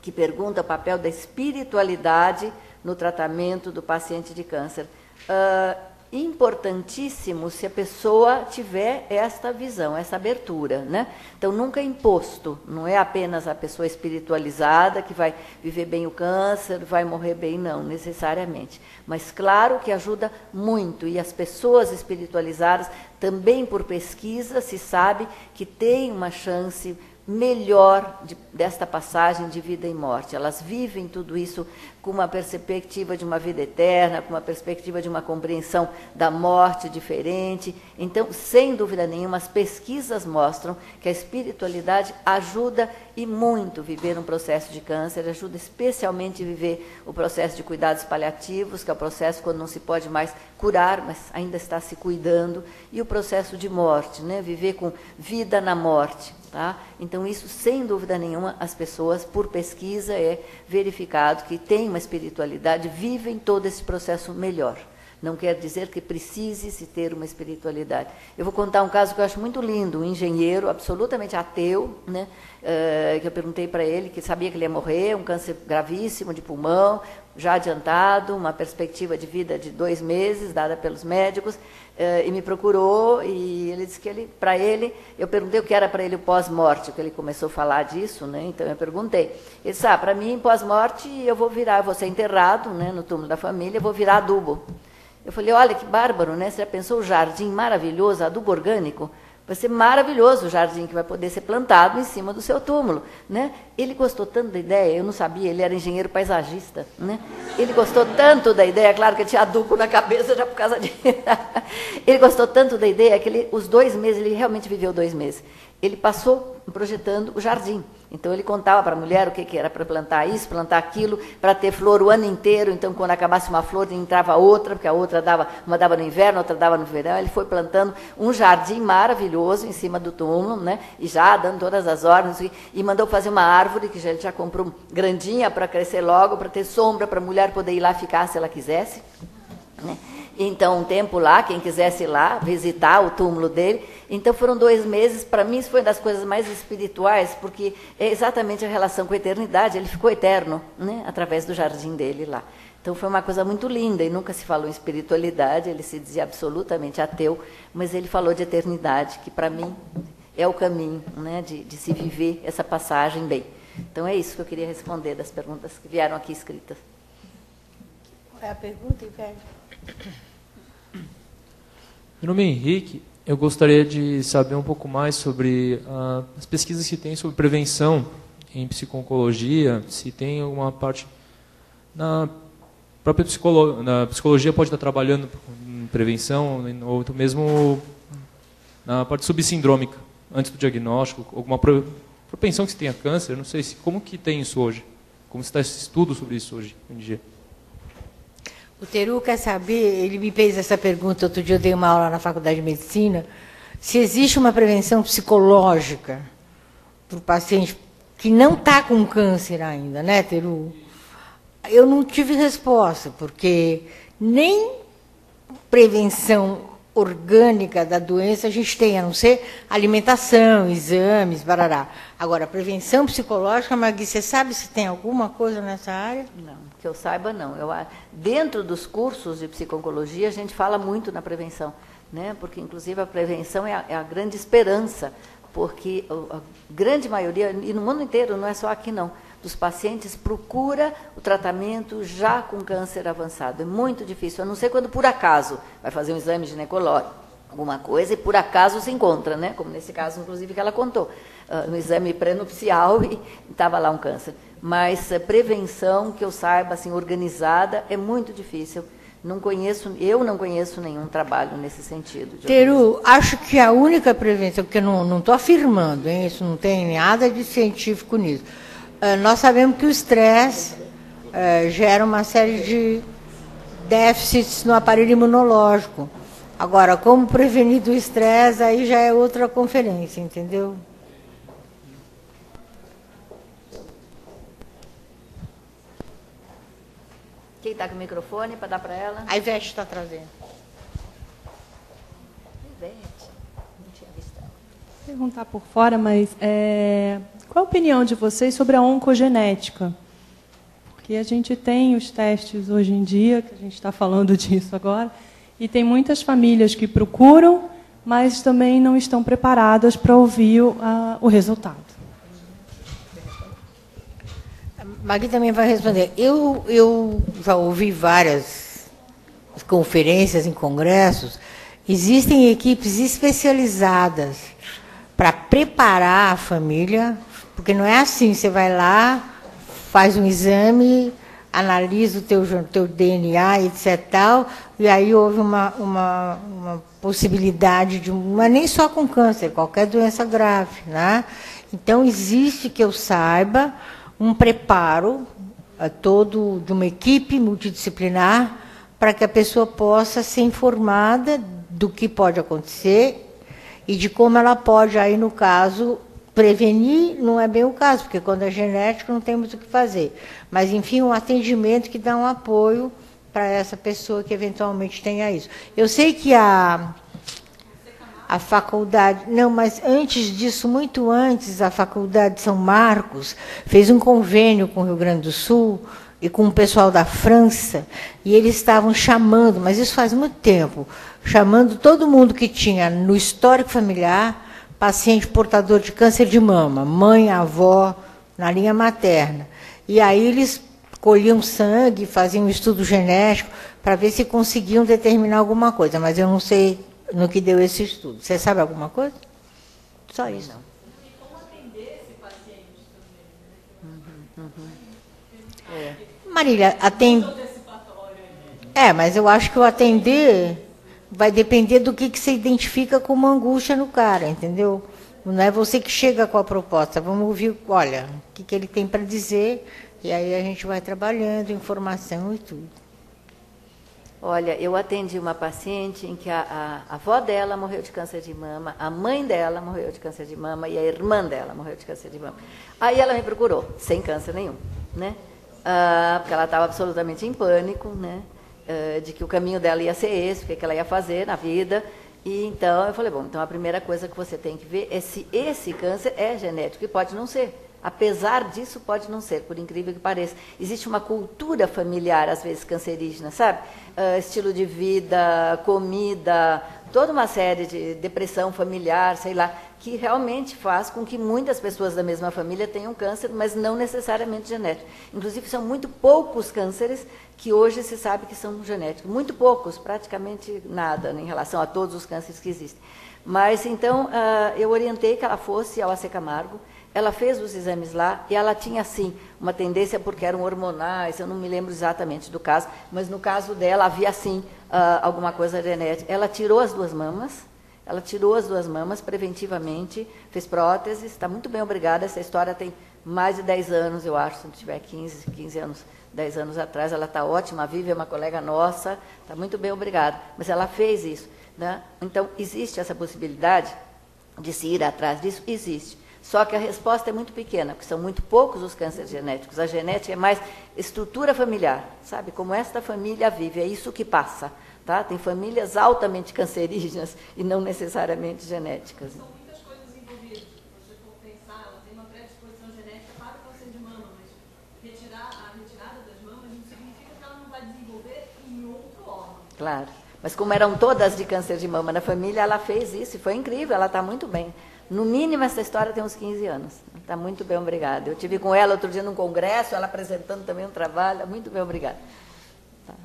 D: que pergunta o papel da espiritualidade no tratamento do paciente de câncer. Importantíssimo se a pessoa tiver esta visão, essa abertura, né? Então, nunca é imposto, não é apenas a pessoa espiritualizada que vai viver bem o câncer, vai morrer bem, não, necessariamente. Mas, claro que ajuda muito, e as pessoas espiritualizadas, também por pesquisa, se sabe que tem uma chance melhor desta passagem de vida e morte. Elas vivem tudo isso com uma perspectiva de uma vida eterna, com uma perspectiva de uma compreensão da morte diferente. Então, sem dúvida nenhuma, as pesquisas mostram que a espiritualidade ajuda e muito viver um processo de câncer, ajuda especialmente a viver o processo de cuidados paliativos, que é o processo quando não se pode mais curar, mas ainda está se cuidando, e o processo de morte, né? Viver com vida na morte. Tá? Então, isso, sem dúvida nenhuma, as pessoas, por pesquisa, é verificado que têm uma espiritualidade, vivem todo esse processo melhor. Não quer dizer que precise se ter uma espiritualidade. Eu vou contar um caso que eu acho muito lindo, um engenheiro absolutamente ateu, né? Que eu perguntei para ele, que sabia que ele ia morrer, um câncer gravíssimo de pulmão, já adiantado, uma perspectiva de vida de 2 meses, dada pelos médicos, e me procurou, e ele disse que para ele, eu perguntei o que era para ele o pós-morte, porque ele começou a falar disso, né? Então eu perguntei. Ele disse, para mim, pós-morte, eu vou ser enterrado, né, no túmulo da família, eu vou virar adubo. Eu falei, olha que bárbaro, né? Você já pensou o jardim maravilhoso, adubo orgânico? Vai ser maravilhoso o jardim que vai poder ser plantado em cima do seu túmulo, né? Ele gostou tanto da ideia, eu não sabia, ele era engenheiro paisagista, né? Ele gostou tanto da ideia, claro que ele tinha adubo na cabeça já por causa de... Ele gostou tanto da ideia que os 2 meses, ele realmente viveu 2 meses. Ele passou projetando o jardim. Então, ele contava para a mulher o que era para plantar isso, plantar aquilo, para ter flor o ano inteiro. Então, quando acabasse uma flor, entrava outra, porque a outra uma dava no inverno, outra dava no verão. Ele foi plantando um jardim maravilhoso em cima do túmulo, né? E já dando todas as ordens, e mandou fazer uma árvore, que ele já comprou grandinha para crescer logo, para ter sombra, para a mulher poder ir lá ficar se ela quisesse, né? Então, um tempo lá, quem quisesse ir lá, visitar o túmulo dele. Então, foram 2 meses. Para mim, isso foi uma das coisas mais espirituais, porque é exatamente a relação com a eternidade. Ele ficou eterno, né, através do jardim dele lá. Então, foi uma coisa muito linda, e nunca se falou em espiritualidade, ele se dizia absolutamente ateu, mas ele falou de eternidade, que para mim é o caminho, né, de se viver essa passagem bem. Então, é isso que eu queria responder das perguntas que vieram aqui escritas.
A: Qual é a pergunta, Ivete?
G: Meu nome é Henrique. Eu gostaria de saber um pouco mais sobre as pesquisas que tem sobre prevenção em psico-oncologia, se tem alguma parte na própria psicologia pode estar trabalhando em prevenção, ou mesmo na parte subsindrômica, antes do diagnóstico, alguma propensão que se tenha câncer, não sei como que tem isso hoje, como está esse estudo sobre isso hoje em dia.
A: O Teru quer saber, ele me fez essa pergunta, outro dia eu dei uma aula na Faculdade de Medicina, se existe uma prevenção psicológica para o paciente que não está com câncer ainda, né, Teru? Eu não tive resposta, porque nem prevenção orgânica da doença a gente tem, a não ser alimentação, exames, barará. Agora, prevenção psicológica, Magui, você sabe se tem alguma coisa nessa área?
D: Não, que eu saiba, não. Dentro dos cursos de psico-oncologia, a gente fala muito na prevenção, né? Porque, inclusive, a prevenção é a grande esperança, porque a grande maioria, e no mundo inteiro, não é só aqui, não, dos pacientes procura o tratamento já com câncer avançado. É muito difícil, a não ser quando, por acaso, vai fazer um exame ginecológico, alguma coisa, e por acaso se encontra, né? Como nesse caso, inclusive, que ela contou. no exame pré-nupcial e estava lá um câncer. Mas prevenção, que eu saiba, assim, organizada, é muito difícil. Eu não conheço nenhum trabalho nesse sentido.
A: Teru, acho que a única prevenção, porque eu não estou afirmando, hein, isso não tem nada de científico nisso. Nós sabemos que o estresse gera uma série de déficits no aparelho imunológico. Agora, como prevenir do estresse, aí já é outra conferência, entendeu?
D: Quem está com o microfone para dar para ela?
A: A Ivete está trazendo.
D: Ivete, não tinha visto ela.
C: Vou perguntar por fora, mas qual a opinião de vocês sobre a oncogenética? Porque a gente tem os testes hoje em dia, que a gente está falando disso agora, e tem muitas famílias que procuram, mas também não estão preparadas para ouvir o resultado.
A: Magui também vai responder. Eu já ouvi várias conferências em congressos. Existem equipes especializadas para preparar a família, porque não é assim, você vai lá, faz um exame, analisa o teu DNA, etc. Tal, e aí houve uma possibilidade de, não é nem só com câncer, qualquer doença grave, né? Então, existe, que eu saiba, um preparo todo de uma equipe multidisciplinar para que a pessoa possa ser informada do que pode acontecer e de como ela pode, aí no caso, prevenir. Não é bem o caso, porque quando é genético não tem muito o que fazer. Mas, enfim, um atendimento que dá um apoio para essa pessoa que eventualmente tenha isso. Eu sei que a faculdade... Não, mas antes disso, muito antes, a Faculdade de São Marcos fez um convênio com o Rio Grande do Sul e com o pessoal da França, e eles estavam chamando, mas isso faz muito tempo, chamando todo mundo que tinha no histórico familiar paciente portador de câncer de mama, mãe, avó, na linha materna. E aí eles colhiam sangue, faziam um estudo genético para ver se conseguiam determinar alguma coisa, mas eu não sei no que deu esse estudo. Você sabe alguma coisa? Só isso.
D: Não.
H: E como atender esse paciente também, né?
A: Marília, atende... mas eu acho que o atender vai depender do que você identifica como angústia no cara, entendeu? Não é você que chega com a proposta. Vamos ouvir, olha, o que ele tem para dizer, e aí a gente vai trabalhando, informação e tudo.
D: Olha, eu atendi uma paciente em que a avó dela morreu de câncer de mama, a mãe dela morreu de câncer de mama e a irmã dela morreu de câncer de mama. Aí ela me procurou, sem câncer nenhum, né? Porque ela estava absolutamente em pânico, né? De que o caminho dela ia ser esse, o que ela ia fazer na vida. E então eu falei, bom, então a primeira coisa que você tem que ver é se esse câncer é genético, e pode não ser. Apesar disso, pode não ser, por incrível que pareça. Existe uma cultura familiar, às vezes, cancerígena, sabe? Estilo de vida, comida, toda uma série de depressão familiar, sei lá, que realmente faz com que muitas pessoas da mesma família tenham câncer, mas não necessariamente genético. Inclusive, são muito poucos cânceres que hoje se sabe que são genéticos. Muito poucos, praticamente nada, em relação a todos os cânceres que existem. Mas, então, eu orientei que ela fosse ao AC Camargo. Ela fez os exames lá e ela tinha, sim, uma tendência, porque eram hormonais, eu não me lembro exatamente do caso, mas no caso dela havia, sim, alguma coisa genética. Ela tirou as duas mamas preventivamente, fez próteses, está muito bem, obrigada. Essa história tem mais de 10 anos, eu acho, se não tiver 15 anos, 10 anos atrás. Ela está ótima, a Vivi é uma colega nossa, está muito bem, obrigada. Mas ela fez isso, né? Então, existe essa possibilidade de se ir atrás disso? Existe. Só que a resposta é muito pequena, porque são muito poucos os cânceres genéticos. A genética é mais estrutura familiar, sabe? Como esta família vive, é isso que passa. Tá? Tem famílias altamente cancerígenas e não necessariamente genéticas.
H: São muitas coisas envolvidas. Se você for pensar, ela tem uma predisposição genética para o câncer de mama, mas a retirada das mamas não significa que ela não vai desenvolver em outro órgão.
D: Claro. Mas como eram todas de câncer de mama na família, ela fez isso e foi incrível, ela está muito bem. No mínimo, essa história tem uns 15 anos. Está muito bem, obrigada. Eu estive com ela outro dia num congresso, ela apresentando também um trabalho. Muito bem, obrigada. Tá.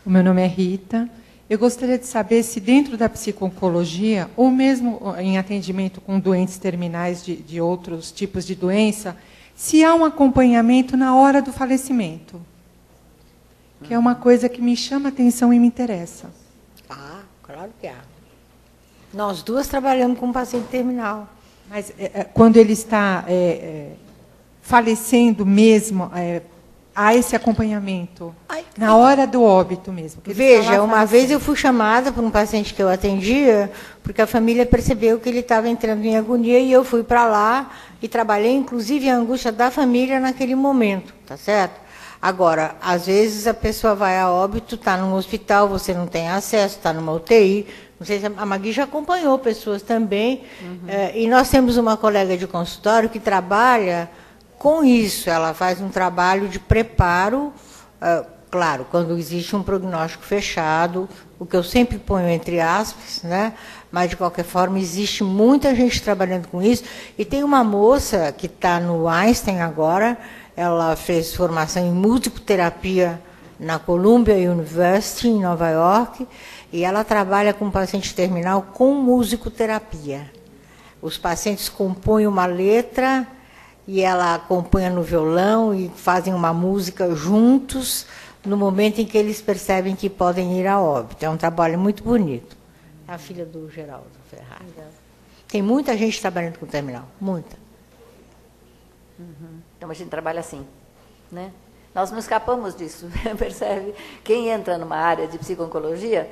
I: O meu nome é Rita. Eu gostaria de saber se dentro da psico-oncologia, ou mesmo em atendimento com doentes terminais de outros tipos de doença, se há um acompanhamento na hora do falecimento. Que é uma coisa que me chama a atenção e me interessa.
A: Ah, claro que há. Nós duas trabalhamos com paciente terminal.
I: Mas quando ele está falecendo mesmo, há esse acompanhamento? Na hora do óbito mesmo?
A: Veja, uma vez eu fui chamada por um paciente que eu atendia, porque a família percebeu que ele estava entrando em agonia, e eu fui para lá e trabalhei, inclusive, a angústia da família naquele momento, tá certo? Agora, às vezes a pessoa vai a óbito, está num hospital, você não tem acesso, está numa UTI. Não sei se a Magui já acompanhou pessoas também. E nós temos uma colega de consultório que trabalha com isso. Ela faz um trabalho de preparo, claro, quando existe um prognóstico fechado, o que eu sempre ponho entre aspas, né? Mas, de qualquer forma, existe muita gente trabalhando com isso. E tem uma moça que está no Einstein agora. Ela fez formação em musicoterapia na Columbia University, em Nova York, e ela trabalha com paciente terminal com musicoterapia. Os pacientes compõem uma letra e ela acompanha no violão e fazem uma música juntos no momento em que eles percebem que podem ir a óbito. É um trabalho muito bonito. É a filha do Geraldo Ferrari. Tem muita gente trabalhando com terminal, muita.
D: Então, a gente trabalha assim, né? Nós não escapamos disso, percebe? Quem entra numa área de psico-oncologia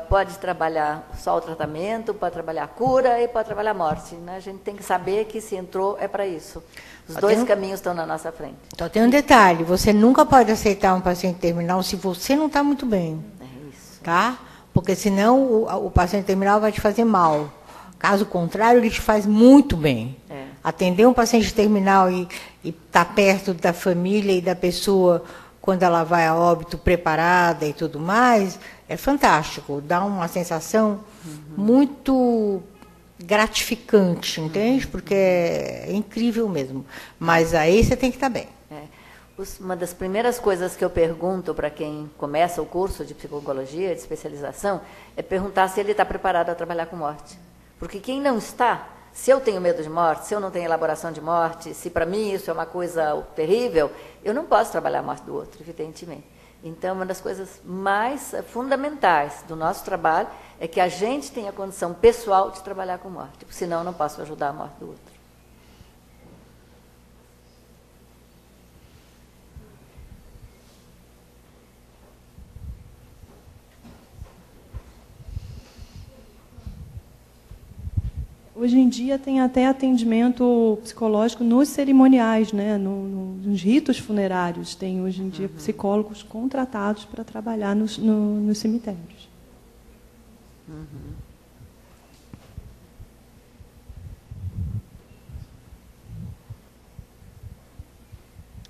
D: pode trabalhar só o tratamento, pode trabalhar a cura e pode trabalhar a morte, né? A gente tem que saber que se entrou é para isso. Os dois caminhos estão na nossa frente.
A: Só tem um detalhe, você nunca pode aceitar um paciente terminal se você não está muito bem.
D: É isso.
A: Tá? Porque senão o paciente terminal vai te fazer mal. Caso contrário, ele te faz muito bem. Atender um paciente terminal e estar perto da família e da pessoa quando ela vai a óbito preparada e tudo mais, é fantástico. Dá uma sensação muito gratificante, entende? Porque é incrível mesmo. Mas aí você tem que estar bem.
D: Uma das primeiras coisas que eu pergunto para quem começa o curso de psico-oncologia, de especialização, é perguntar se ele está preparado a trabalhar com morte. Porque quem não está, se eu tenho medo de morte, se eu não tenho elaboração de morte, se para mim isso é uma coisa terrível, eu não posso trabalhar a morte do outro, evidentemente. Então, uma das coisas mais fundamentais do nosso trabalho é que a gente tenha a condição pessoal de trabalhar com morte, senão eu não posso ajudar a morte do outro.
C: Hoje em dia tem até atendimento psicológico nos cerimoniais, né? Nos ritos funerários. Tem hoje em dia psicólogos contratados para trabalhar nos cemitérios.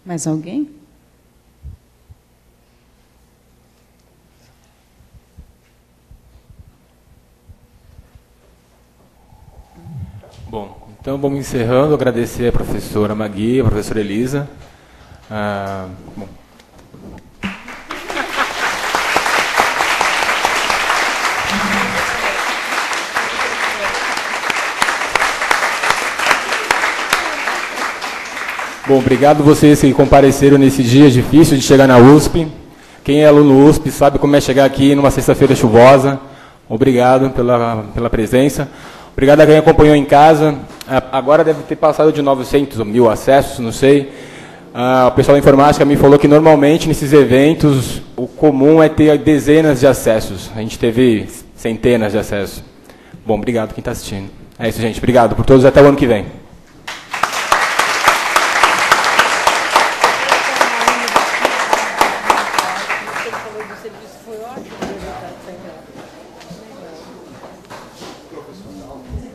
E: Mais alguém?
B: Bom, então vamos encerrando. Agradecer a professora Magui, a professora Elisa. Bom. Bom, obrigado vocês que compareceram nesse dia difícil de chegar na USP. Quem é aluno USP sabe como é chegar aqui numa sexta-feira chuvosa. Obrigado pela presença. Obrigado a quem acompanhou em casa. Agora deve ter passado de 900 ou 1.000 acessos, não sei. O pessoal da informática me falou que normalmente nesses eventos o comum é ter dezenas de acessos. A gente teve centenas de acessos. Bom, obrigado quem está assistindo. É isso, gente. Obrigado por todos. Até o ano que vem.